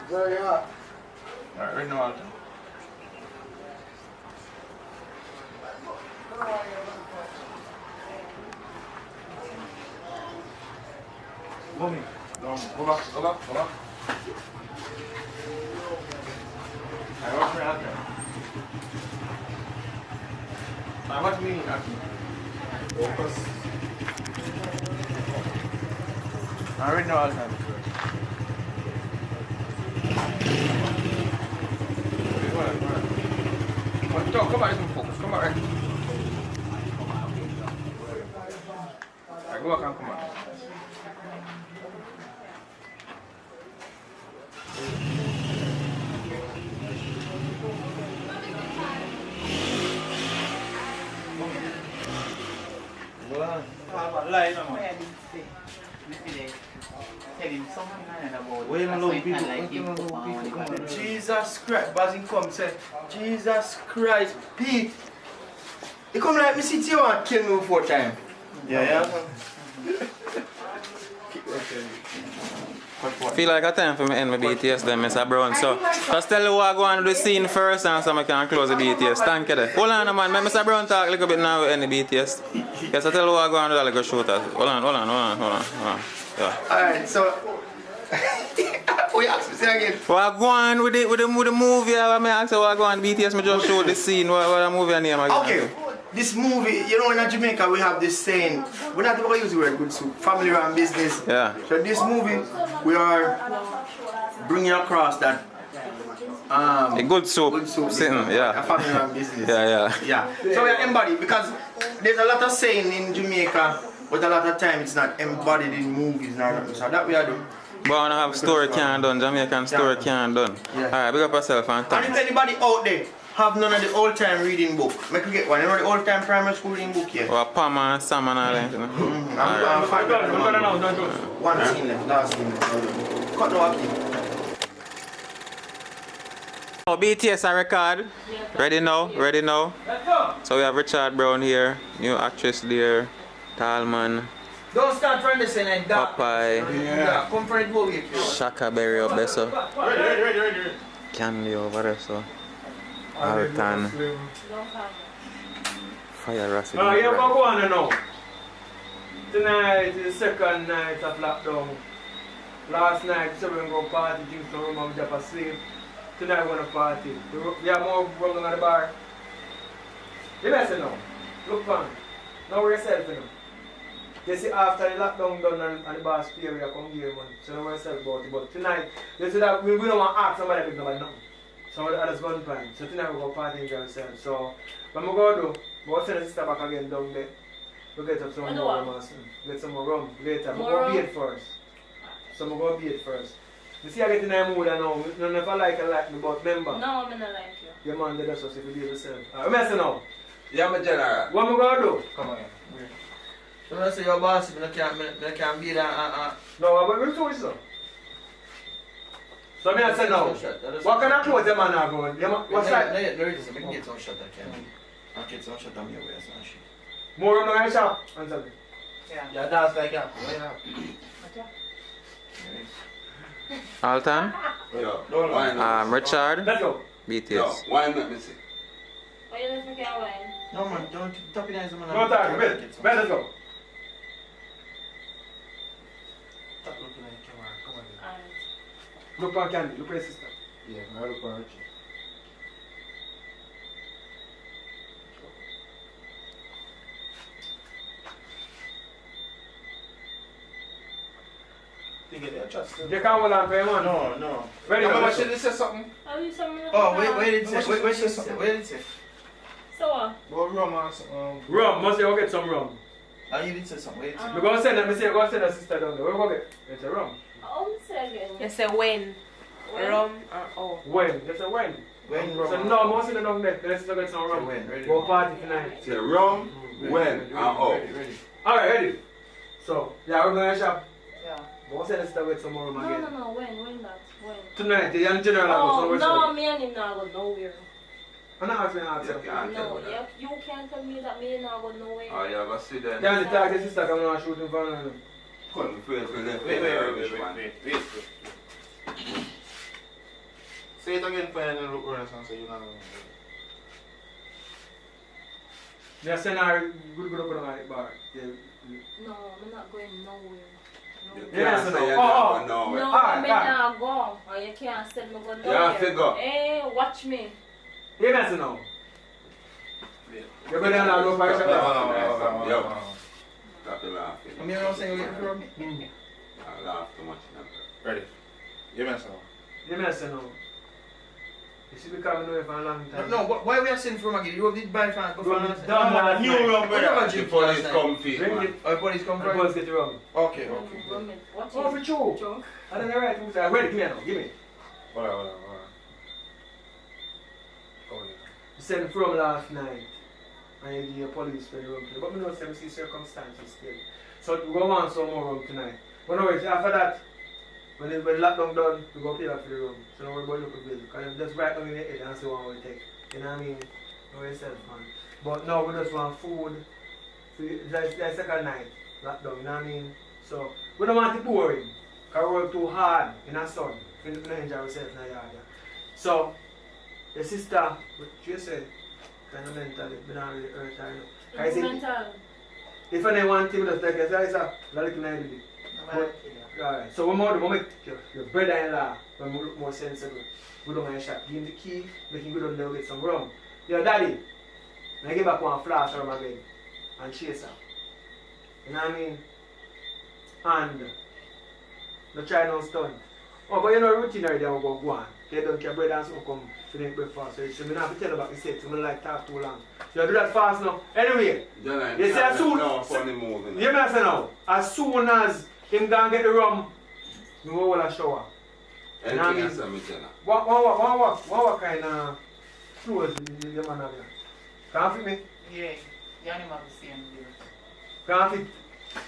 Very hot. Alright, right now, Alton. Go me. Go back. Alright, watch me out there. Alright, watch me out there. Focus. Alright, now, Alton. Come back and focus. Come back right. Alright, go back and come on. Jesus Christ, Bazin come say, Jesus Christ, Pete. You come like me sit here and kill me 4 times. Yeah. Feel like a time for me end my BTS then, Mr. Brown. So, just tell you what I go on to the scene first and so I can close the BTS. Thank you. Hold on, man. Let Mr. Brown talk a little bit now with any BTS. Yes, I tell you what I go on to that little shooter. Hold on. Yeah. Alright, so... we ask me say again. What I go on with the movie? I ask you what I go on BTS, me just show the scene. What the movie name again? Okay. This movie, you know, in Jamaica we have this saying, we're not going to use the word good soup, family run business. Yeah. So this movie, we are bringing across that a good soup sitting, yeah. A family run business. Yeah. So we are embodied because there's a lot of saying in Jamaica, but a lot of time it's not embodied in movies. So that we are doing. But I want to have story can done, Jamaican story can done. Yeah. Alright, big up yourself and thanks. And if anybody out there have none of the old time reading book, make me get one. You know the old time primary school reading book here? Or Pam and Sam and all that, you know? I'm fine. One scene left, last scene left. Cut no acting. Oh, BTS I record. Ready now. So we have Richard Brown here, new actress there, Talman. Don't start from the scene like that. Popeye. Yeah, come from the bowl here. Shaka Berry up there, so. Ready. Candy over there, so. Alton. Fire Racing. Yeah, go on now. Tonight is the second night of lockdown. Last night, so we go party, drink some rum and drop asleep. Tonight we're gonna party. We have more rum at the bar. You better know. Look on. Know yourself, you know. You see, after the lockdown done and the boss pay, we come here, man. So know yourself about it. But tonight, you see that we don't want to ask somebody to nobody nothing. So that's gun time. So tonight we're going to party enjoy ourselves. So what I'm going to do, I'm going to send the sister back again down there. We'll get up some more rum. Get some more rum later. I'm going to beat first. So I'm going to beat first. You see, I get in the mood now. You never like me, but remember. No, I'm not like you. Your man did us, so if you behave yourself. Alright, I'm now. Yeah, my general. What am I going to do? Come on. So I say your boss, I can't be there. No, but we're doing so. So I say now, what kind of clothes the man are going? What's that? No, there is. I can get some shot, I can. I get some shot on your waist and shit. More on your shop? Answer me. Yeah, that's like that. Alton? Richard? Let's go. BTS. Yo, why not me see? Why you let me get wine? No man, don't top it in man. No time, let's go. Stop looking at the camera, come on. Look for Candy, look for your sister. Yeah, I look for Richie. You can't hold on for him, man. No. Ready, no, let's should go. they say something? Are you something? Oh, wait, did it say? Wait, say something. Where did it say? So what? Well, rum or something. Rum, must you go get some rum. Oh, you did say something. Where did it say? We're going to send them, go send a sister down there. Where we go get? It's a rum. Oh, say again. You say when? Rum or oh? When? Just a when. When rum? So no, most of them down there. Let's go get some rum. When? Ready? Go party tonight. Say rum, when, and how. Ready. Alright, ready. So, yeah, we're going to shop. Yeah. Most of them still get some more rum again. No, when that? When? Tonight, the young general Oh, goes no, me and him not go nowhere. I'm not asking answer. No, you can't tell me that me not go nowhere. Oh, you have a sit there. Yeah, the target sister come and shoot him for him. Couldn't feel for left. Wait. Say it again for any look around and say you not know. They send her good up on the bar. No, I'm not going nowhere. Yes, no. No, I may not go. Or you can't send me go nowhere. You have to go. Hey, watch me. You messing now? You better not go by yourself. Yo. Stop the laughing. I'm here saying you from me. I laugh too much now. Ready. You messing up. You messing now? You should be coming away for a long time. No, why we are sending from again? You did buy fan. Go for Done new rum. The police come feed, Bring man. it. Oh, police come The for police get the rum. Okay. Watch Oh, for true. I don't know right. Wait, give me now. Give me. Hold on. You sent from last night. And you give your police for the rum today. But we know some see circumstances still. So we go on some more rum tonight. But no, after that, when the lockdown done, we go pay back for the room. So don't worry about local bill. Because just right down in the head and see what we take. You know what I mean? Know yourself, man. But now we just want food. That's second night, lockdown, you know what I mean? So we don't want it boring. Because we work too hard in the sun. We don't enjoy ourselves in the yard. So, the sister, what you said, kind of mentally, we don't really hurt her. I think Mental. if anyone want to just like I said, like an alright, so what more do we make your brother-in-law when we look more sensible? We don't mind shop. Give him the key, make him go down there get some rum. Yo, daddy, I give back one flask from again and chase her. You know what I mean? And no try no stunt. Oh, but you know routine already I go on. They don't care bread and some come to make breakfast. So you have to tell about the set, so I like talk too long. You do that fast now. Anyway, you see as soon you may say now, as soon as him go and get the rum, we go all a shower. You know what I mean? What kind of clothes the man have here? Can you fit me? Yeah, the animal the same there. Can you fit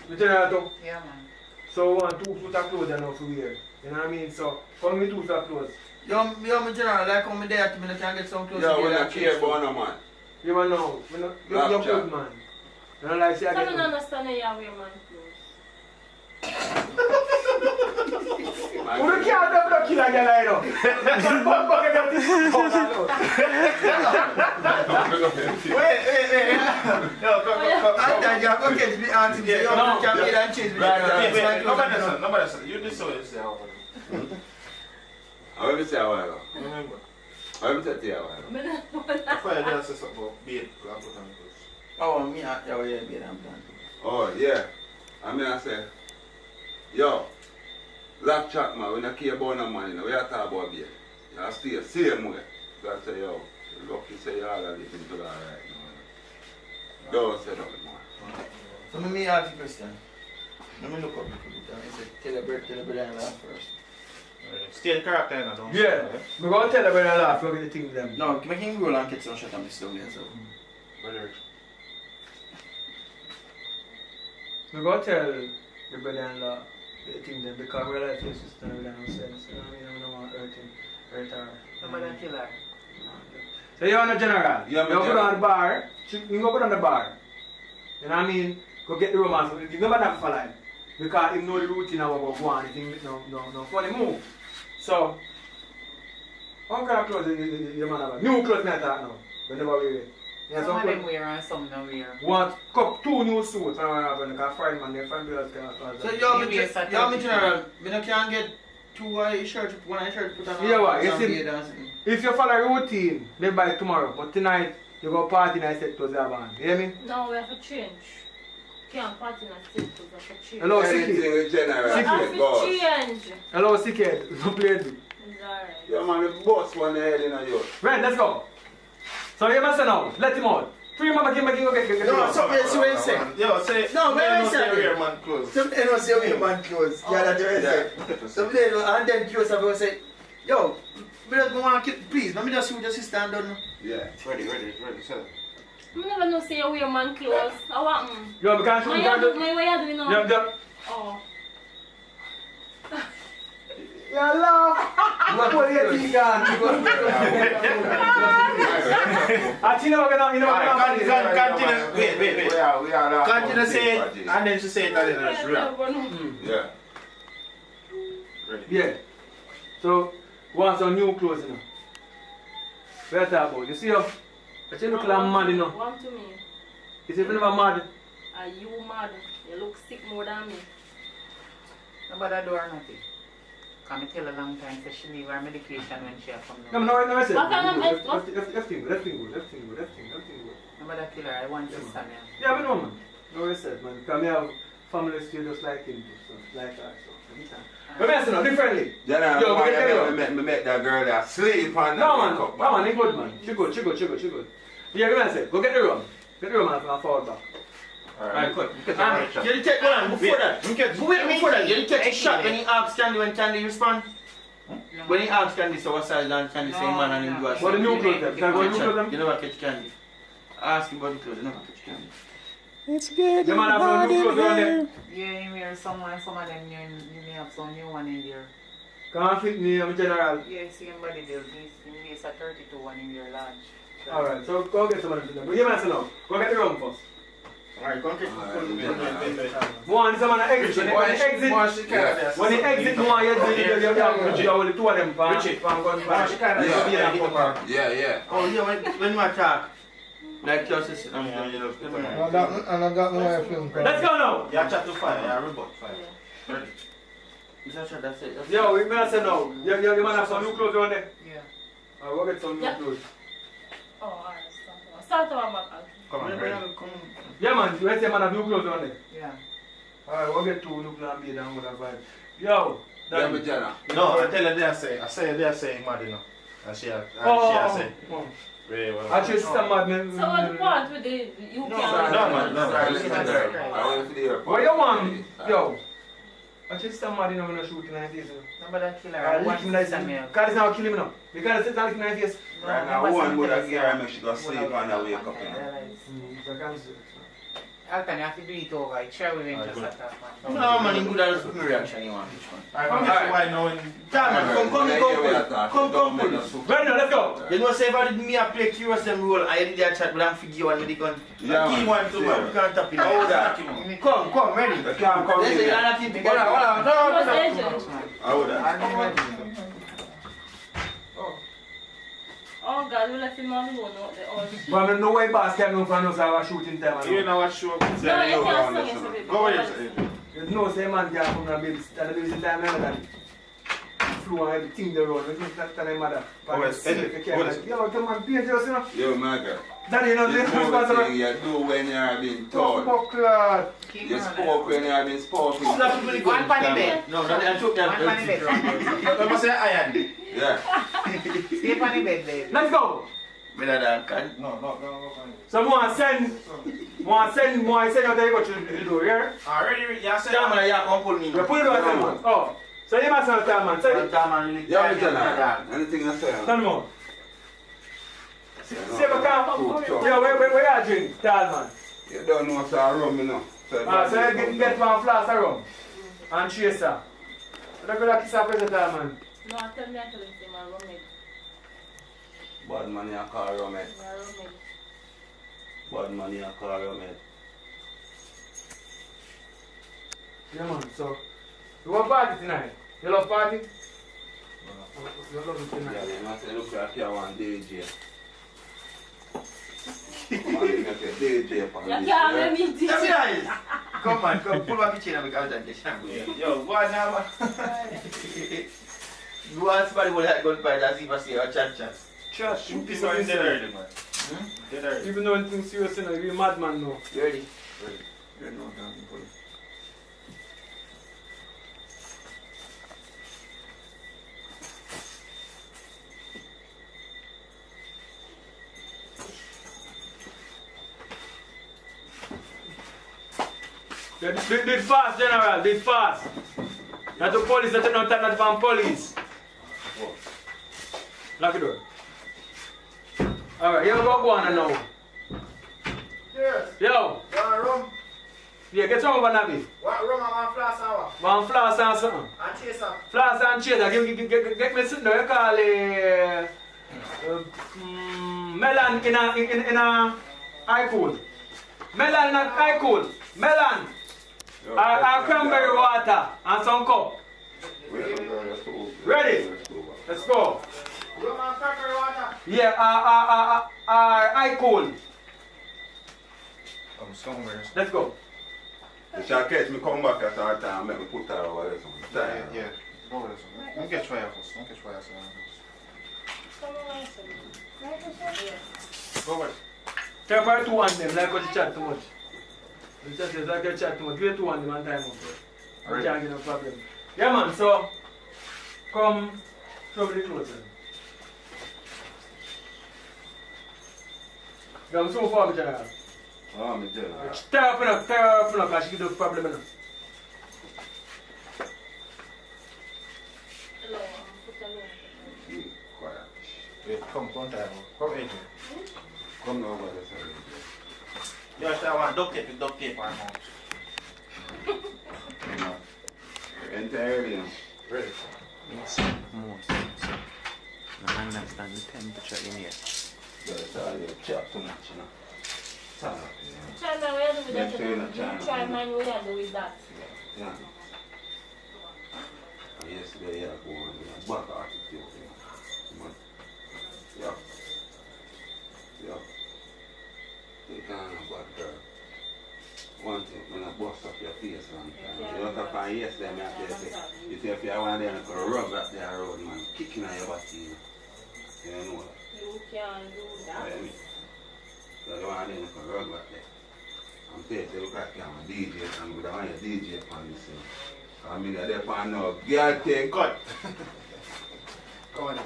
the general too? Yeah, man. So we want 2 suits of clothes and now to wear. You know what I mean? So come with 2 suits of clothes. Yo, my general, like how me there to me, I can get some clothes. Yo, we not care about no man. You want know? You're good, man. You don't like say I I get don't understand how you wear man clothes. We can't have no killer girl like that. Wait. Yo, And you go catch me auntie, say, you can get and change me. Wait, nobody said. You just saw it, say, I will say a while ago. I will say to you a while ago. I thought you just said something about bait. Oh, me, yeah, bait and plant. Oh, yeah. I mean, I say, yo, laugh chat, man, when I care about no money, we are talking about bait. You stay the same way. So I say, yo, lucky say you all are living to that right now. Don't say nothing, man. So let me ask you a question. Let me look up a little bit. I say, tell the brother and laugh first. Stay the character, you know. Yeah, we're going to tell the brother and laugh, look at the thing them. No, make him roll and catch some shot and be slow there, so. Brother. We're going to tell the brother and laugh the thing them because we're like your sister and we don't have sense. You know what I mean? We don't want to hurt her. Nobody kill her. So you're on the general. Yeah, you go down the bar. You go put on the bar. You know what I mean? Go get the romance. You never have for life. Because him know the routine of what go on. He think no funny move. So, how kind of clothes the man have? New clothes me attack now. We never wear it. Yeah, Some of them wear and some don't wear. Want two new suits and I have because Friday man, they find bills can. So you general, we no can get two shirts, one shirt put on. Yeah, what? You see, if you follow routine, they buy tomorrow. But tonight, you go party and I said to the band. You hear me? No, we have to change. Can't party and I said to change. Hello, Anything in general. I have to change. Hello, Sickhead. Don't play it. It's alright. Yeah, man, the boss one head in a yours. Right, let's go. So you must know. Let him out. Free mama give go get No, something else you ain't say. Yo, say. No, where I is say that? wear man clothes. Something else say wear man clothes. Yeah, that's what I say. Something and then close up and say, yo, we just go on please, let me just see what your sister and done. Yeah. Ready, sir. I never know say you wear man clothes. I want Yo, because my way you do now. Yeah. Oh. Yeah, love. What are you thinking? Continue. Wait. We are continue to say it, and then she say it and then she rap. Yeah. Ready. Yeah. So, want some new clothes, you know. What you talk about? You see how? But you look like mad, you know. One to me. You see if you never mad? Are you mad? You look sick more than me. Nobody do her nothing. Can I tell a long time that she leave her medication when she come No, I said. What kind of everything good. Nobody kill her, I want to stand here. Yeah, I know, man. No, I said, man. Because I have family still just like him, so like that, so anytime. But I said, no, differently. Yo, we get tell you. me make that girl that sleep on the No, man. makeup, No, man, he good, man. She good. Yeah, come on, say, go get the room. Get the room and forward back. Alright, good. You take one before that. Before that, you take a shot when he asks Candy when Candy respond. When he asks Candy, so what size and Candy say man and him do a shot. What the new clothes them? Can I go new clothes them? You never catch Candy. Ask him about the clothes, you never catch Candy. It's good. The man have no new clothes on there. Yeah, you wear some of them you may have some new one in there. Can't fit me, I'm general. Yeah, see him body build. He's a 32 one in your large. Alright, so go get some of them. But you man say no. Go get the room first. Alright, come get One is a man exit. When he exit, more you have the two of them. Yeah. Oh yeah, when you attack, like your sister, I got my wife film. Let's go now. Yeah, chapter 5, yeah, robot 5. Ready. That's it. Yo, we may say no. You man have some new clothes on there? Yeah. I'll go get some new clothes. Oh, alright. Start over back. Come on, come. Yeah, man, you say man have new clothes on there? Yeah. Alright, we'll get two new clothes and be down with that vibe. Yo, Yeah, but Jenna. No, I tell her they say mad, you know. And she say. Very well. I just mad, man. So what the part with the UK? No. What you want? Yo. I just mad, you know, when I shoot in the face. Nobody kill her. I lick him like that. Because it's not killing me now. Because it's not killing my face. Right now, one would have gear and make she go sleep and I wake up, you know. Alton, you have to do it over. Share with him just like that, man. No, man, in good as a reaction, you want which one? Alright, why now? Come. Ready now, let's go. You know, say if I did me a play curious them role, I did that chat, but I'm figure one with the gun. Key one too, man. We can't tap it. Hold that. Come, ready. You can't come in there. Hold that. Oh God, we left him alone out there all the shit. But I know why boss can't know for us our shooting time. You know what show? No, you can't sing it, baby. Go ahead. You know, say man can't come and babysit time and flew and everything there around. You think that time mother. Oh, it's Eddie. Yo, come on, paint yours, you know. Yo, my girl. Daddy, you know, this this responsible. thing you do when you are being told. Buckler. You spoke when you are being spoken. One funny bed. No, I took that. One funny bed. Let me say iron. Yeah. Stay funny bed, baby. Let's go. No. So more send out there you go to the door, yeah? Already, you said that man, you come pull me. You pull it out, man. Oh. So you must have time, man. So Yeah, me tell her. Anything you say. Tell me. See if I can. Yeah, where you drink, tall man? You don't know what's a rum, you know. So you get one flask of rum and chaser. So you go kiss a present, tall man. No, I tell him say my roommate. Bad man, you call roommate. My roommate. Bad man, you call roommate. Yeah, man. So, you want party tonight? You love party? You love it tonight? Yeah, you must look like you want DJ. Come on, you make a DJ for You can't let me DJ. Come on, pull back the chain and we can dance the shampoo. Yo, what now? You want somebody with that gunfight as if I say a chat. Trash. You people are dead early, man. Dead early. Even though anything serious, you know, you're a madman now. You ready? Ready. You're not down. Yeah, do it fast, General. Do it fast. Not the police, not the from police. Lock the door. Alright, you go on now. Cheers. Yo. You want rum? Yeah, get some over Nabi. What rum and one flask hour? One flask and something. And chaser. Flask and chaser. Get me sitting there. You call it melon in a high cool. Melon in a high cool. Melon. Cranberry water and some cup. Ready? Let's go. Rum and cranberry water. Yeah, high cool. Let's go. You shall catch me come back at our time and make me put her over there. Yeah. Go over there. Don't get fire first. Don't get fire first. Go over. Take part 2 on them, like what you chat too much. You chat is like you chat too much. Give 2 on them one time. You can't get no problem. Yeah, man, so come show me the clothes. Come so far, General. Oh, me tell her. Tear up enough, because she give the problem enough. Quiet. Wait, come time. Come in here. Come over there, sir. You actually want duct tape with duct tape on No. Enter early now. Ready? Yes, most. I understand the temperature in here. You chat too much, you know. China, what you do with that? You try man, what you do with that? Yeah. Yesterday, I go on with a back attitude. Yeah. You can't have a bad girl. One thing, when I bust up your face one time. You look up on yesterday, I say, you see if you want them to rub up there road, man, kicking on your body. You know that. You can't do that. So you want them to rub up there. I'm saying, you look like you're a DJ, and I want your DJ upon this thing. I mean, they're upon now, girl take cut. Come on.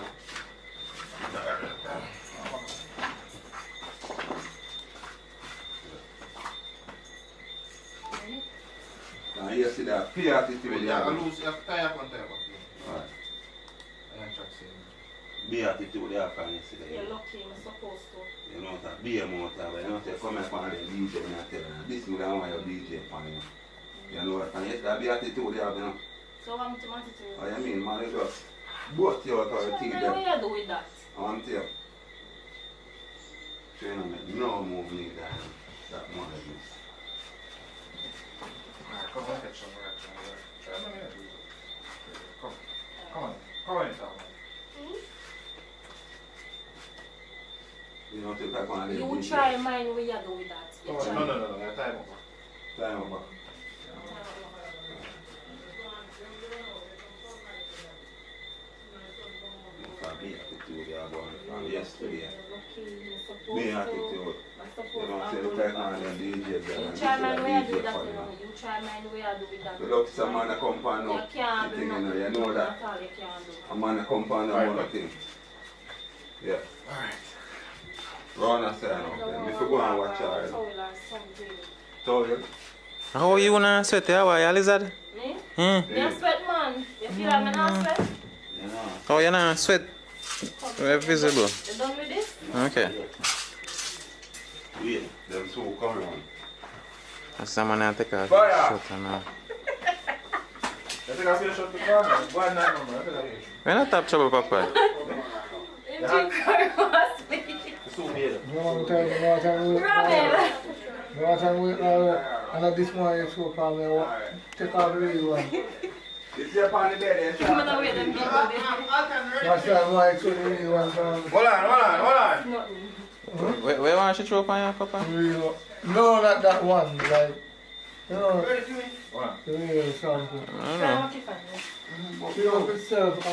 Now you see that pay attitude. Yeah, I lose. You have to tie up on top. Alright. I am trying to say. Be attitude there can you see that. You're lucky, I'm supposed to. You know that be a motor, but you know say come up on the DJ and I tell you this is I want your DJ upon you. You know what? And yes, that be attitude there, you know. So I'm to attitude. What you mean, man? You just both you out of your teeth there. What you do with that? I want to tell you. So you know make no move me that more than this. Come on, catch some right. Come on. Come on in, Tom. type on the You DJ. try mine where you do with that. You try. No. Time up. Time up. From yesterday. Me attitude. You know, say look like man and DJ there. You try mine where you do that, you know. You try mine where you do with that. You look some man come pan up. You can't do nothing. You know that. That's all you can do. A man come pan up on the thing. Yeah. Alright. Run and say no. If you go and watch her. Told you. How you wanna sweat? How are you, lizard? Me? Hmm? Me a sweat, man. You feel like me not sweat? Oh, you not sweat? We're visible. You done with this? Okay. Yeah, them two come around. Someone has to take off Fire! his shirt now. You think I feel shot to the car? Why not, man? We're not top trouble, Papa. You drink car must be. And at this morning, you so far, take out the real one. It's up on the bed. I'm gonna wait them people there. That's why I took the real one. Hold on. Where want you throw up on your Papa? No, not that one. Like, you know, the real something. I don't know. You know, itself,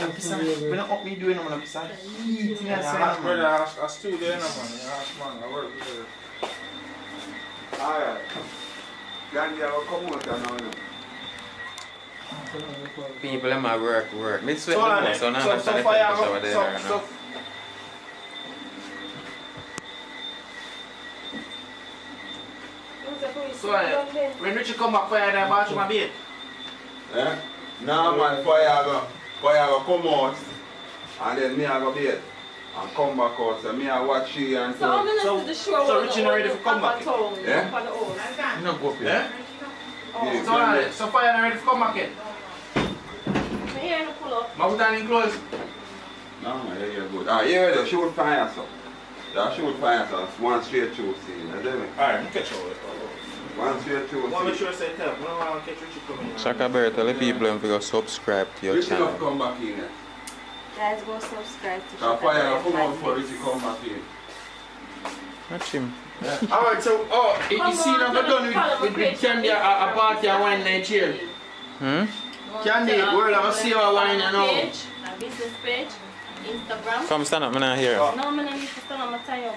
When I up me doing them, I'm beside eating and Yeah, brother, I still there now, man. I work with her. Alright. Gandhi, I will come out now. People in my work. Me sweat So, the most, so now I'm so trying to fire take a shower up, there so- right now. So, when Richie come back, fire that bathroom a bit. Eh? Now man, fire go come out and then me I go bait and come back out. So me I watch you and So I'm gonna see the show. So Richie not ready for come back? Yeah? You not go up here. Yeah, So fire not ready for come back yet? Me here to pull up. My put on in clothes. No man, you're good. Ah, yeah, the shoot fire so. The shoot fire so one straight through scene. You see me? Alright, I'm catch over. One straight through I want to make scene. sure I say tell. I don't want to catch Richie coming. Shaka Bear, tell the people if you go subscribe to your Richie channel. not come back in. Guys, go subscribe to The fire come out for Richie come back in. Watch him. Alright, so, you see now we're done with Candy a party and wine night here. Candy, world I see our wine and all. Page, a business page, Instagram. Come stand up, I'm not here. No, I'm not need to stand on my tie up.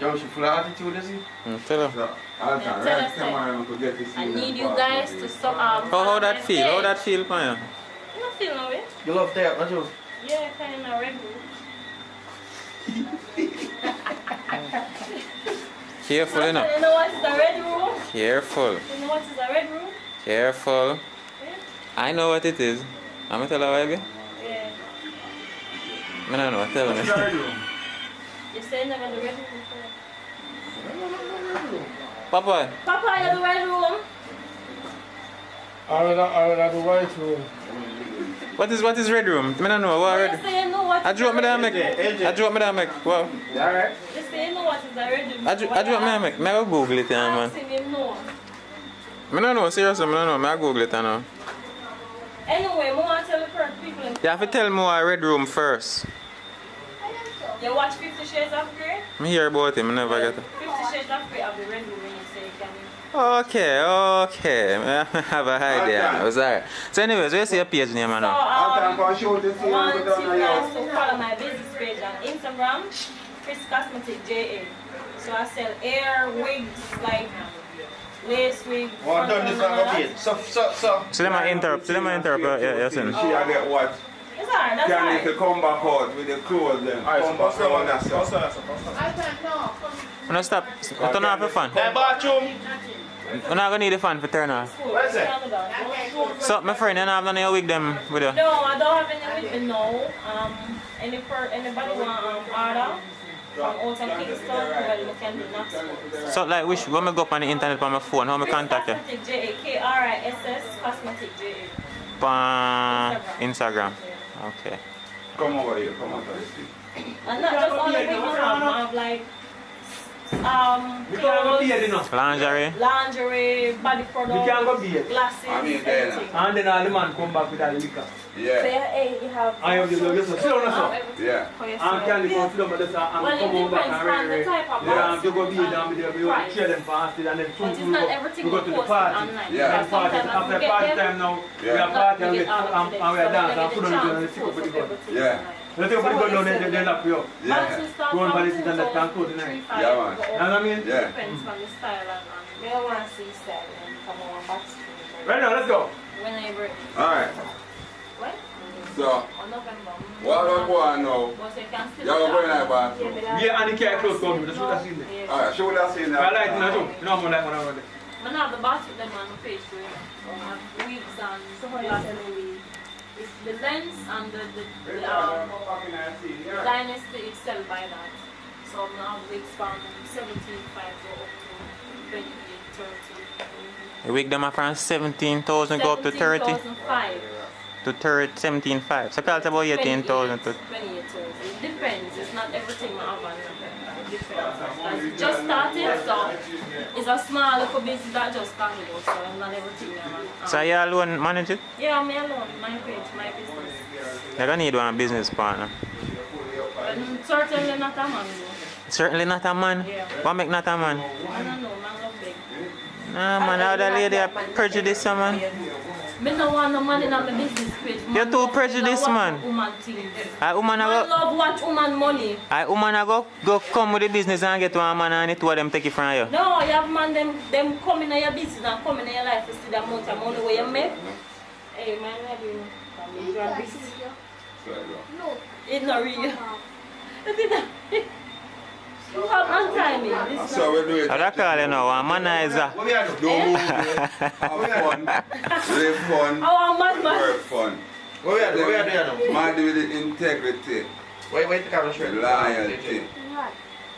Yo, she full of attitude, is he? Tell her. I need you guys to stop. How that feel? How that feel, Panya? You don't feel no way. You love that, don't you? Yeah, kind of my red room. Careful, You enough. know what is a red room? Careful. You know what is a red room? Careful. I know what it is. I'm gonna tell her, baby. Yeah. I don't know, tell me. You say never the red room before. Papa, Papa, you're the red room. I would the white room. what is red room? I don't know. What You red? say you know what I is drew a up me that red make. room. I drew up me that make. Wow. Alright. You say you know what is a red room. I drew up me that make. Me go Google it, man. Ask him know. I don't know. Seriously, I don't know. I Google it now. Anyway, I want to tell the people. You have to tell me what red room first. You watch 50 Shades of Grey? I hear about him. I never get it. 50 Shades of Grey have the red room when you say you can. Okay. I have a idea. It was alright. So, anyways, where's your page name So, now? I want you guys to follow my business page on Instagram, Chris Cosmetic JA. So I sell hair, wigs, like lace wigs. Oh, I've done this on my page. So. Let me interrupt. Yes, She I get what? It's alright, that's Can alright. if you come back out with the clothes then. Alright, Come so back around that pass stuff. I can't know. No, stop. You turn off the fan. That bathroom. You're not going to need the fan for turn off. What is it? So, my friend, you don't have none of your wig them with you? No, I don't have any with me now. Anybody want order from out of Kingston, well, you can do Knoxville. So, like, when I go up on the internet on my phone, how I contact you? Cosmetic JA, KRISS Cosmetic JA. On Instagram. Okay. Come over here, come over here. And not just on the wig, I have like clothes, Lingerie. lingerie, body products, We can go beer. glasses, everything. And then all the man come back with all the liquor. So you have I have the listen, sit down now. Yeah. And candy come sit down with us and Well, come it over back depends and on the type of yeah, box. to go beer down with them, we will Right. share them fasted and then But soon it's not everything we go to the posted party. online. Yeah. Because Party. sometimes I After forget party them, time now, we Yeah. are party and we we get all of and them. we are So they dance get and the put on chance the to stick up with the post gun. everything Yeah. Let's take up with the gun now, they lock you up. Boxes start Go on from police and that can 2,000 close to the night. 3,500. Yeah, man. Go up. You know what I mean? Yeah. Depends on the style and me I want to see style and come on box. Right now, let's go. When I break. Alright. What? So, On November. what I go on now? But you can still Y'all go in that bathroom. Yeah, and the car close down, that's what I seen there. Alright, show that scene now. I like it now too. You know I'm like one of them. I have the box with them on the page for you. I have wigs and glasses. It's the lens and the Dynasty is sell by that. So I'm now wigs from 17.5 go up to 28, 30. The wig them are from 17,000 go up to 30. 17,500. To 30, 17,500. So call it about 18,000 to 28,000. It depends. It's not everything I have on it depends. Because it just started, so it's a small little business that just started, so I'm not everything I have. So you alone manage it? Yeah, me alone, my page, my business. You're gonna need one business partner. And certainly not a man though. Certainly not a man. Yeah. What make not a man? I don't know, man love big. Nah man, how the lady are prejudiced man. Me no want no man in my business page. You're too prejudiced man. Woman things. A woman Man a go, love watch woman money. a woman a go come with the business and get one man and it two of them take it from you. No, you have man them come in your business and come in your life to see the amount of money where you make. Hey man, what do you No, it's not real. You have no timing. This So we do it. How that call you now? A manizer. What we are doing? Have fun, live fun, Oh, man. work fun. What we are doing now? Man do with integrity, Wait the camera straight. loyalty.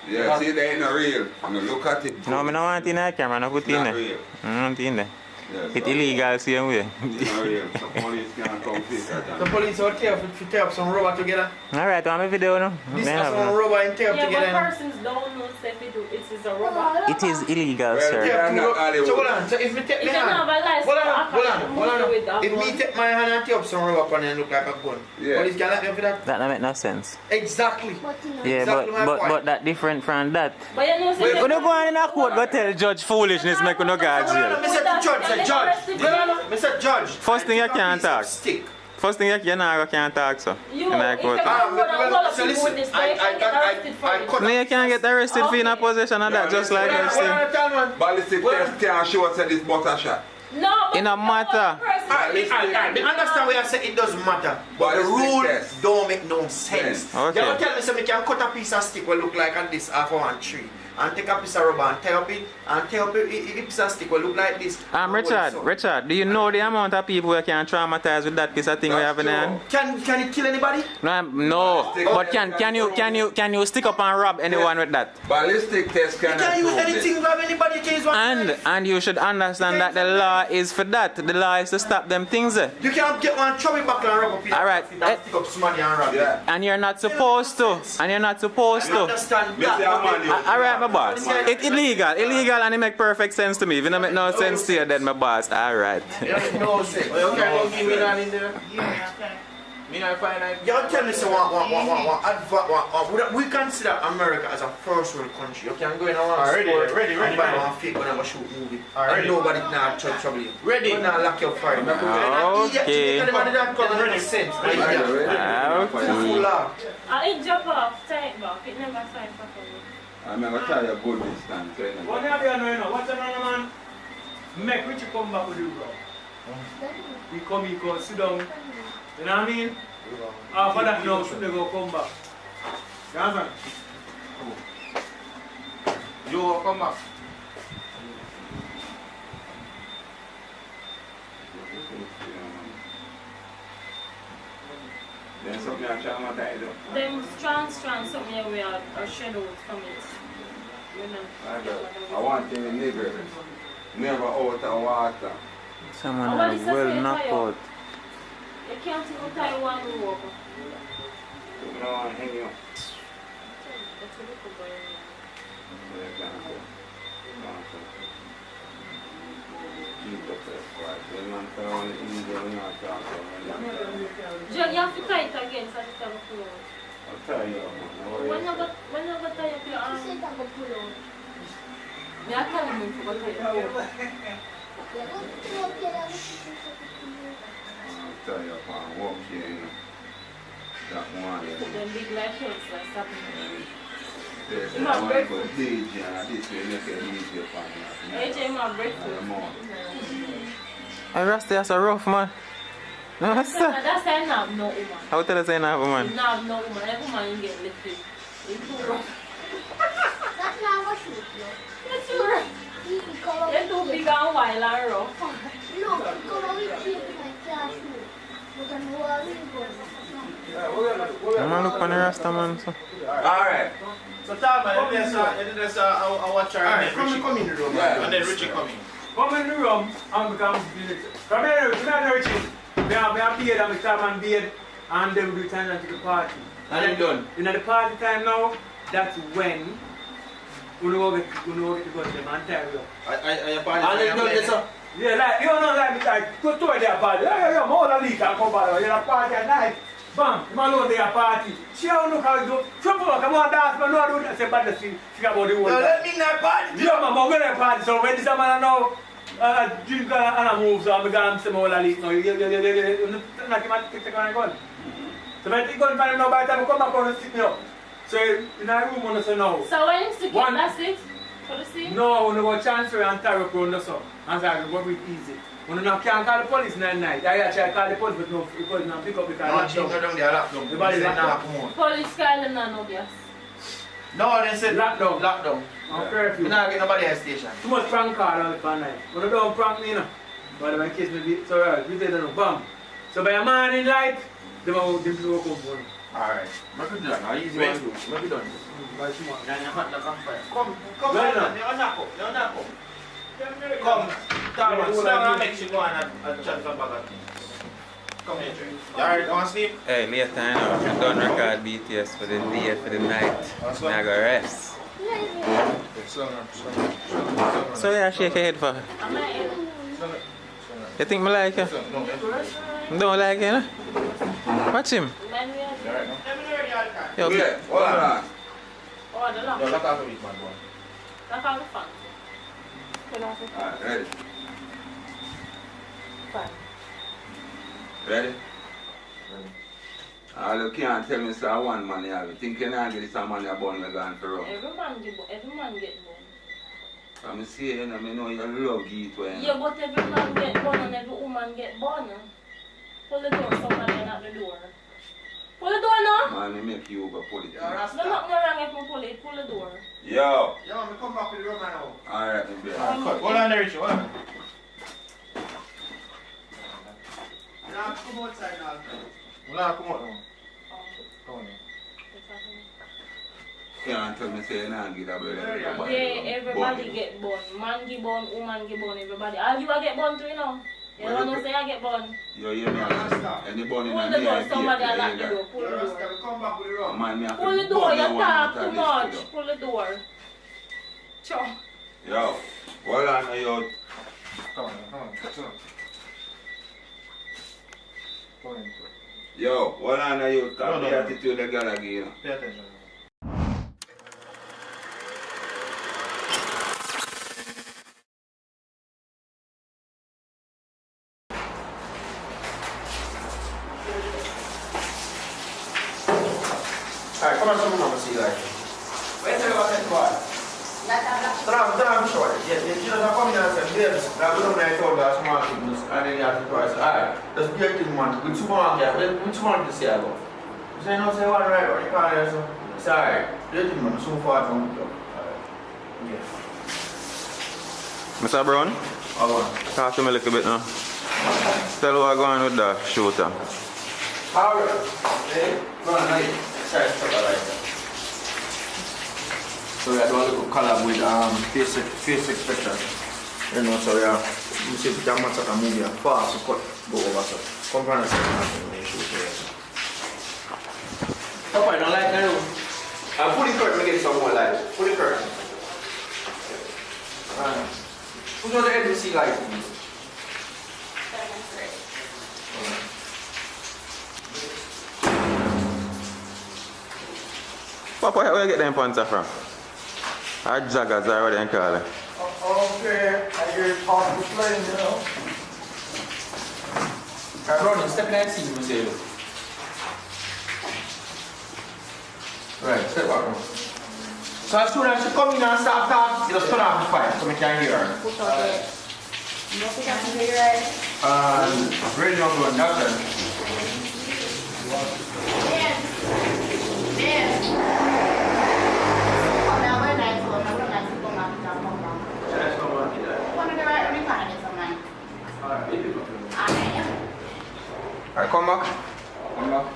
Yeah, see they ain't no real. And look at it. No, me no want it in the camera, no put it in Not there. real. Not in there. Yeah, It's so- illegal same way. Not real. So police can't come fix that. The police out here if you tear up some rubber together. Alright, want me video now? This Me is have some no. rubber and tear up Yeah, together. but persons don't know if it is a robot. It is illegal, Well, sir. yeah. not Hollywood. So hold on, so if me take You my can hand, have a license. hold on. If me take my hand and tear up some rubber pan and look like a gun, Yeah. police can let me for that? That don't make no sense. Exactly. Yeah, Exactly my point. but that different from that. But you know, When you go on in a court, go tell judge foolishness, make you no go to jail. Me said to judge, say judge. Me said judge. First thing you can't talk. Stick. First thing you can't talk, so. You, In a if court. you don't want to hold up so people with this, listen, you can get arrested for it. No, you can't get arrested for in a possession of that, just like Hold everything. on, tell man. Ballistic test can't show us that this butter shot. No, but In a matter. Me understand where I say it doesn't matter, but the Ballistic rule test. don't make no sense. Okay. You don't tell me so me can cut a piece of stick will look like this half of one tree. And take a piece of rubber and tie up it, and tie up it, a piece of stick will look like this. Richard, do you know the amount of people who can traumatize with that piece of thing we have in hand? Can it kill anybody? No, but can you stick up and rob anyone with that? Ballistic test You cannot can use prove this. anything, grab anybody, you can use one. And you should understand that the law is for that. The law is to stop them things. You can't get one, throw it back and rub up it. Alright. And stick up somebody and rub it. And you're not supposed to. And you're not supposed I to. understand Me say a man, you- Alright, my boss. It's illegal and it make perfect sense to me. If it don't make no sense to you, then my boss. Alright. No sense. You can't give me that in there? Me not find that. You tell me so we consider America as a first world country. You can go in around Ready, and buy one fake when I go shoot movie. And nobody now trouble you. Ready. You not lock your fire. Okay. Anybody that come and make sense. Okay. it drop off, tie it back. It never find properly. I'm going to try your good this time. So you know. What have you done now? What's another man? Make Richie come back with you, bro. He come, he go sit down. You know what I mean? After that, now, should they go come back? You understand? You will come back. Then something I traumatize you. Them strong, something we are shadows from it. You know. I want them nigger. Never out of water. Someone will knock out. You can't even tie one rope. You know, hang you. John, you have to tie it again so it can pull out. I'll tell you. When you got tie up your arm, you can pull out. Me I tell him to go tie your arm. I'll tell you, man, walk here, you know. That one, you know. Put them big light shirts like something. There's You have one breakfast. for DJ, and this way make it easier for me. AJ, you have breakfast. I Rasta, that's a rough man. No, That's sir. why I have no woman. How tell us I have a You man? have no woman. Every woman you get lifted. It's too rough. That's not what you do. It's too rough. You're too big and wild and rough. Look, come on, we keep my classroom. We're going to worry. I'm gonna look on the Rasta man. So. Alright. So tell man, let's watch our Alright, come in the room. Yeah. And then Richie come in. Come in the room and become come here, Richie. We have beard and we come and beard and then we return to the party. And then done. You know the party time now, that's when we know get to go to the Ontario. Are you party? And then done this up. Yeah, like, you know, like, go to their party. Yeah, more than leak and come back. You're a party at night. Bam, you alone their party. See how look how you do. Come on, dance, but no, I don't say bad thing about the world. Let me not party. Yeah, man, we're going to party. So when this man now, drink and I move, so I'm going to say more than leak now. You're not going to take a gun. So when I take gun from him now, by the time I come back, I'm going to sit me up. So in our room, I say no. So when it's to get, that's it? For the scene? No, we go transfer and Ontario Crown or so. And so we go with easy. We can't call the police in the night. I actually call the police, but no, because no pick up because No, go down there, lock down. The body locked down. Police call them now, no gas. No, they said lockdown. Lockdown. Curfew. We're not getting nobody at the station. Too much prank call on the night. But I don't prank me, you know. But in case maybe, so right, we say no, bam. So by a morning light, they will come for me. Alright. Make it done. How easy one do? Make it done. Then you hot the campfire. Come, Well, man. You're not up. Come, Thomas, sit down and make you go and chat some bag of things. Come here, Trey. You alright? You want to sleep? Hey, later I know. I'm done record BTS for the day, for the night. Now I go rest. So yeah, shake your head for her. You think me like you? Don't like you, no? Watch him. Yo, okay. Hold on. Oh, the lock. No, lock off the week, man. Lock off the fan. Alright, ready? Fan. Ready? You can't tell me so one man you have. You think you not get this man you born you gone for rough. Every man get born. I'm saying, I know you love it when Yeah, but every man get born and every woman get born. Pull the door, somebody knock the door. Pull the door now. man, I make you over pull it. No, nothing wrong if I pull it. Pull the door. Yo! Yo, I'm come back with the room now. Alright, my baby. Hold on there, Richie. Hold on. You don't have to come outside now. You don't have to come out now. Come on. Can't tell me say you not get a brother. Yeah, everybody get born. Man get born, woman get born, everybody. All you a get born too, you know. You don't know say I get born. Yo, you know, and the born in Pull a the door, VIP somebody area, lock the yeah. door. Pull the door. Come back with the room. Man, me have to Pull the door, burn you one talk out of too this much. video. Pull the door. Sure. Yo, hold on now, yo. Come on. Come on. Yo, hold on now, yo. No, Cause no, the no. attitude they got again. Pay attention. Alright, come on, come see like. Where's the one that Tram short. Yeah, you know, I'm coming and saying, babes, now we don't know I told us small things, and then you have to price. Alright, that's the thing, man. Which one, yeah, which one to say about? You say, no, say one right, or you can't answer. It's alright. The thing, man, so far from the job. Yeah. Mr. Brown? Talk to me a little bit now. Tell what I'm going with the shooter. Alright. Hey, go on, like, sorry, stop that right there. So we are doing a little collab with face expression. You know, so yeah, you see if you can match up a movie and fast, so cut, go over, so come from the second half and then shoot here. Papa, I don't like that. Pull the curtain, make it some more light. Pull the curtain. Who's on the NBC license? Papa, where you get them pants from? Or joggers or what you call it? Okay, I hear it off the plane, you know. Ronnie, step in that seat, Mr. Elo. Right, step back. So as soon as she come in and start talking, you just turn off the fire so we can hear her. Ready on going, that's it. Alright, come back. Come back.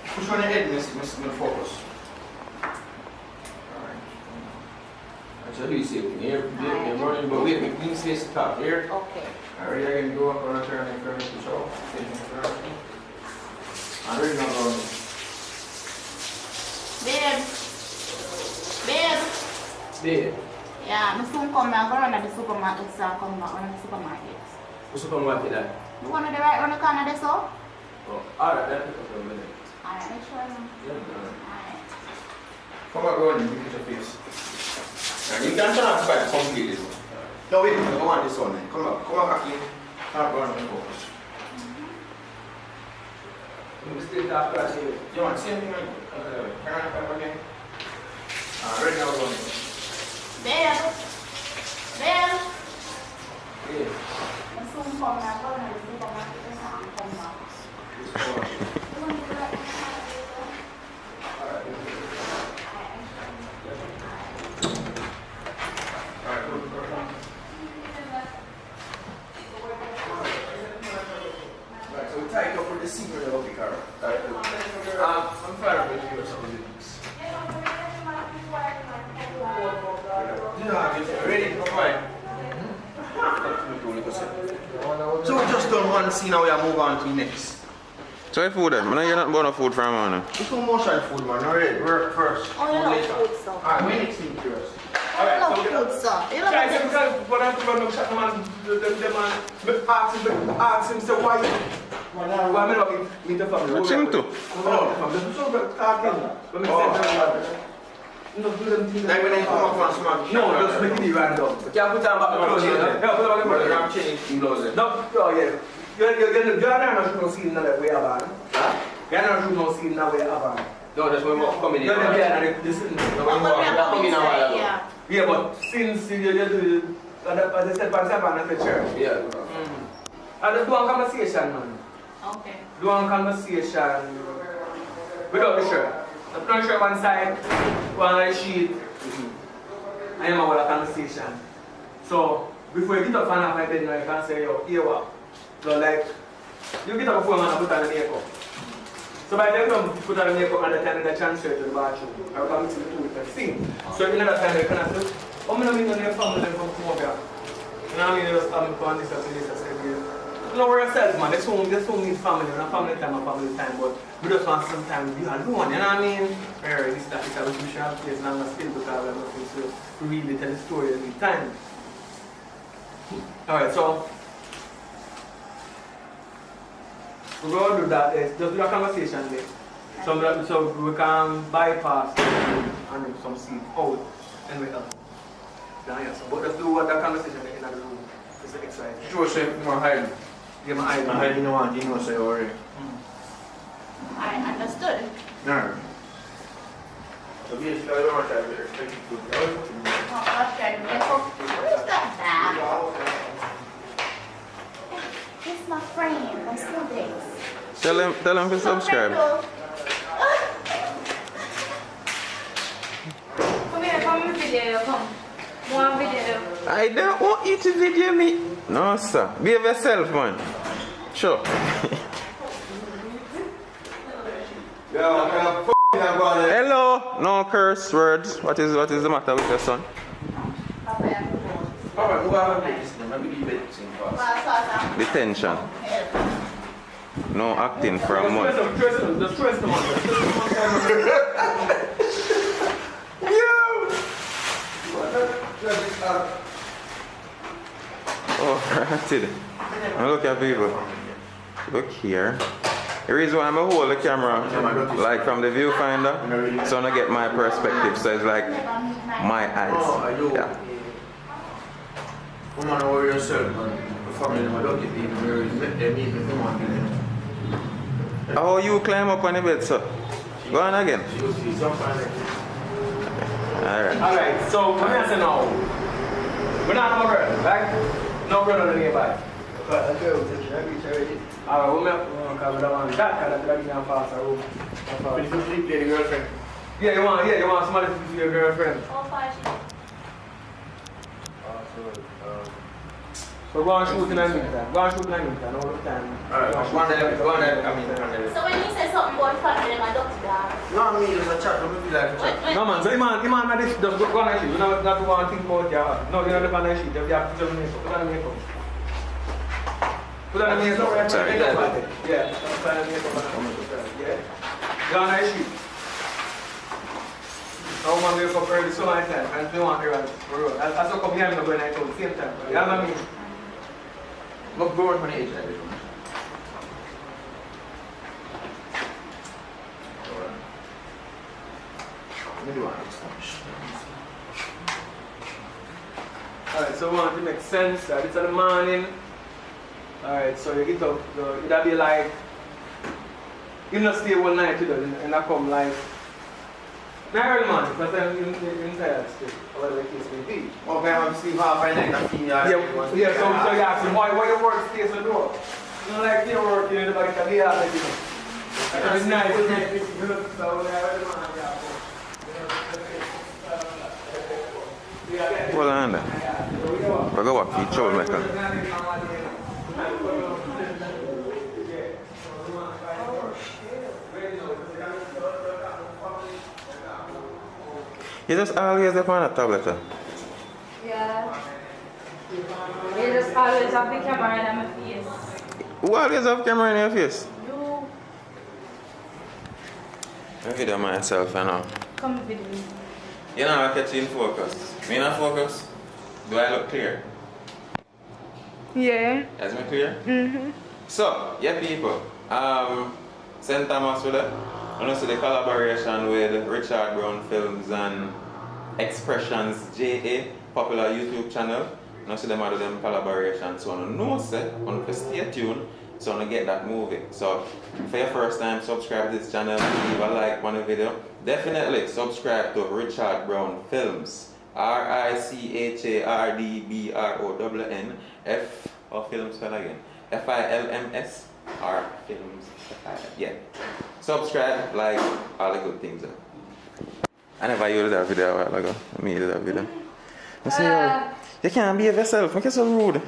Push on the head, Miss Focus. Alright. Actually, you see it here. You're running, but wait, we can see the top here. Okay. Alright, I can go up on a turn and turn to show. I'm ready now, going. Babe. Babe. Yeah, I'm soon come back. I'm going to the supermarket, so I'm coming back to the supermarket. What's the supermarket there? You want to the right on the corner there, so? Oh, alright, that's a minute. Alright, make sure I'm... Yeah, Alright. come back, go and look at your face. And you can turn off the fire completely. No, wait, I don't want this one. Come back in. Start going and focus. You still talk class here. You want the same thing? Turn on the fire again. Right now, we're going. Babe. Yeah. I'm soon come back. I'm going to the supermarket, so I'm coming back. You want to the right on the corner there, so? Right, so we tie it up with the secret of the car. I'm fine with you or something. Ready? Fine. So we just done one scene, now we are moving on to next. So what food then? I know you're not buying food from man. It's no more try food, man. Alright, work first. Oh, you love food stuff. Alright, we next thing curious. I love food stuff. You love Guys, food stuff. when I come and shut the man, ask him, say why me not meet the family? What's him to? Like when they come up on smack. No, just make it random. You can't put them back on the chain. Yeah, put them back on the chain. I'm changing clothes. No, oh yeah. You're not shooting no scene now that we have on. You're not shooting no scene now we have on. No, that's when we're coming in. This is coming in a while ago. Yeah, but since you do the step by step and the church. Yeah. And do one conversation, man. Okay. Do one conversation without the shirt. The front shirt one side, one sheet. I am about a conversation. So before you get up and off my bed, you can say, yo, here what? So like, you get up before man and put on the makeup. So by the time you put on the makeup and the time they transfer to the bathroom, I will come to the two with the sing. So in that time they can say, oh, I mean, your family from come over here. You know what I mean? They just come and this and this and say, you know yourself, man. There's so many family, not family time, but we just want some time to be alone, you know what I mean? Alright, this topic I was we should have place now still because I'm not going to really tell the story every time. Alright, so we're going to do that, just do a conversation there. So we can bypass and do some seed out and we help. But just do what that conversation in the room. It's exciting. Sure, so you're hiding. You're hiding, you know, so you're already. I understood. No. So basically, I don't want to expect you to go. What is that bag? It's my friend from school days. Tell him to subscribe. Come here, come video, come. One video. I don't want you to video me. No, sir. Behave yourself, man. Sure. Hello. No curse words. What is the matter with your son? Detention. No acting for a month. Oh, ratted. Now look at people. Look here. The reason why I'm going to hold the camera, like from the viewfinder, so I get my perspective. So it's like my eyes. Yeah. Come on over yourself, man. The family never don't get people. They meet me, come on. Oh, you climb up on the bed, sir. Go on again. Alright. Alright, so what I say now? We're not no brother, right? No brother nearby. Alright, we have to cover the one that because I'm faster room. But if you sleep there, the girlfriend. Yeah, you want somebody to see your girlfriend. So go and shoot in the meantime. Go and shoot in the meantime, all the time. Alright, go on there, come in. So when you say something about family, I'm adopted that. No, me, there's a chat, don't feel like a chat. No man, so the man at this, just go on and shoot. You don't have to go and think about your heart. No, you don't have to shoot. You have to put on the makeup. Put on the makeup. Put on the makeup. Sorry. Yeah, put on the makeup. Yeah. Go on and shoot. I want to wake up early so many times and they want to run the road. That's how come here I'm not going at the same time. You know what I mean? Look bored from the age like this. Alright, so we want to make sense that it's in the morning. Alright, so you get up, it'll be like, you not stay all night with us and I come like, not early morning, but I'm inside still, whatever the case may be. Okay, I'm sleep half an night and feel Yeah, so you ask him, why your work stays so door? You know, like you're working in the back of the yard, like, you know. It's nice. Hold on there. We're going to walk each other, Mecca. You just always have on a tablet, huh? Yeah. You just always have the camera in my face. Who always have camera in your face? You. I video myself, I know. Come with me. You know, I catch you in focus. Me not focus? Do I look clear? Yeah. Is me clear? Mm-hmm. So, yeah people, St. Thomas with it. And also the collaboration with Richard Brown Films and Expressions JA, popular YouTube channel. And also them do them collaboration. So I know say, I stay tuned, so I get that movie. So for your first time, subscribe to this channel, leave a like on the video. Definitely subscribe to Richard Brown Films. RICHARDBROWN F or Films spell again. FILMS or Films. Yeah. Subscribe, like, all the good things. I never used that video a while ago. I made that video. I say, you can't be yourself. Make yourself rude.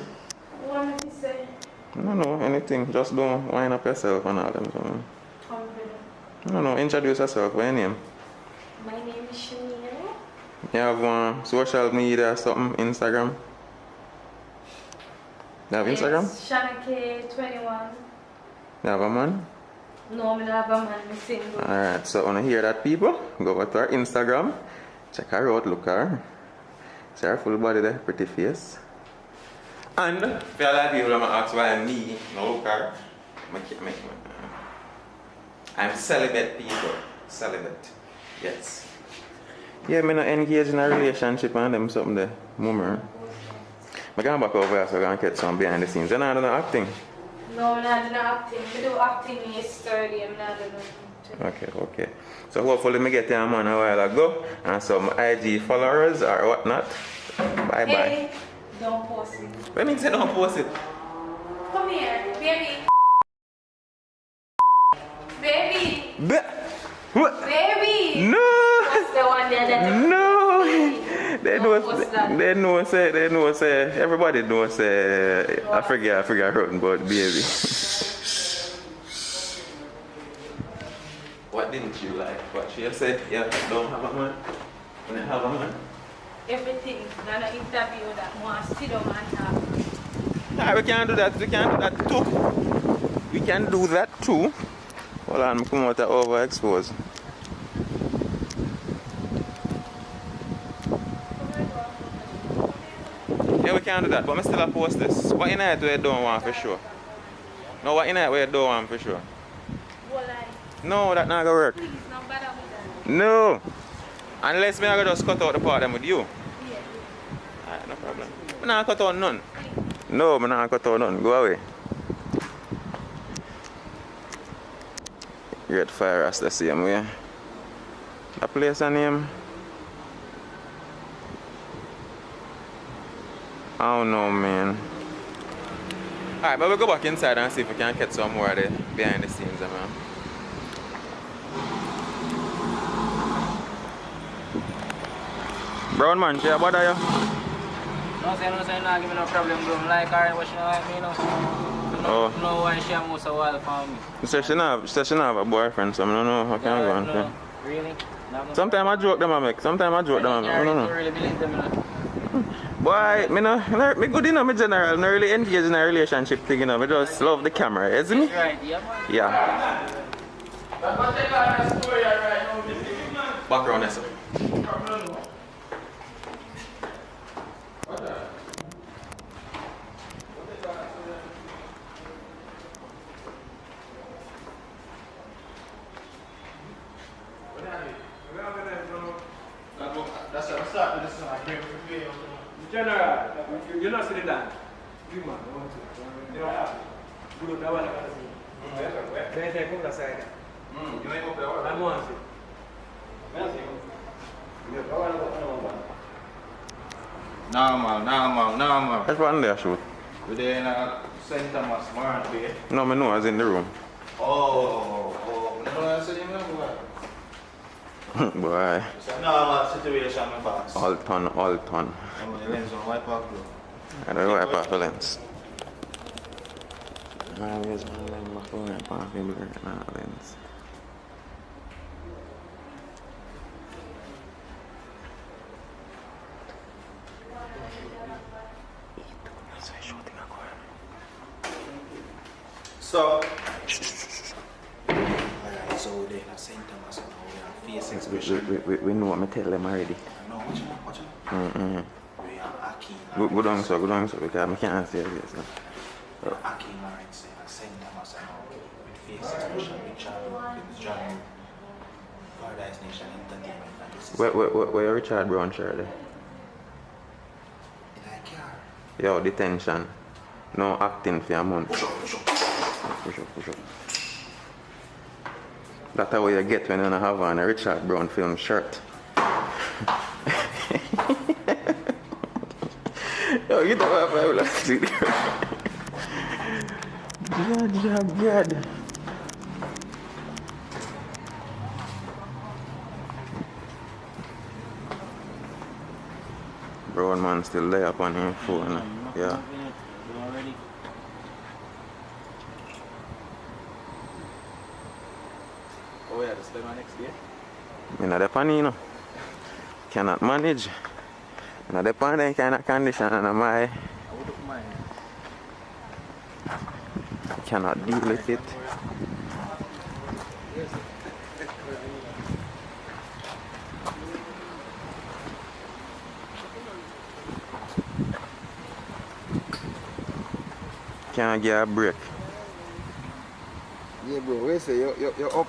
What am I to say? No, anything. Just don't wind up yourself and all them. So. No, introduce yourself. What's your name? My name is Shanira. You have social media, something, Instagram? You have Instagram? Yes, Shanake21. You have a man? No, I don't have a man, I'm single. Alright, so when you hear that, people, go over to our Instagram, check her out, look her. See her full body there, pretty face. And, for a lot of people, I'm going to ask why me, no look her. I'm celibate, people. Celibate. Yes. Yeah, I'm not engaged in a relationship and them something there. Mummer. I'm going back over here so I can get some behind the scenes. And I don't know acting. No, I'm not doing acting. I do acting yesterday, I'm not doing it. Okay. So hopefully I get your man a while ago and some IG followers or whatnot. Bye-bye. Hey, don't post it. What means you don't post it? Come here, baby. Baby. What? Baby. No. What's the one there that No. They know say, everybody knows say, I forget wrote about baby. What didn't you like? What she said, yeah, don't have a man. When you have a man. everything. Not an interview that wants to sit down and talk. Nah, we can do that too. We can do that too. Hold on, come out of overexposed. Yeah, we can. can't do that, but I still post this. What in it where you don't want for sure? No, what in it where you don't want for sure? No, that not gonna work. Please, no bother with that. No. Unless me I go just cut out the part them with you. Alright, no problem. I'm not cut out none. No, I'm not cut out none. Go away. Great Fire as the same way. The place and name? I don't know, man. Alright, but we'll go back inside and see if we can catch some more of the behind the scenes, man. Brown man, she bother you? No, no, give me no problem, bro. Like her, what she like me, no. No, why she moves a while for me. She said she don't have a boyfriend, so I don't know how can I go on. No, really? Sometimes I joke them, I make. Sometimes I joke them, I make. I don't know. really believe them, Boy, me good enough, me general. I'm not really engaged in a relationship thing, you know. I just love the camera, isn't it? Right, yeah, man. Yeah. Background, yes, sir. That's what I started this one. General, you're not sitting down. You man, I want to. You know, good, I want to see. Then I come aside. You ain't go there. I'm on Normal. That's one there, shoot. We're there in St. Thomas, Warren Bay. No, I know I was in the room. Oh. No, I said, you know what? Boy. No, situation, my boss. All ton. I'm on the lens on wipe off, bro. I don't wipe off the lens. Where's my lens? My phone wipe off the lens. So, so they are St. Thomas and we are face expression. We know what I tell them already. No, watch out. We are Aki. Go down, so because I can't say this. Aki Lawrence and St. Thomas and with face expression, Richard, with John, Paradise Nation Entertainment. And this is Where Richard Brown shirt there? In a car. Yo, detention. No acting for a month. Push up. That's how you get when you don't have on a Richard Brown film shirt. Yo, get up, I will see. God. Brown man still there up on his phone. Yeah. Oh yeah, that's the next day. I'm not depend, you know. Cannot manage. I'm not depend on kind of condition and I cannot deal with it. Can't get a break. Yeah, bro, where say you're up?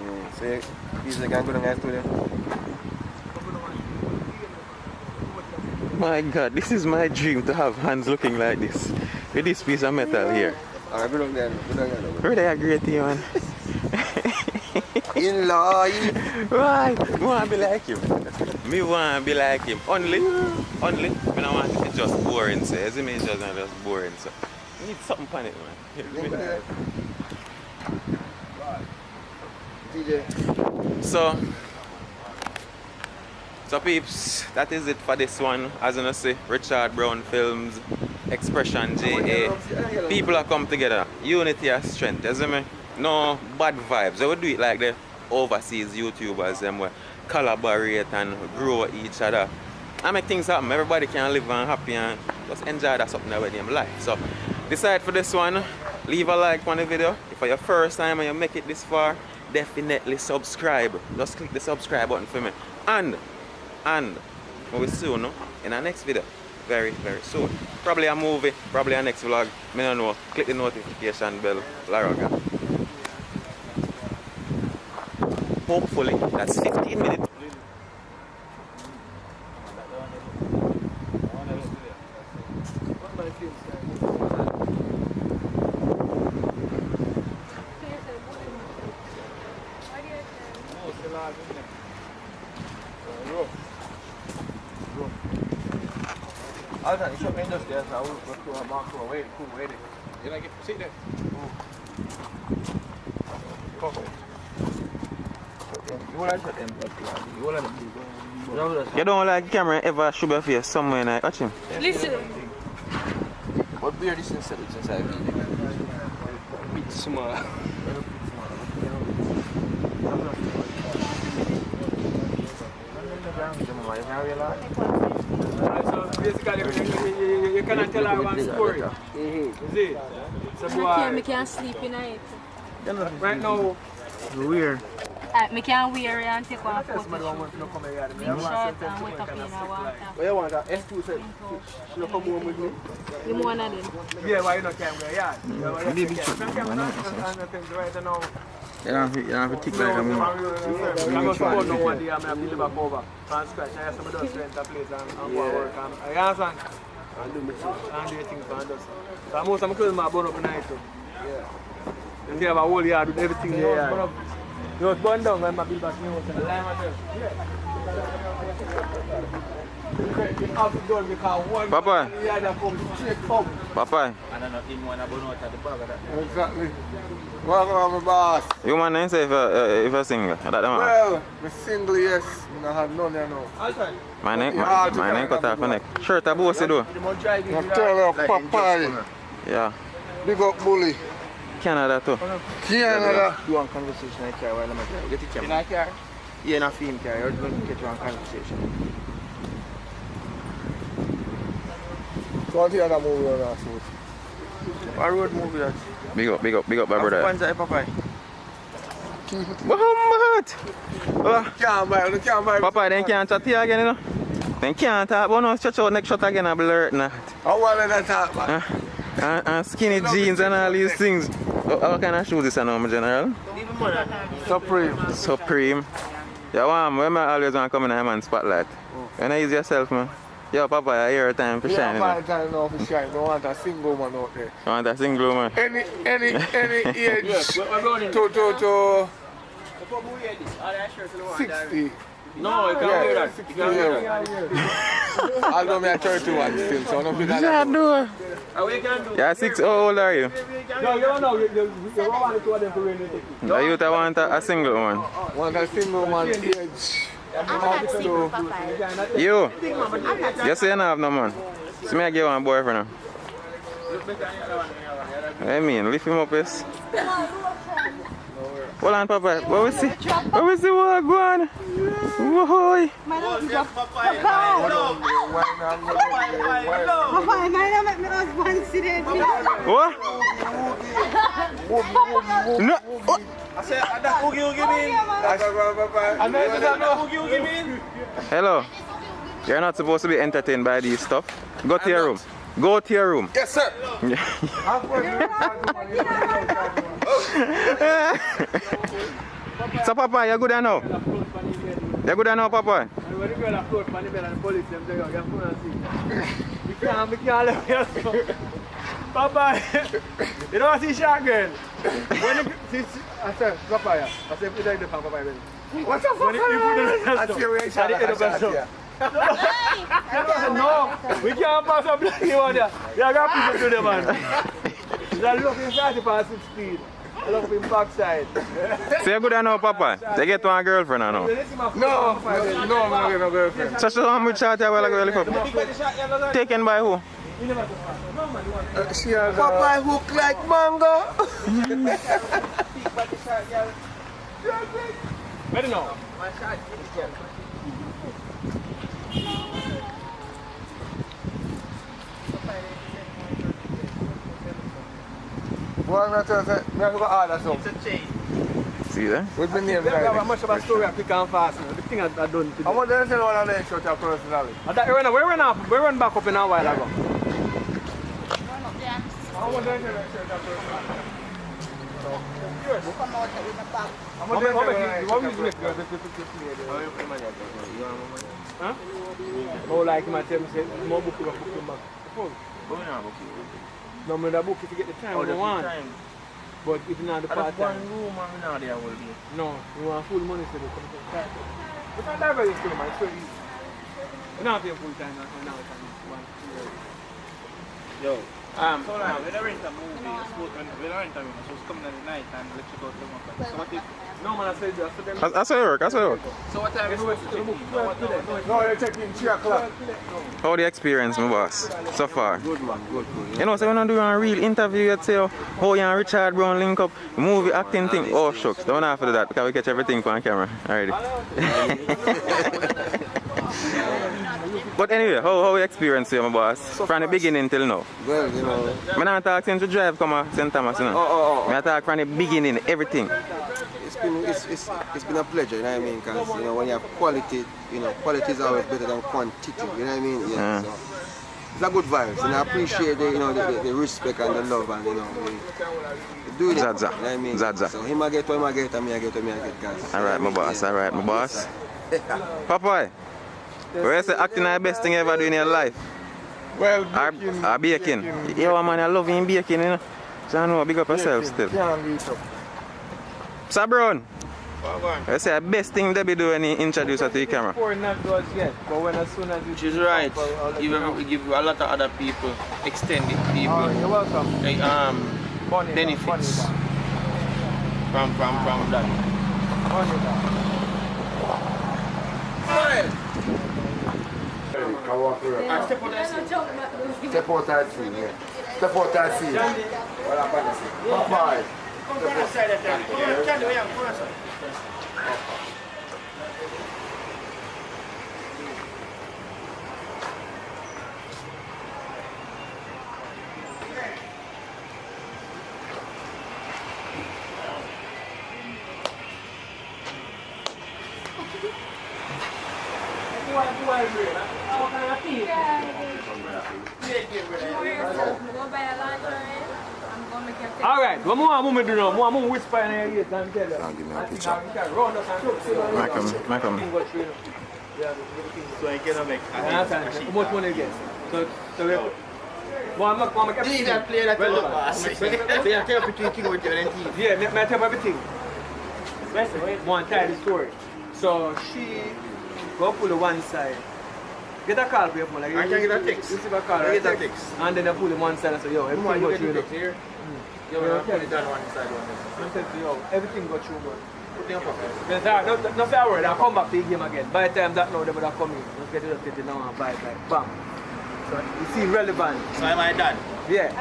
Yeah, say, these can go down guys to them. My God, this is my dream to have hands looking like this. With this piece of metal here. Alright, go down there. Really agree with you, man. In-law. Why? I want to be like him. Me want to be like him. Only when I want it just boring, so as me just boring, so I need something on it, man. So peeps, that is it for this one. As you see, Richard Brown Films, Expression JA. People are come together. Unity and strength, you see me? No bad vibes. They will do it like the overseas YouTubers, them will collaborate and grow each other. I make things happen. Everybody can live and happy and just enjoy that something with them life. So decide for this one. Leave a like on the video. If it's your first time and you make it this far, definitely subscribe. Just click the subscribe button for me. And we see you, no? in our next video very, very soon. Probably a movie, probably a next vlog. I don't know. Click the notification bell, Laraga. Hopefully, that's 15 minutes. Alter, ich hab Ende der Sau, was du machst, wait, cool, wait. You like it? Sit there. You don't like the camera ever show your face somewhere and I watch him? Listen. What beer this inside? It's inside. Bit small. So basically, you cannot tell her one story. You see? So I can't sleep in it. Right now, weird. I can't wear it and take one photo. Big shot and wake up in a water. What you want? S2 said, she come home with me. You want one of them? yeah, why you not can wear yard? Maybe shot. You don't have to tick like a man. I'm not supposed to know one day I'm going to build back over. From scratch, I have some of those rent a place and go work. I understand. And do my thing. And do your thing for us. So most of my clothes are burn up in the night. Yeah. And they have a whole yard with everything there. You know, it's burn down when I build back new house. Papa. Papa. And I'm not in one of the bag of that. Exactly. Welcome on my boss. You man didn't say if a single. That the man. Well, I'm single, yes. I have none, you know. My name cut off my neck. Shirt a bossy though. I tell you, Papa. Yeah. Big up bully. Canada too. Canada. Do one conversation in the car while I'm at the Get it, in the car? Yeah, in a film car. You're going to get one conversation. So what the other movie on that shoot? What road movie that? Big up, my brother. Panza, Papa. Muhammad! Can't buy. Papa, they can't chat here again, you know? They can't talk, but no, stretch out next shot again and blur it now. How well did that talk, man? And skinny jeans and all these things. What kind of shoes is this now, my general? Supreme. Yeah, when I always want to come in a man spotlight. You know, ease yourself, man. Yo, Papa, I hear time for shining. Yeah, time now for shine. Don't want a single man out there. You want a single man? Any age to 60. No, you can't wear that. You can't wear that. Although I'm 31 still, so I don't feel that. Yeah, 6. How old are you? No, you don't know. You want to them to wear anything. The youth want a single one. Want a single man age. You say you don't have no man. So me I give one boyfriend now. I mean, lift him up, yes. Hold on, Papa. What we see? What we see? What go on? Whoa! What? No. I said, that oogie mean? Hello. You're not supposed to be entertained by these stuff. Go to your room. Go to your room. Yes, sir. So, Papa, you're good now? You're good now, Papa? Papa, you don't see shot girl. I said, Papa, I said, put it in Papa. What's up, Papa? I see where you shot. No, we can't pass a black one there. We are going to put it to the man. They look inside past 6 speed. I look in backside. So you're good now, Papa? They get one girlfriend now? No, I'm not getting no girlfriend. So how much shot you will taken by who? She has Papa hook like mango. Ready now? Well, I'm not going to order some. See that? What's the name? How much of a story I pick and fast? thing I done today. How much do you sell one of them shirts personally? We run back up in a while ago. How much do you sell that shirt personally? Come out with a bag. How much do you sell What will you make? Huh? Oh, like him, I tell me, say, more book you book him back. No, I'm the book if you get the time, I want. But if you not the part time. One room and we not there will be. No, you want full money so they come to the part time. You can't dive by this thing, man, it's very easy. You don't pay full time now, Yo, so now, when I rent a movie, when I rent a room, so it's coming at the night and let you go to the So what if... No man, I said that for them. That's how it work, that's how it work. So what time is it supposed to check in? No, you're checking 3 o'clock. How the experience, my boss, so far? Good man, good. You know, so when I'm doing a real interview, you'd say, how you and Richard Brown link up, movie acting thing. Oh, shucks, don't have to do that because we catch everything on camera already. But anyway, how you experience you, my boss? From the beginning till now? Well, you know. I'm not talking to drive come to St. Thomas, you know. I talk from the beginning, everything. It's been a pleasure, you know what I mean? Because, you know, when you have quality, you know, quality is always better than quantity, you know what I mean? Yeah. So it's a good vibes, and I appreciate the, you know, the respect and the love and, you know, the doing it. Zaza. You know what I mean? Zaza. So him I get what I get and me I get what me I get, guys. Alright, my boss, alright, my boss. Papa, where's the acting the best thing you ever do in your life? Well, baking. Yo, man, I love you in baking, you know. So I know, big up yourself still. Sir Brown, I say the best thing they be doing is introduce her to the camera. Before not to us yet, but when as soon as you... She's right. We give you a lot of other people, extended people. Oh, you're welcome. Like, benefits from that. Step out that scene, yeah. Step out that scene. Bye. Alright, what more I'm do now? More I'm whisper in your ears and tell you. I'll give me a picture. Malcolm. So I cannot make how much money you get? So I'm not you even play that well, boss. So you tell between King with you and TV. Yeah, I tell you everything. One tell the story. So she go pull the one side. Get a call for your phone. Like, I can get a text. You see a call, get a text. And then I pull him one side and say, yo, everything go through. Here. You will tell it on one side, I'm telling you, yo, everything go through, bro. Put in your pocket. No fair word, I'll come back to the game again. By the time that now, they would have come in. Let's get it now and buy it like bam. So you see relevant. So am I done? Yeah.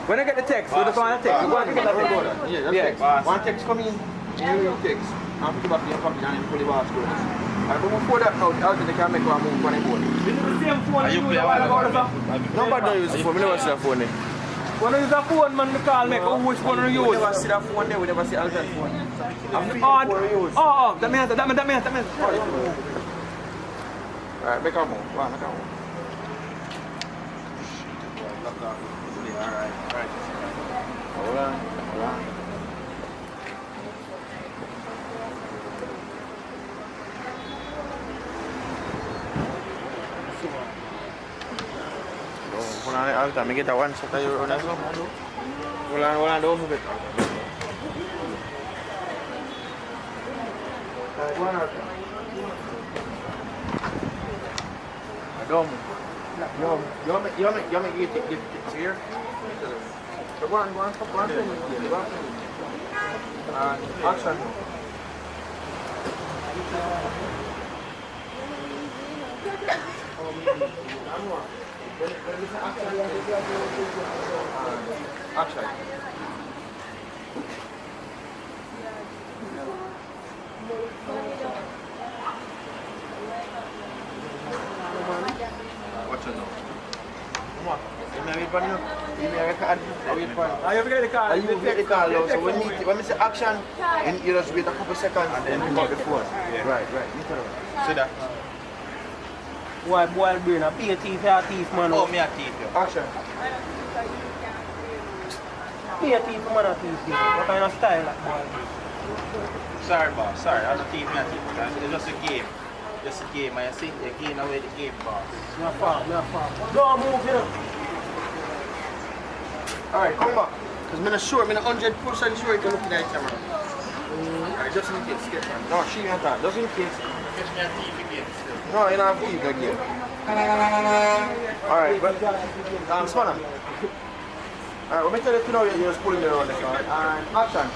When I get the text, we just want to text. We want to get that recorder. Yeah. One text come in, you text. And put it back in your pocket and then pull the bar screw. And before that now, how they can make one move on the board. You do the same phone. Are you playing nobody don't use the phone. We never see a phone there. When you use a phone, man, the call make which phone you use. We never see that phone there. We never see alternate phone. That means. Alright, make a move. Make a move. Alright. Hold on. Hold on, I get that one. So you run as well. Hold on, don't move it. Don't move. You make it here. So go on. Action. Action. Watch it now. Come on. me wait for you. Give me a record. I wait for you. I have to get the car. And you get the call now. So when we say action, and you just wait a couple seconds and then pick up the phone. Right. You tell me. See that? Boy, brain, a be a thief, you're a thief, man. Oh, me a thief, yo. Action. Be a thief, man, a thief, yo. What kind of style that boy? Sorry, boss. Sorry, I'm not team, it's just a game. Just a game, and you see, you're giving away the game, boss. Me a fall. Don't move, you know. Alright, come back. Because I'm not sure, I'm not 100% sure you can look at that camera. Alright, just in case, get man. No, she ain't that. Just in case. Catch me a thief again still. No, you don't have thief again. Alright, but Spanner. Alright, let me tell you to know you're just pulling me around the car. And action.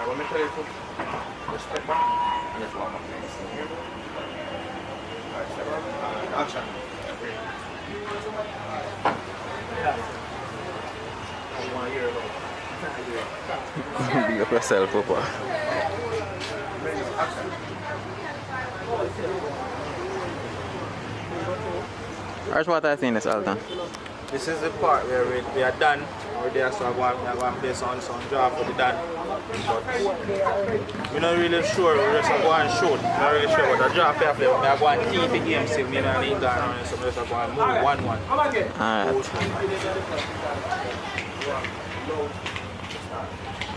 Let me tell you to step back and just walk up. Alright, step back. Action. Big up yourself, Papa. Alright, what I think is Alton. This is the part where we are done. We're there, so I want to play some job for the done. But we're not really sure, we're just going to shoot. We're not really sure what the job I play. We're going to keep the game still. Me and I need that on, so we're just going to move 1-1. Alright.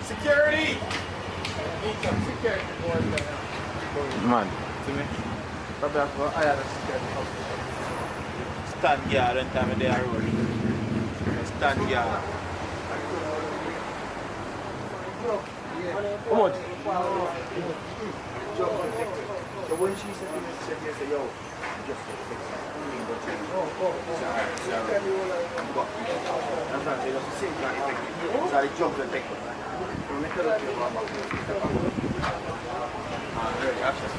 Security! Man. See me? Probably have to hire the security. Stand guard on time they are rolling. Stand guard. How much? So when she said to me, she said, yo, just take it. That's not it. That's the same kind of thing. So I jumped and take it. So make it look ready, action.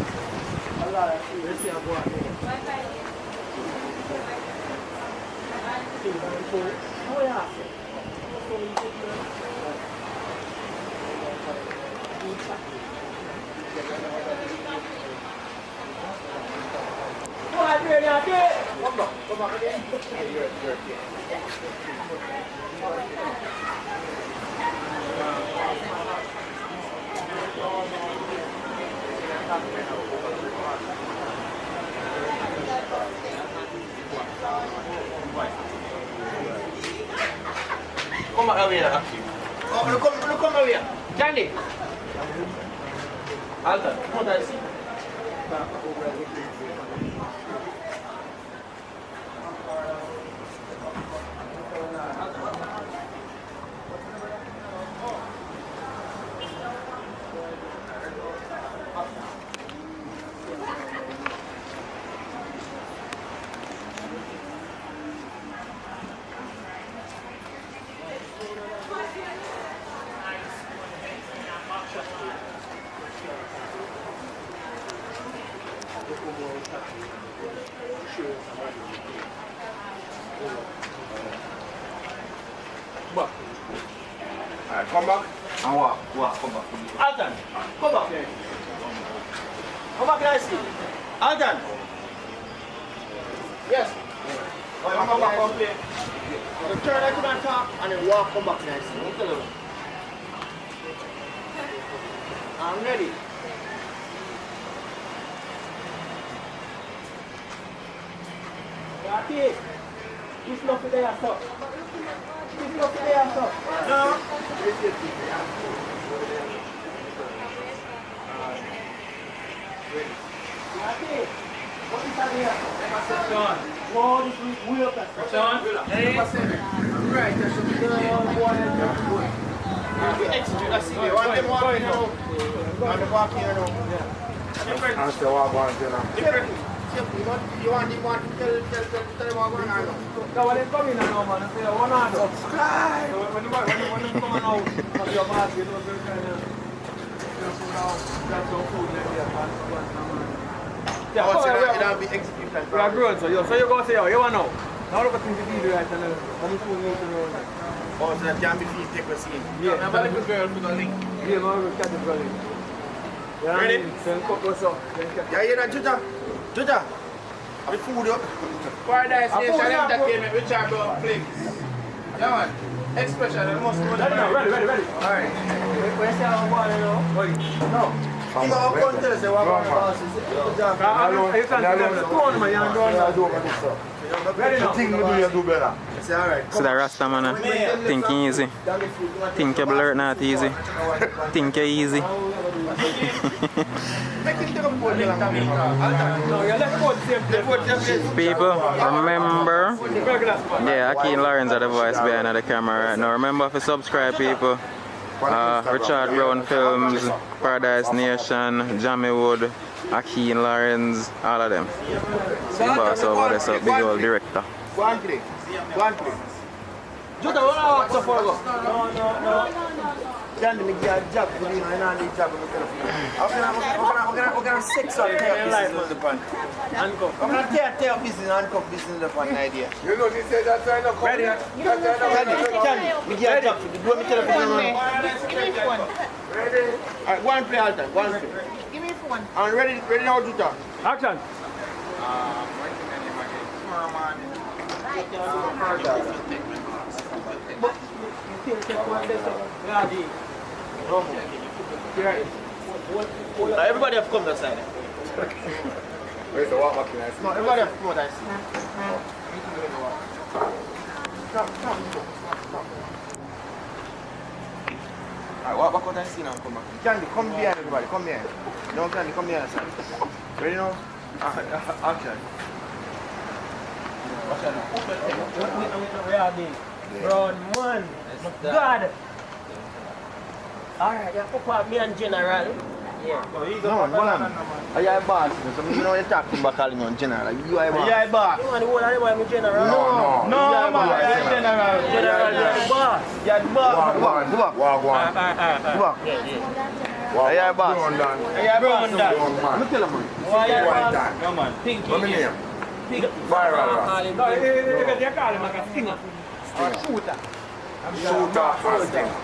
Let's see how go on here. Oh, yeah. Come back again. Come back away now. Oh, look come away. Jandy. Alton, what I see? Alright, come back and walk, come back. Alton, come back here. Come back here, I see. Alton. Yes. Come back, come play. You turn right to that top and then walk, come back here, I see. I'm ready. Okay. This nothing there, sir. This nothing there, sir. No. Okay. What is that here? Sean. Oh, this is way up there. Sean. Hey. Right, there should be one. You execute, I see you. Want them walking now? Want them walking here now? I'm still walking here now. Different. You want to tell them what going on? No, when they come in now, man, they say, what on? Subscribe! So when you come out of your mask, you don't kind of, put down, grab some food and Yeah, oh, it'll be execution. We are grown, so you go say, you want now. Now look at things to do right now. I'm going to know. Oh, so that can be feet take a scene. Yeah. Remember the girl for the link? Yeah, man, we'll catch the girl link. Ready? Yeah, you know, Juta. The food up. Paradise Nation Entertainment, which are about flicks. Yeah, man. Expression, I must go down. Ready. Alright. Where's the other one, you know? No. You got a contest, they want to pass it. You can't do the tone, man. You're doing the thing you do better. So the Rasta man thinking easy. Think you blur not easy. Think you easy. People, remember, yeah, Akeem Lawrence are the voice behind the camera right now. Remember to subscribe, people. Richard Brown Films, Paradise Nation, Jamie Wood, Akeem Lawrence, all of them. See boss over there, so big old director. Go and play. Juta, what are you for? No. Candy, me give a job for you, and I need a job for myself. I'm gonna sex on the pan. I'm gonna tear business and handcuff business the pan idea. You know, they say that's why I don't come. Ready? Candy, me give a job for you. Do me tell you. Give me phone. Ready? Alright, go and play all time. Go and play. Give me phone. And ready now, Juta. Action. Everybody have come that side. Where's the walk back in? No, everybody have come that side. Alright, walk back out and see now and come back. Candy, come behind everybody, come behind. No, Candy, come behind side. Ready now? Action. Brown man. God. Alright, you pop up me and General. Yeah. No, man. Are you a boss? So you know you talk to me about calling me on General. You are a boss. You are a boss. You want the whole of them I'm General? No, man. You are a General. General, you are the boss. You are the boss. Walk. Are you a boss? Are you a boss? Let me tell you, man. Why are you a boss? No, man. Pinky. What's my name? Viral. No, they call him like a stinger. Or a shooter. Shooter or stinger.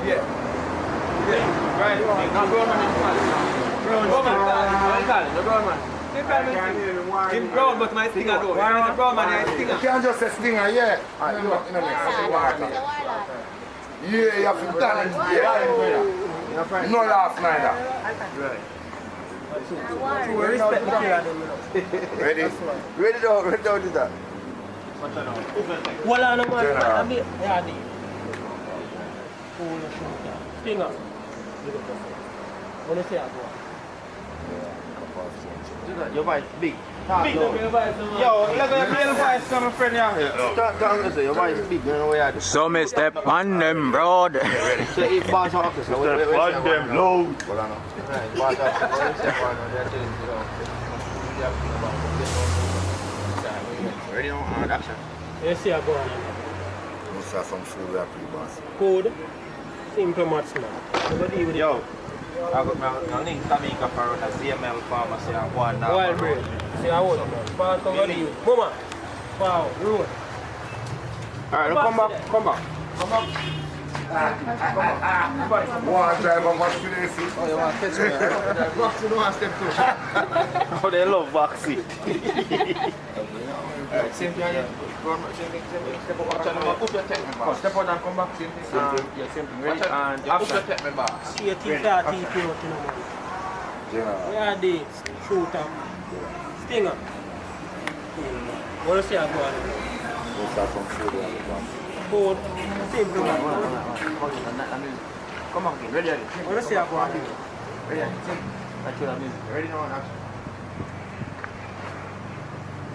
Yeah. Right. Now brown man is calling. Brown man. Him brown but my stinger though. He's a brown man, he's a stinger. You can't just say stinger, yeah. Alright, you know next. Yeah, you have to done it. Yeah. No laugh neither. Right. Respect the killer them, Ready? Ready down to that. Well, I know man. Yeah, Stinger. What do you say? Your voice big. Big, your voice. Yo, let me play the voice to my friend here. Your voice big, you know where you are. So me step on them, broad. So if boss officer, step on them, low. Ready on action. Yes, you go on. Must have some food we are pretty boss. Code. Simple maths, man. Yo, I got my link Jamaican for a CML pharmacy and one now. Wild bread. See how old? Pass over to you. Mama. Wow, road. Alright, come back. One drive of vaccination. Oh, you want to catch me? Box, you don't want to step too. Oh, they love vaccine. Alright, same thing again. Step out. Step out and come back. Same thing. Yeah, same thing. Ready? And after take me back. See a thing that thing put out in the money. Where are they? Shooter. Stinger. What do you say about it? Must have some food we are pretty boss. Food. Simple man. Come on, ready? What do you say about it? Ready? Natural music. Ready now and action.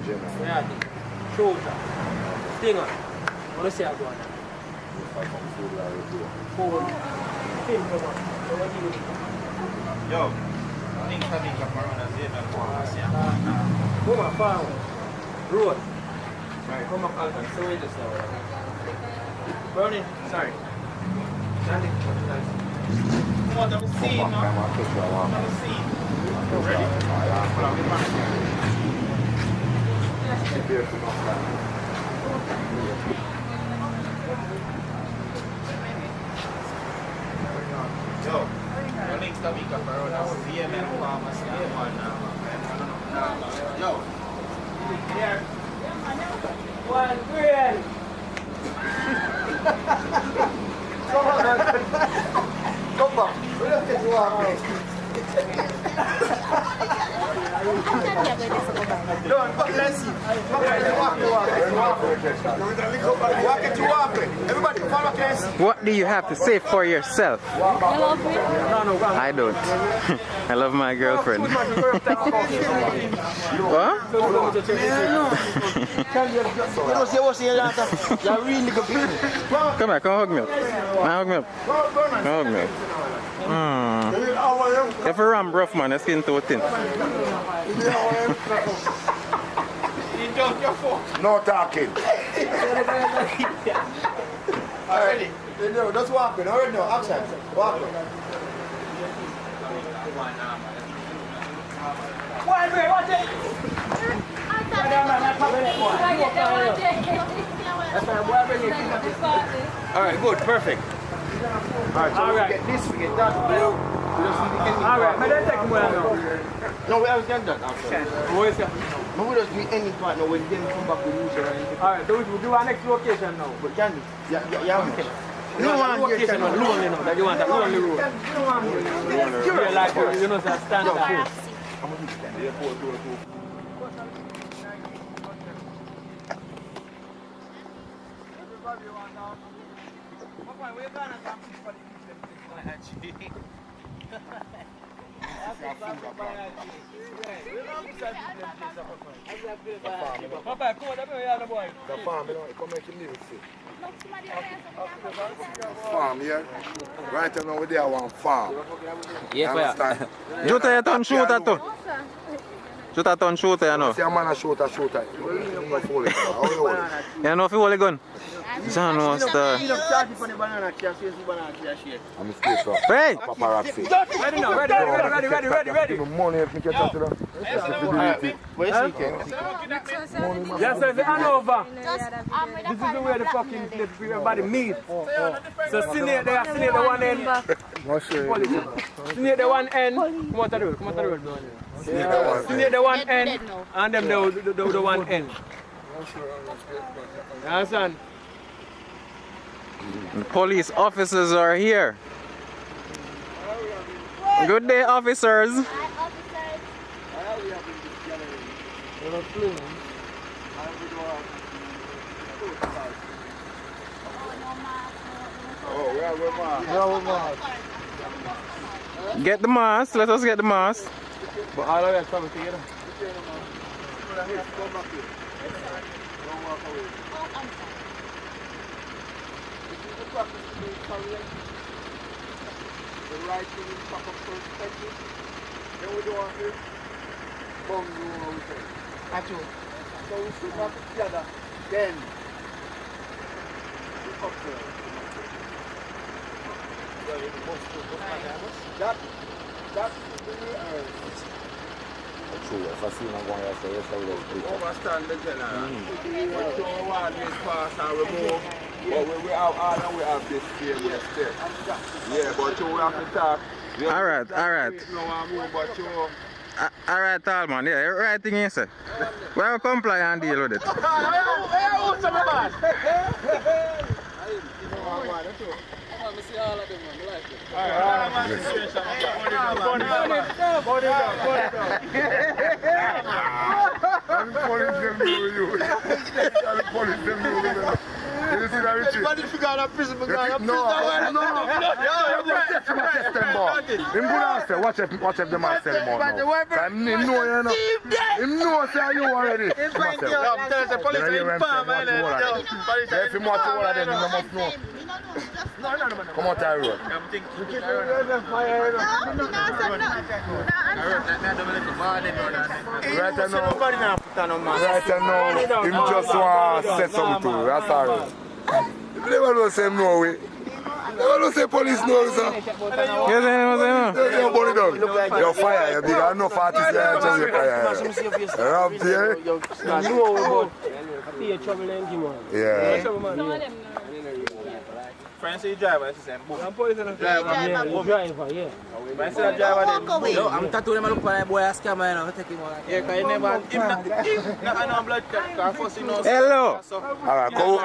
Where are they? Shooter. Stinger. What do you say about it? Food. Simple man. Yo, link Jamaican for a CML pharmacy. Mama, farm. Road. Right, come back, Alton. So wait just now. Brownie, sorry. Standing. want to see, no? Yo, the links that we got around our VMN farmers now. Yo, here. One green. Come on, we don't get you off. Don't, but let's see. Walk it too often. Everybody follow Casey. What do you have to say for yourself? You love me? I don't. I love my girlfriend. What? Come here, come hug me up. Hug me up. Hug me up. If a ram rough man, that's skin too thin. No talking. Alright, just walk in. Alright, no, action. Walk in. Watch it! Alright, good, perfect. Alright, so we get this, we get that. Alright, but then take more now. No, we have done that after. What is that? No, we just do any part now when them come back with news or anything. Alright, so we'll do our next location now. But can we? Yeah, we can. You don't want location now, lonely now, that you want a lonely road. You're like, you know, that stand up here. I'm going to stand there, Farm, yeah? Right now, we're there, one farm. Yeah, fair. Juta ya ton shooter to. Juta ton shooter, you know. See a man a shooter. You know if you hold a gun? John knows the... I'm a state up. Hey! Paparazzi. Ready now, ready. Money if me catch that, you know. Where's he, Ken? Yes, sir, the Hanover. This is the way the fucking everybody meet. So, Sinead there, Sinead the one end. Sinead the one end. Come on to the road, Sinead the one end, and them the one end. You understand? The police officers are here. Good day, officers. Get the mask. Let us get the mask. But all of us coming together. The right thing in proper perspective. Then we do want to bomb you what we say. Actually. So we should not together. Then we up there. That should be earth. True, if I see him going to say, yes, I will speak. Overstand the general. But you want this pass and remove. But we have this failure step. Yeah, but you have to talk. Alright. Alright, tall man, yeah, right thing you say. We will comply and deal with it. You see that, Richie? But if you got a prison, we got a prison. No. Him good answer. Watch if the man sell him out now. Him know, you know. Him know say you already. I'm telling the police are in farm, man. If him watch all of them, you must know. Come on, Ty Road. I'm thinking. Right now, him just want to say something to you. That's all. If you never know, say him no way. don't say police no, sir. Yes, I know. Yo, burn it down. Yo, fire, you big. I know 40 years just fire. Rob there. Yeah. Friends, you driver, it's the same. I'm Driver, yeah. Friends, you driver, Yo, I'm tattooing him look like boy a scammer, you know. Take him on. yeah, because you never, him not blood car, first you know. Hello. Alright, go.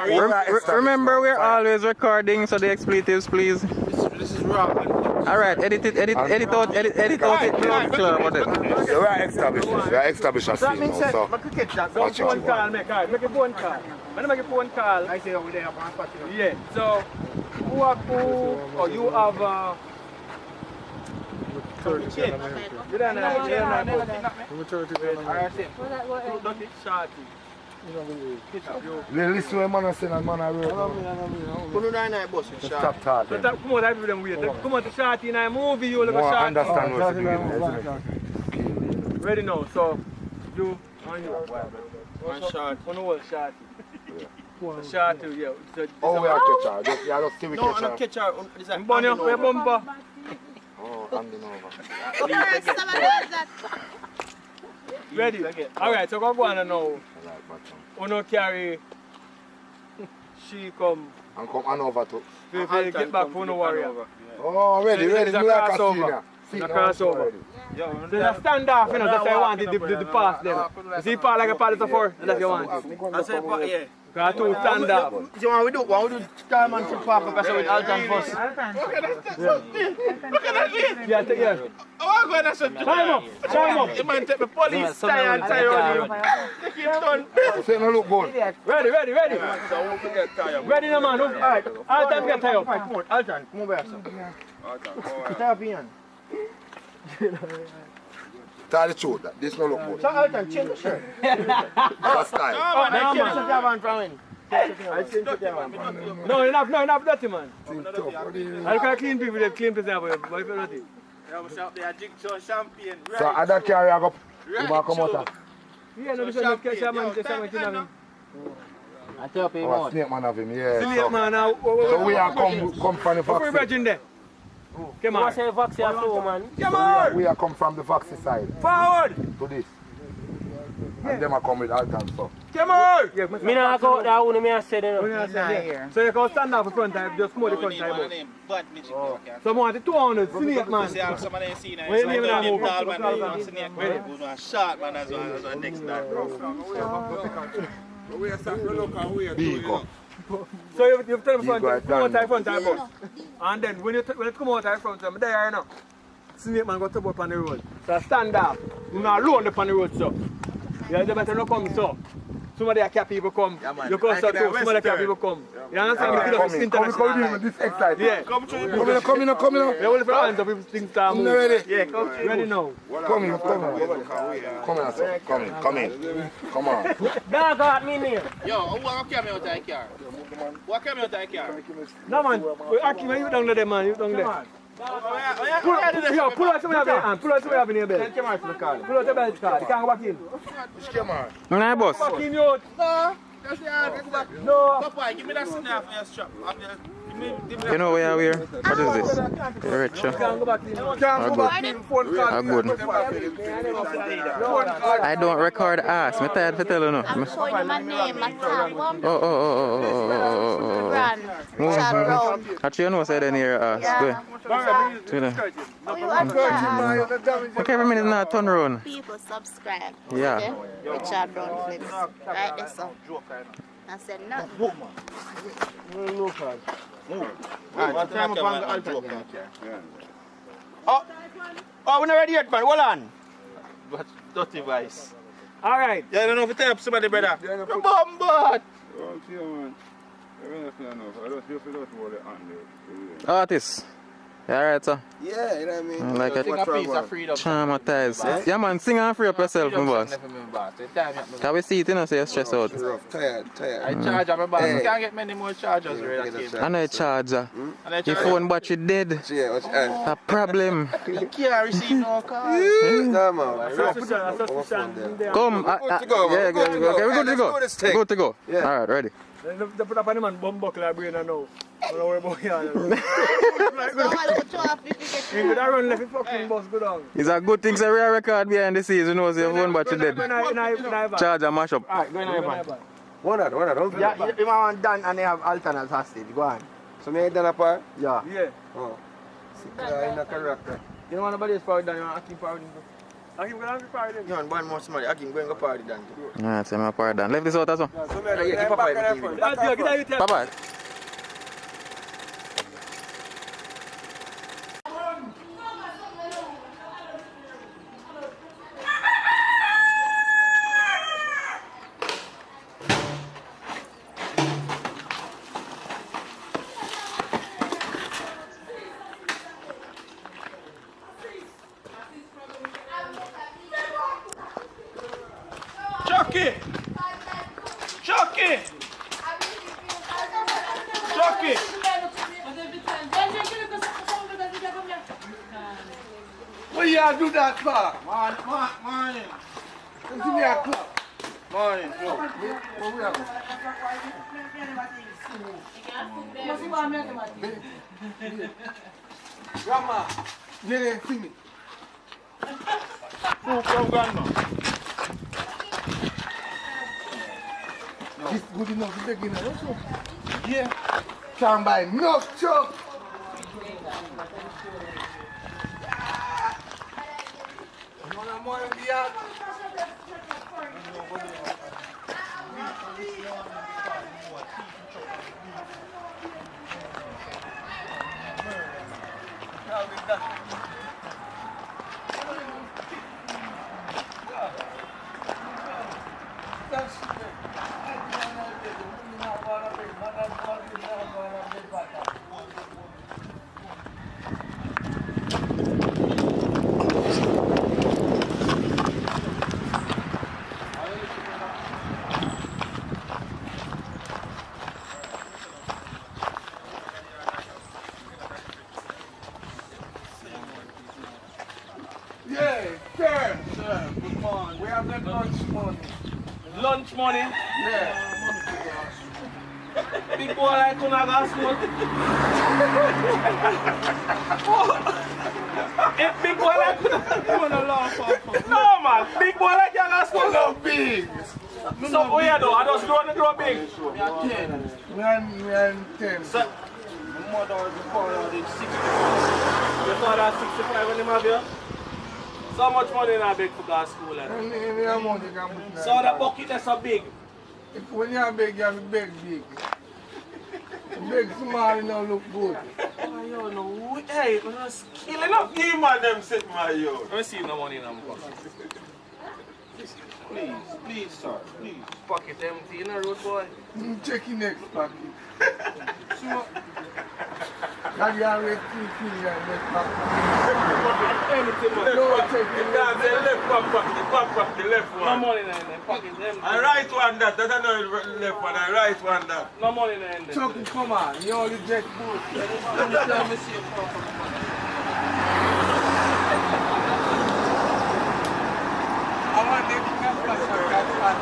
Remember, we're always recording, so the expletives, please. This is wrong. Alright, edit out it. You are established a That scene means now, that, so. I could catch that. Watch it, Phone you call, make a phone call. When I make a phone call, I say over there, yeah. So, who or you have 30. You don't Listen to him, man, saying, man, I wrote. Stop talking. Come on, everybody wait. Come on to Shorty in a movie, you look at Shorty. Understand what's doing. Ready now, so you and you. One shot. One whole Shorty. Shorty, yeah. Oh, we are catch her. You have to see we No, catch I'm her. catch her. Is that Bonnie, we're bumper. Oh, handing over. Ready? Alright, so go on now. Uno carry. She come. And come on over to. Get back for no warrior. Oh, ready. It's a Me like a crossover. senior. It's a crossover. There's a standoff, you know, that's why I wanted the pass them. You see part like a pallet of four, that's what you want. I said, yeah. Got two standoff. So what we do? Starman to park up with Alton first. Yeah, take care. Oh, I'm going to Time up. You man take the police tie and tie on you. Take it done. Say no look good. Ready. Ready now, man. Alright, Alton get tired. Come on, Alton, come over here, sir. Tie up here. Tell the truth, that this no look good. So Alton, change the shirt. That's style. No, man, I change the Javan from when. I change the Javan from when. No, enough dirty, man. I look at clean people, they clean people, but if you're dirty. They are jigsaw champagne. So other carry I go. You want come out? Yeah, no, this is not champagne. I tell people. Oh, snake man of him, yeah. Snake man, so we are come from the What's Foxy. in there? Come on. What's the Foxy flow, man? Come on. We are come from the Foxy side. Forward. To this. And them are come with Alton so. Come on. Me not go out there, only me I said it. So you can stand up in front time, just more the front time. So I want the 200, snake man. Somebody see now. Where you Like name tall man, they want snake man. Who's a short man as well next to Big. So you tell them front time bus. And then when you come out of front time, there you know. Snake man got to go up on the road. So stand up. You not alone up on the road, so. You better not come so. Some of the cat people come. You come so too, some of the cat people come. You understand? We could have international. This excited. Yeah. Come in. You hold the hands up if things start moving. Ready? Yeah, come ready now. Come in. Come in. Come on. Dog got me near. Yo, what came out of the car? What came out of the car? No man, Aki, you down there, man. You down there. Pull out some of your hand. Pull out some of your belt. Pull out the belt card. You can't go back in. Nah, boss. Back in, you. No. Just the hand. Go back. No. Papa, give me that snap for your strap. You know where we are? What is this? The red shirt. Can't go back in. Can't go back in. Phone call. Good. I don't record ass. I'm tired for telling you. I'm showing you my name, my album. Oh. Chad Brown. Actually, you know say then here ass. Yeah. Okay, every minute now turn around. People subscribe. Yeah. Okay? Richard Brown Flips. Right there, so. I said nothing. One time upon the altar. Oh, we're not ready yet, man. Hold on. But dirty voice. All right. Yeah, I don't know if you tell somebody, brother. You're bombard. Artist. You alright, sir? Yeah, you know what I mean? Like a piece of freedom. traumatized. Yeah, man, sing and free up yourself, my boss. Can we see it, you know, so you're stressed out? Tired. I charge my boss. You can't get many more chargers. I know a charger. Your phone battery dead. A problem. You can't receive no call. No, man. Come. Yeah, we're good to go. Good to go. Alright, ready. They put up on the man bum buckle brain and now. I don't worry about it. You could have run left the fucking bus go down. It's a good thing that we are record behind the scenes, you know, so your phone battery dead. Charge and mash up. Alright, go in Ivan. One at, don't Yeah, you want Dan and they have alternate hostage. Go on. So me Dan apart? Yeah. Yeah. Oh. In a character. You don't want nobody else power Dan, you want Akim power Dan. Akim go power Dan. You want one more somebody, Akim go power Dan. Yeah, so I'm power down. Left this out as well. So me keep up with Bye bye. Chucky! Chucky! Chucky! What you do that for? Morning. Let's give me a clap. Morning, Grandma, you didn't see me. Who from Grandma? This good enough to take in a also. Yeah. Can't buy no chuck. More in the yard. Yeah, sir. Sir, good morning. We have that lunch money. Lunch money? Yeah. Big boy like Kunaga school. If big boy like Kunaga, no man, big boy like Yaga school. No big. So where you do? I just grow big. We are 10. We are 10. So, my mother was the father did 65. Your father 65 when him have you? So much money in a big for gas school. Any amount you can put. So the bucket is so big. When you are big, you have to beg big. Big small, you don't look good. Oh, yo, no, hey, I'm just killing up. You man, them sit my yo. Let me see no money in my pocket. Please, sir, please. Pocket empty in a road, boy. Check your next pocket. So, that you always keep your next pocket. Anything, man. Don't check your next pocket. The left one. No money in the pocket empty. I right one that. That's not left one. I right one that. No money in the Chucky, come on. You only check both. Let me see your pocket. I want them to come back.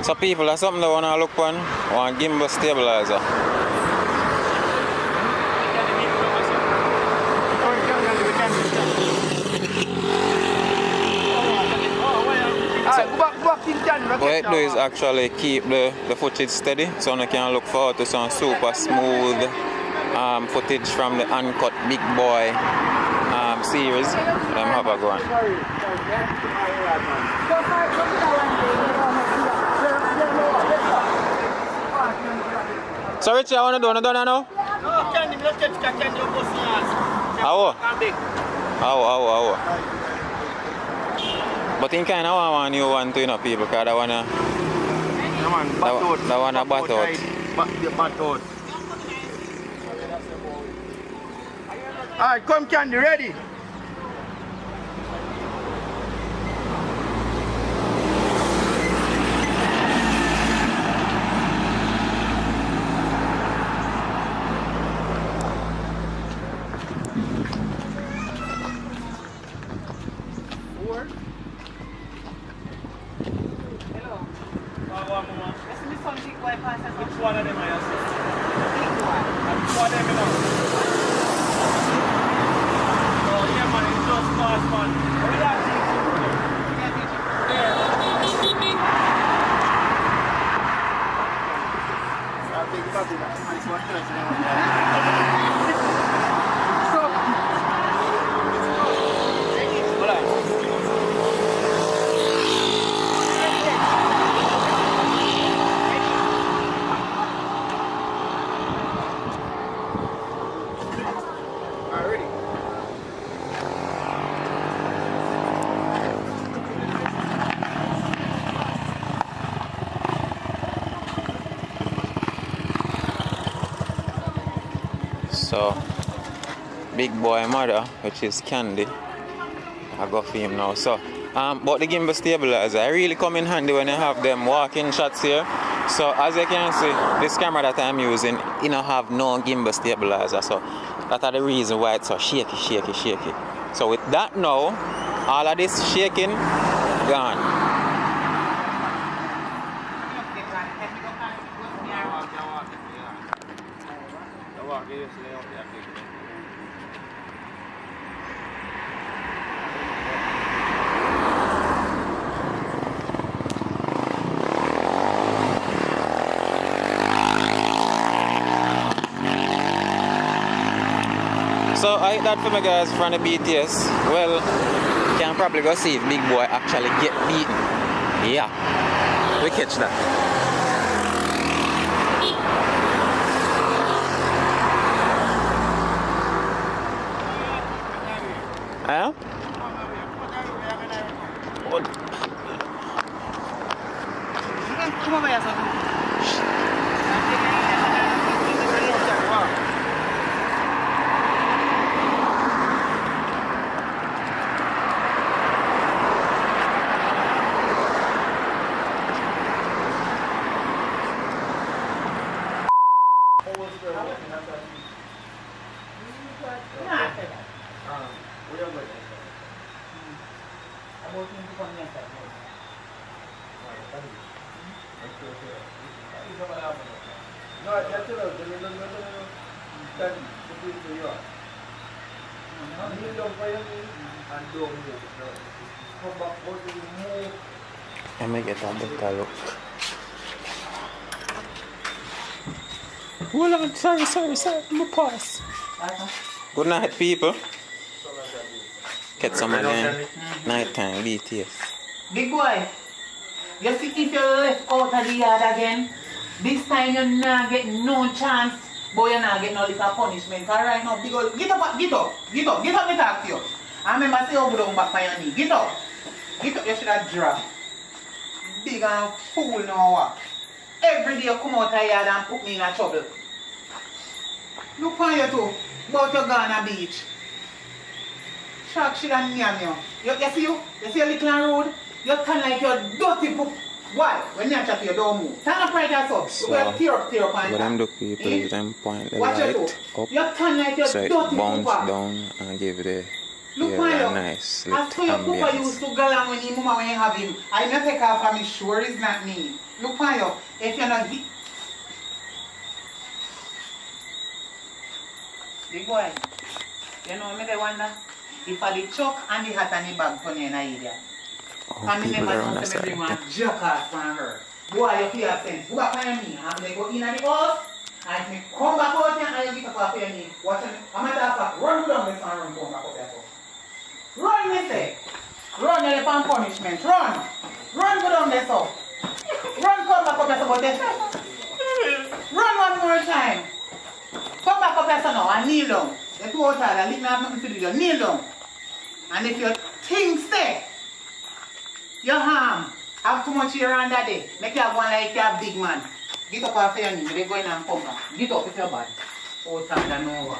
So people, that's something they want to look on, one gimbal stabilizer. What it do is actually keep the footage steady so you can look forward to some super smooth footage from the Uncut Big Boy series. Them have a go on. So Richie, I want to do no done now? No, candy, let's get candy on both sides. How? But in kind of want you want to, you know, people, because I want to... Yeah, man, bat out. Bat out. Alright, come candy, ready? Which one of them are you saying? Which one of them you know? Oh yeah man, it's just fast man. What do you teach you? So, Big Boy mother, which is Candy, I got for him now. So, but the gimbal stabilizer, I really come in handy when I have them walking shots here. So, as you can see, this camera that I'm using, you know, have no gimbal stabilizer. So, that's the reason why it's so shaky. So, with that now, all of this shaking, gone. So I hit that for my guys from the BTS. Well, you can probably go see if Big Boy actually get beaten. Yeah, we catch that. Huh? Come over here, son. Let me get a better look. Hold on, sorry, my pause. Good night, people. Get some of them nighttime BTS. Big boy, you see if you left out of the yard again, this time you're not getting no chance, but you're not getting no little punishment. Cause right now, big old, get up, me talk to you. I remember say you go down back on your knee. Get up, you should have dropped. Big and fool now what? Every day you come out of the yard and put me in a trouble. Look on you too, about you gone on the beach. Shark shit and yam you. You see you? You see your little and rude? You turn like you're dirty poop. Why? When you chat you don't move. Turn up right as up. So, you got tear up and what them do people is them point the watch light you up you turn like you're so it dirty bounce pooper. down and give the Look air on a you. nice As lit for your pooper ambience. used to go along when your mama when you have him. I not take off from me sure it's not me. Look on you. If you're not big boy, you know me they wonder if I the chuck and the hat and the bag for you in a area. And me never know to bring one jerk ass from her. Boy, you feel sense. Go back on your knee and they go in the house And me come back out here and you get up off your knee. Watch it. A matter of fact, run down this and run come back up here. Run, me say. Run, you're upon punishment. Run. Run go down there, so. Run, come back up here, so. But run one more time. Come back up here, so now, and kneel down. The two outside, I leave me have nothing to do. You kneel down. And if your thing stay, your harm, have too much here and that day, make you have one like you have big man. Get up off your knee, they go in and come back. Get up if you're bad. Outside and over.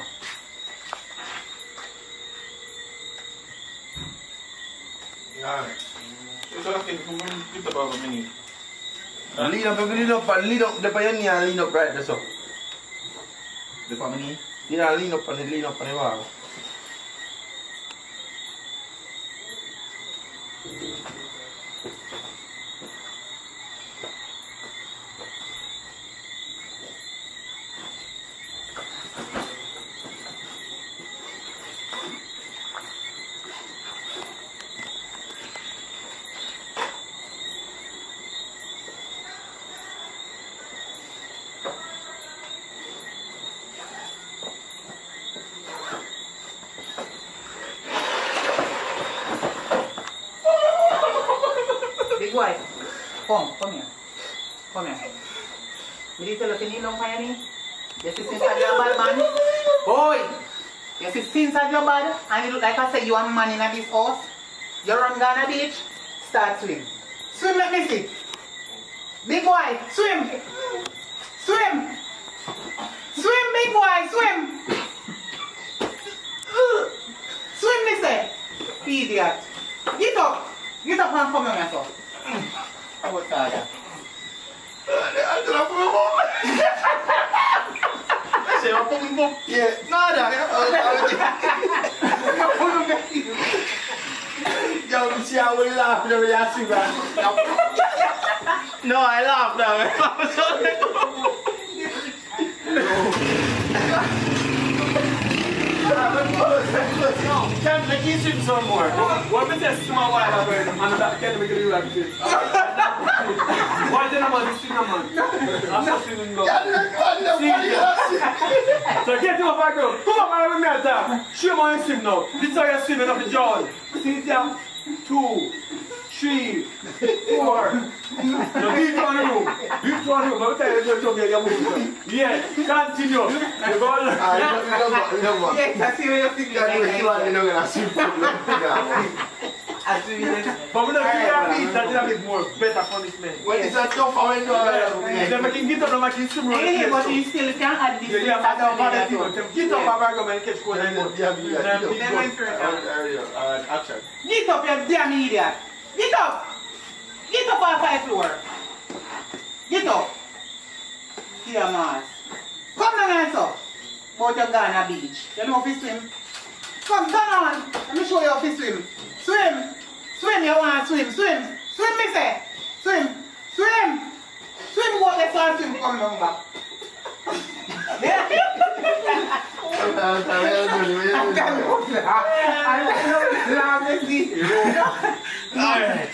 Yeah. You sort of think from get up over me. Lean up, lean up, the pioneer and lean up right there, so. The family? Yeah, lean up on the wall. Big boy, come here. Come here. Me did tell you to kneel down for your knee. You see since your bad, man? Boy! You see since your bad, and you look like I said you are a man in this house. You run Ghana beach, start swim. Swim, let me see. Big boy, swim! Swim! Swim, big boy, swim! Swim, me say. Idiot. Get up! Get up and come here, myself. How tired? Yeah, yo, see how we laugh when we see that. No, I laugh now. Can't make you swim some more. What is this small while I'm wearing? I'm not getting me to do like this. Why did I want to swim, man? I'm not swimming, go. So get him up, girl. Come on, man, with me at that. Show me how you swim now. This is how you're swimming up the jaw. See it there? 2, 3, 4. Now deep on the room. Deep on the room. I'll tell you to get your move. Yes, continue. You go on. Yes, I see where you're sitting. You're not going to swim. But we don't see our feet, that's a bit more better punishment. Well, it's a tough one. Then we can get up and we can swim around. Yeah, but you still can add this. Yeah, but get up and go and catch cold and go. Action. Get up, you damn idiot. Get up. Get up off my floor. Get up. Dear Mars. Come down and so. About your Ghana beach. You know how to swim? Come, turn on. Let me show you how to swim. Swim. Swim, you want to swim. Swim. Swim, me say. Swim. Swim. Swim, go let's all swim. Come down back.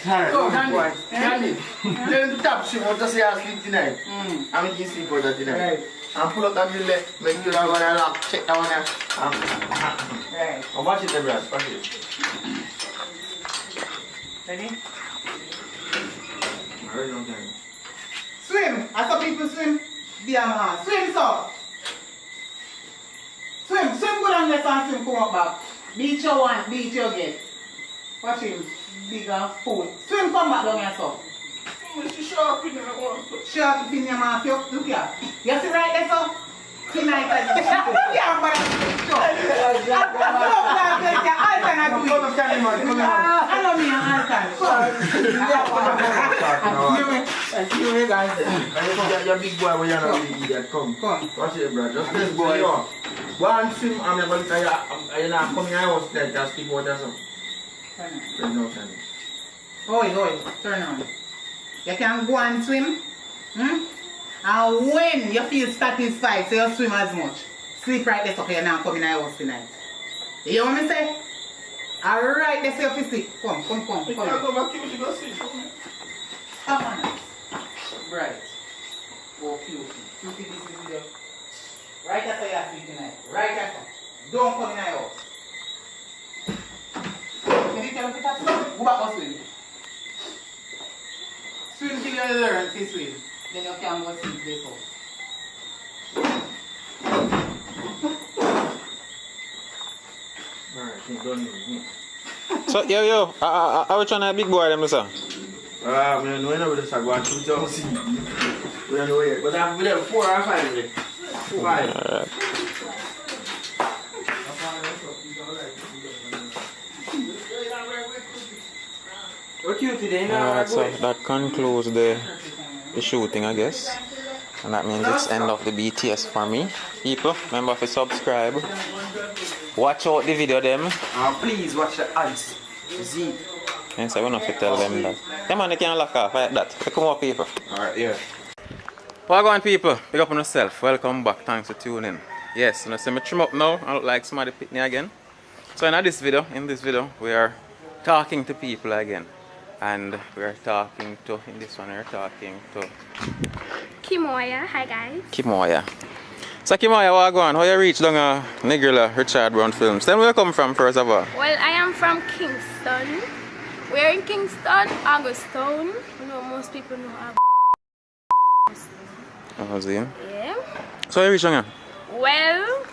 Alright, Danny, then the top ship, what does he have sleep tonight? I'm going to sleep for that tonight. And pull up that middle leg, make sure I'm going to lock, check that one there. And watch it, Deborah, watch it. Ready? Very long time. Swim. I saw people swim. Dear man. Swim, so. Swim. Swim good on this and swim come up back. Beat your one, beat your get. Watch him. Big and full. Swim come back down here, so. Sharp in your mouth. Look here. You see right there, so? Tonight, yeah, but I know me and you guys. You're big boy, we are not big idiot. Come. Watch it, bro. Just this boy. Go and swim. I'm not going to tell you. I'm coming in my house there. Just keep water, so. Turn on. Oi, turn on. You can go and swim. And when you feel satisfied, so you swim as much. Sleep right there, so you're not coming in my house tonight. You hear what me say? Alright, let's say you sleep. Come. Come back, you go sleep. Come on. Bright. Oh, Cupid. Cupid, this is the Right after you sleep tonight. Right after. Don't come in my house. Can you tell me that? Go back and swim. Swim till you learn to swim. Then you can go sleep this home. So, yo, I was trying to big boy them, sir. I don't know where this is going to shoot see. We don't know yet. But I've been there 4 or 5 minutes. 5. Alright, so that concludes the shooting, I guess. And that means it's end of the BTS for me. People, remember to subscribe. Watch out the video them. Please watch the ads. See. Yes, I want to tell them that. Come on, they can lock off like that. They come up, people. Alright, yeah. Welcome on, people. Pick up on yourself. Welcome back. Thanks for tuning. Yes, you see me trim up now. I look like somebody picked me again. So in this video, we are talking to people again. And we are talking to, in this one, we're talking to Kimoya. Hi guys. Kimoya. So Kimoya, what go on? How you reach down a Negrilla Richard Brown Films? Tell me where you come from first of all. Well, I am from Kingston. We're in Kingston, Augustown. You know, most people know Augustown. Oh, see? Yeah. So you reach down here? Well,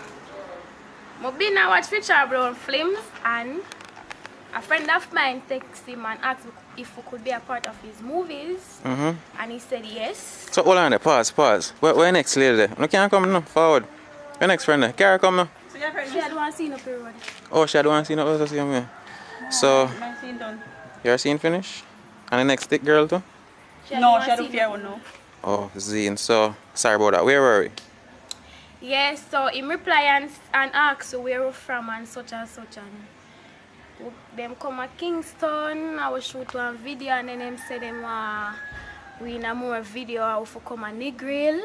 I've been to watch Richard Brown Films and a friend of mine texted him and asked if we could be a part of his movies. And he said yes. So hold on there, pause. Where next lady there? You can't come now, forward. Where next friend there? Carry come now. So your friend, she had one scene up here. Oh, she had one scene up there, see me. So, My scene done. your scene finished? And the next thick girl too? No, she had a fair one now. Oh, Zine. So, sorry about that. Where were we? Yes, so he replied and asked where we're from and such and such. And them come to Kingston, I was shoot one video and then them say them we in a more video how to come and Negril.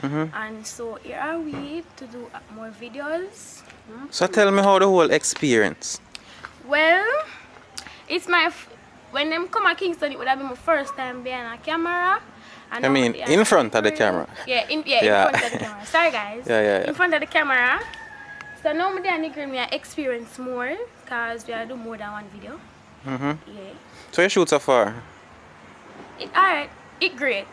And so here are we to do more videos. So tell me how the whole experience. Well, it's when them come to Kingston, it would have been my first time behind a camera. I mean, in front of the camera. Yeah, in front of the camera. Sorry guys. Yeah. In front of the camera. So now I'm going to experience more because we are doing more than one video. Yeah. So you shoot so far? Alright, it's great.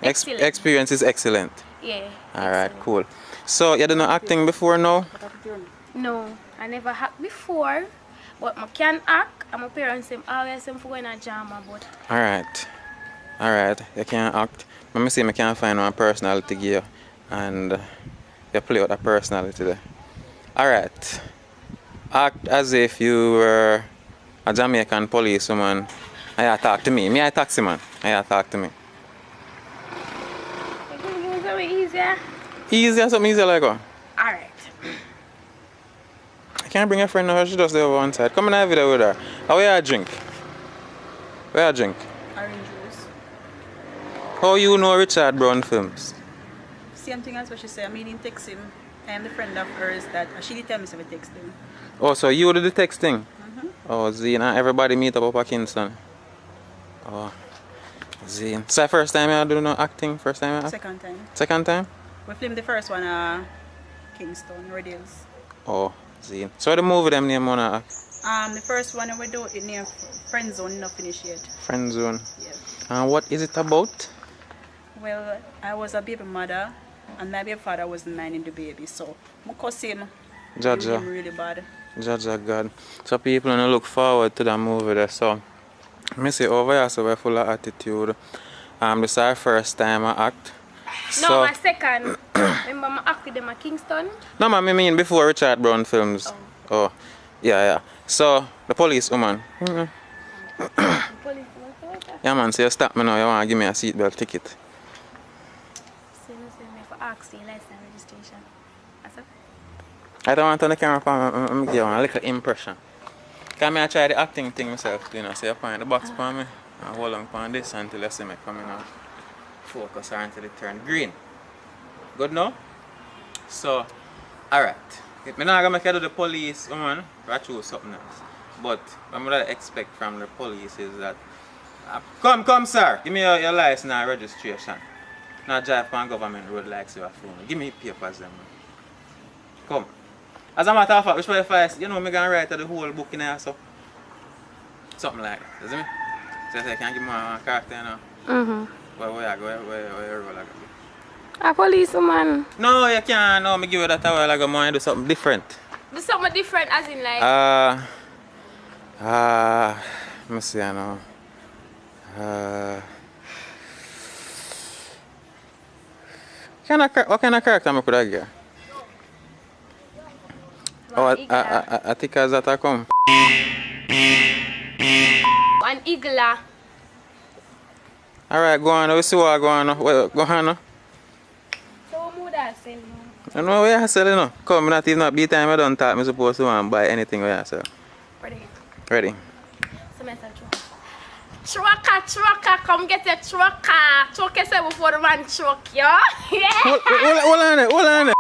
Excellent. Experience is excellent. Yeah. Alright, cool. So you done acting before now? No, I never act before. But I can act and my parents always say for going to drama. But Alright, you can act. Let me see if I can find one personality here and you play out that personality there. Alright. Act as if you were a Jamaican policewoman. I talk to me. Me I taxi man. I talk to me. Something easier. Easier, something easier like what? Alright. I can't bring a friend now, she just there over one side. Come in and have video with her. Where you drink? Where you drink? Orange juice. How you know Richard Brown Films? Same thing as what she said. I mean, text him. I am the friend of hers that she did tell me so we text him. Oh, so you did the texting? Oh, Zine, everybody meet up at Kingston. Oh, Zine. So first time you do no acting? First time you act? Second time. Second time? We filmed the first one Kingston, Red Hills. Oh, Zine. So the movie them name wanna act? The first one we do it near Friend Zone, not finished yet. Friend Zone. Yeah. And what is it about? Well, I was a baby mother and my baby father wasn't minding the baby, so I cuss him. Jaja. Really bad. Jaja God. So people gonna look forward to that movie there. So I say over here, so we're full of attitude. This is our first time I act. No, So my second. Remember I act with them at Kingston? no, man, I mean before Richard Brown Films. Oh, yeah. So the police woman. Yeah, man. So you stop me now. You wanna give me a seatbelt ticket? So you say me for ask you license registration. That's it. I don't want on the camera for me give you a little impression. Because I try the acting thing myself, you know. So you point the box for me and hold on on this until you see me coming out. Focus or until it turn green. Good now? So, alright. I'm not going to do the police woman, I choose something else. But what I expect from the police is that come sir, give me your license and registration. Not drive on government road like so phone. Give me papers them. Come. As a matter of fact, which way if I, you know, me gonna write the whole book in there, so. Something like that, you see me? So I say, can you give me one character, you know? Where you go, where you roll like A policeman. No, you can't, no, me give you that a while ago, I do something different. Do something different as in like... Let me see, I know. What kind of character I could have get? Oh, I think as that I come. An eagle. Alright, go on, we see what go on. Go on. So what mood I sell? I know what you sell, you know. Come, not even be time I don't talk, I'm supposed to want buy anything where you sell. Ready? Ready. So I sell trucker, come get your trucker. Truck yourself before the man truck, yo. Yeah. Hold on there.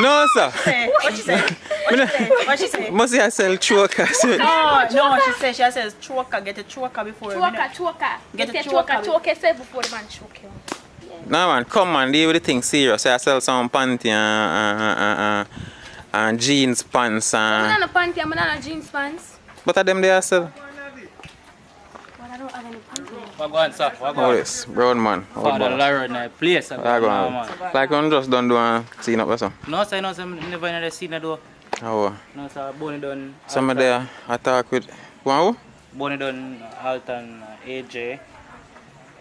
No, sir. What she say? What she say? Must I sell choker? No, she says she says choker. Get a choker before. Choker. Get a choker. Choke yourself before the man choke you. No man, come on, deal with the thing serious. I sell some panty and jeans pants I'm and. not a panty. I'm not a jeans pants. But of them they are sell. But I don't have any panty. What going, sir? What Oh going? yes, brown man. Father Larry in the place. Like one just don't do a scene up or something. No, sir, no, sir. Never in the scene though. Oh. No, sir. Bonnie done. Some of them attack with one who? Bonnie done Alton AJ.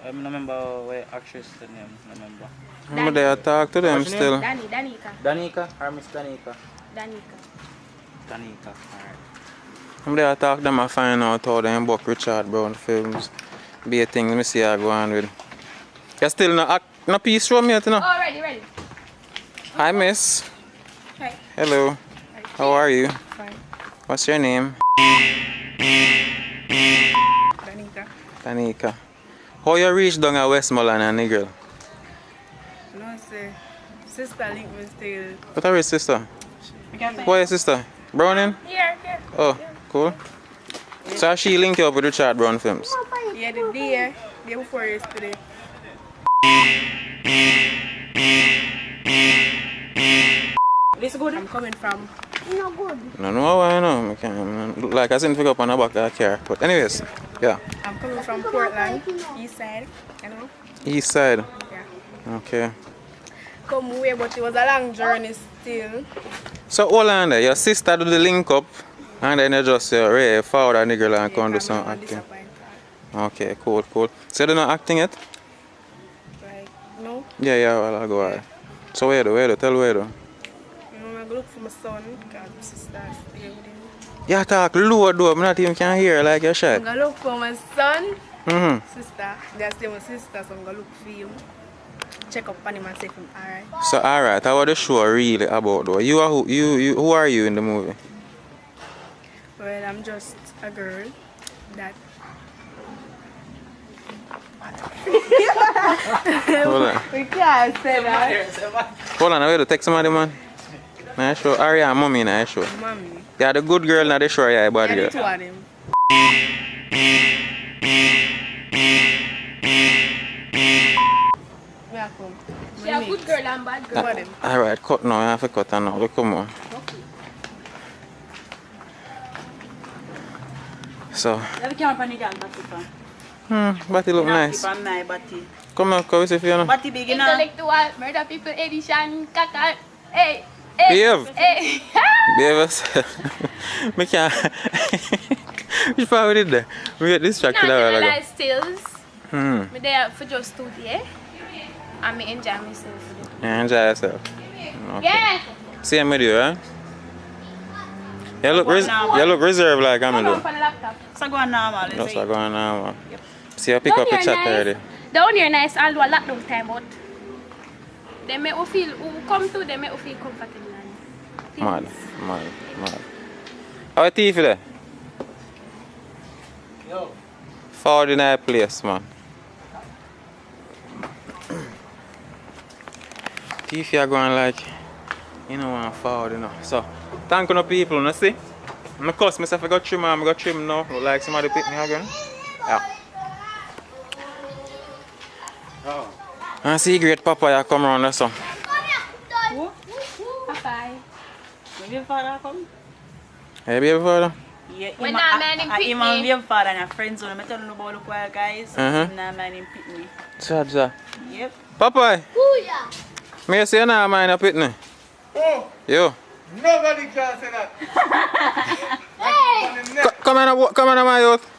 I don't remember where actress the name. I remember. Some of them attack to them still. Danica. Or Miss Danica. Danica. Alright. Some of them attack them and find out how they book Richard Brown films. Be a thing, let me see how I go on with. You still no piece from me yet, you know? Oh, ready. Hi, miss. Hi. Hello. How are you? Fine. What's your name? Danica. How you reach down at Westmoreland and Nigel? No, sir. Sister link me still. What are your sister? Who are your sister? Browning? Here. Oh, cool. So she linked you up with Richard Brown films? Yeah, the day before yesterday. This good? I'm coming from. No good. No, why no? I can't. Look like I didn't pick up on the back of the car. But anyways, yeah. I'm coming from Portland, east side, you know? East side? Yeah. Okay. Come away, but it was a long journey still. So hold on there, your sister do the link up and then you just forward a nigga and come do some acting. Okay, cool. So you don't know acting yet? Like, no? Yeah, well, I'll go ahead. So where do? Tell where do? I go look for my son, because my sister stay with him. Yeah, talk low though, I'm not even can hear like you're shy. I'm going to look for my son, Sister. They stay my sister, so I'm going to look for him. Check up on him and see if I'm alright. So alright, how was the show really about though? You are who are you in the movie? Well, I'm just a girl that... Hold on. We can't say that. Hold on, I will take somebody man. Nice show. Aria and mommy nice show. Mommy. Yeah, the good girl not the show, yeah, bad Yeah, girl. the two of them. She a good girl and bad girl. Alright, cut now, I have to cut now. Look, come on. So, Let me come on the girl, Batty. Batty look nice. Keep on my Batty. Come on, come see if you know. Batty big enough. Intellectual, murder people, edition, kaka. Hey. Behave. Hey. Behave yourself. Me can't. Which part we did there? We get distracted a while ago. Life stills. Me there for just 2 days. And me enjoy myself. Yeah, enjoy yourself. Okay. Yeah. Same with you, eh? You look reserved like I'm doing. So go on normal, Just go on normal. See, I pick up your chat already. Down here nice, although a lockdown time, but they make you feel, who come to, they make you feel comfortable. Mad. How are you there? Yo. Forward in that place, man. If you are going like, you know, I'm forward, you know. So, thank you people, you see? I cuss myself, I got trim, now. Look like somebody pick me again. Yeah. I see great papaya come around there, so. Your father come? Hey, baby father? Yeah, When that man in him and your father and your friends on. I'm telling you about the wild guys. Uh-huh. Nah, man in Pitney. Cha. Yep. Papa, Booyah! me say nah mind up Pitney. Oh, Yo. nobody can say that. Hey! Come on, my youth.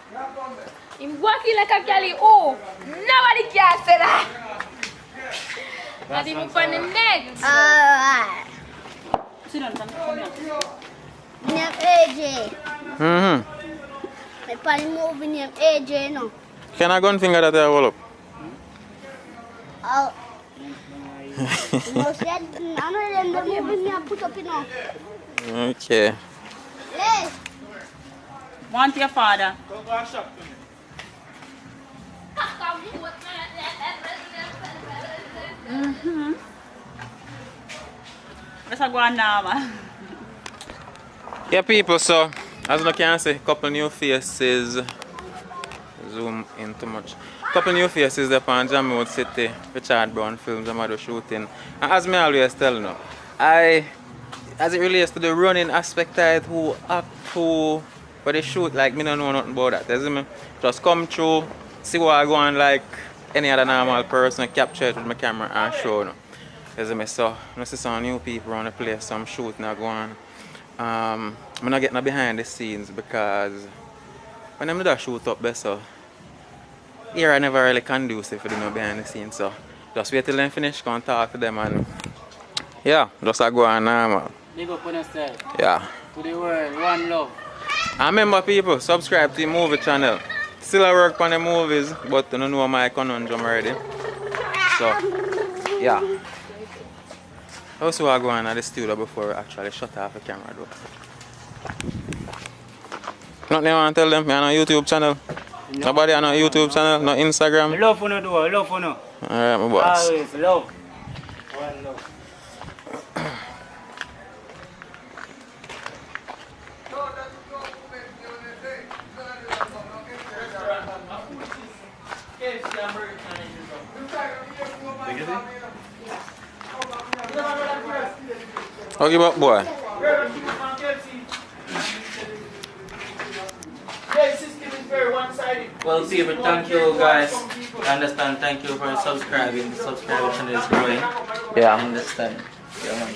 Him walking like a galley. Oh, nobody can say that. Not even from the neck. Alright. Sit down, come here. Name AJ. Mm-hmm. My party movie name AJ no. Can I go and finger that I roll up? Oh. No, see, I know them the movie me I put up, you know. Okay. Yes. Want your father? Go and shop to me. Mm-hmm. Let's go on now, man. Yeah, people, so as you can see, couple new faces. Zoom in too much. Couple new faces there on Jamaican City, Richard Brown films I'm out shooting. And as me always tell you, as it relates to the running aspect of it, who act, who but they shoot, like me don't know nothing about that. You see me? Just come through, see what I go on like any other normal person, capture it with my camera and show you. You see me? So I see some new people around the place, some shooting are going. I'm not getting behind the scenes because when I'm not shoot up best, so here I never really conducive for them behind the scenes. So just wait till they finish, come and talk to them and yeah, just go on normal. Big up on yourself. Yeah. To the world, one love. And remember people, subscribe to the movie channel. Still I work on the movies, but I don't know my conundrum already. So yeah. Also I go on at the studio before we actually shut off the camera though. Nothing I want to tell them, me on a YouTube channel. No. Nobody on a YouTube channel, no Instagram. I love for no do, I love for no. Alright, my boss. Always love. One love. Okay, but boy. Well, people, thank you guys. I understand. Thank you for subscribing. The subscriber channel is growing. Yeah. I understand. Yeah, man.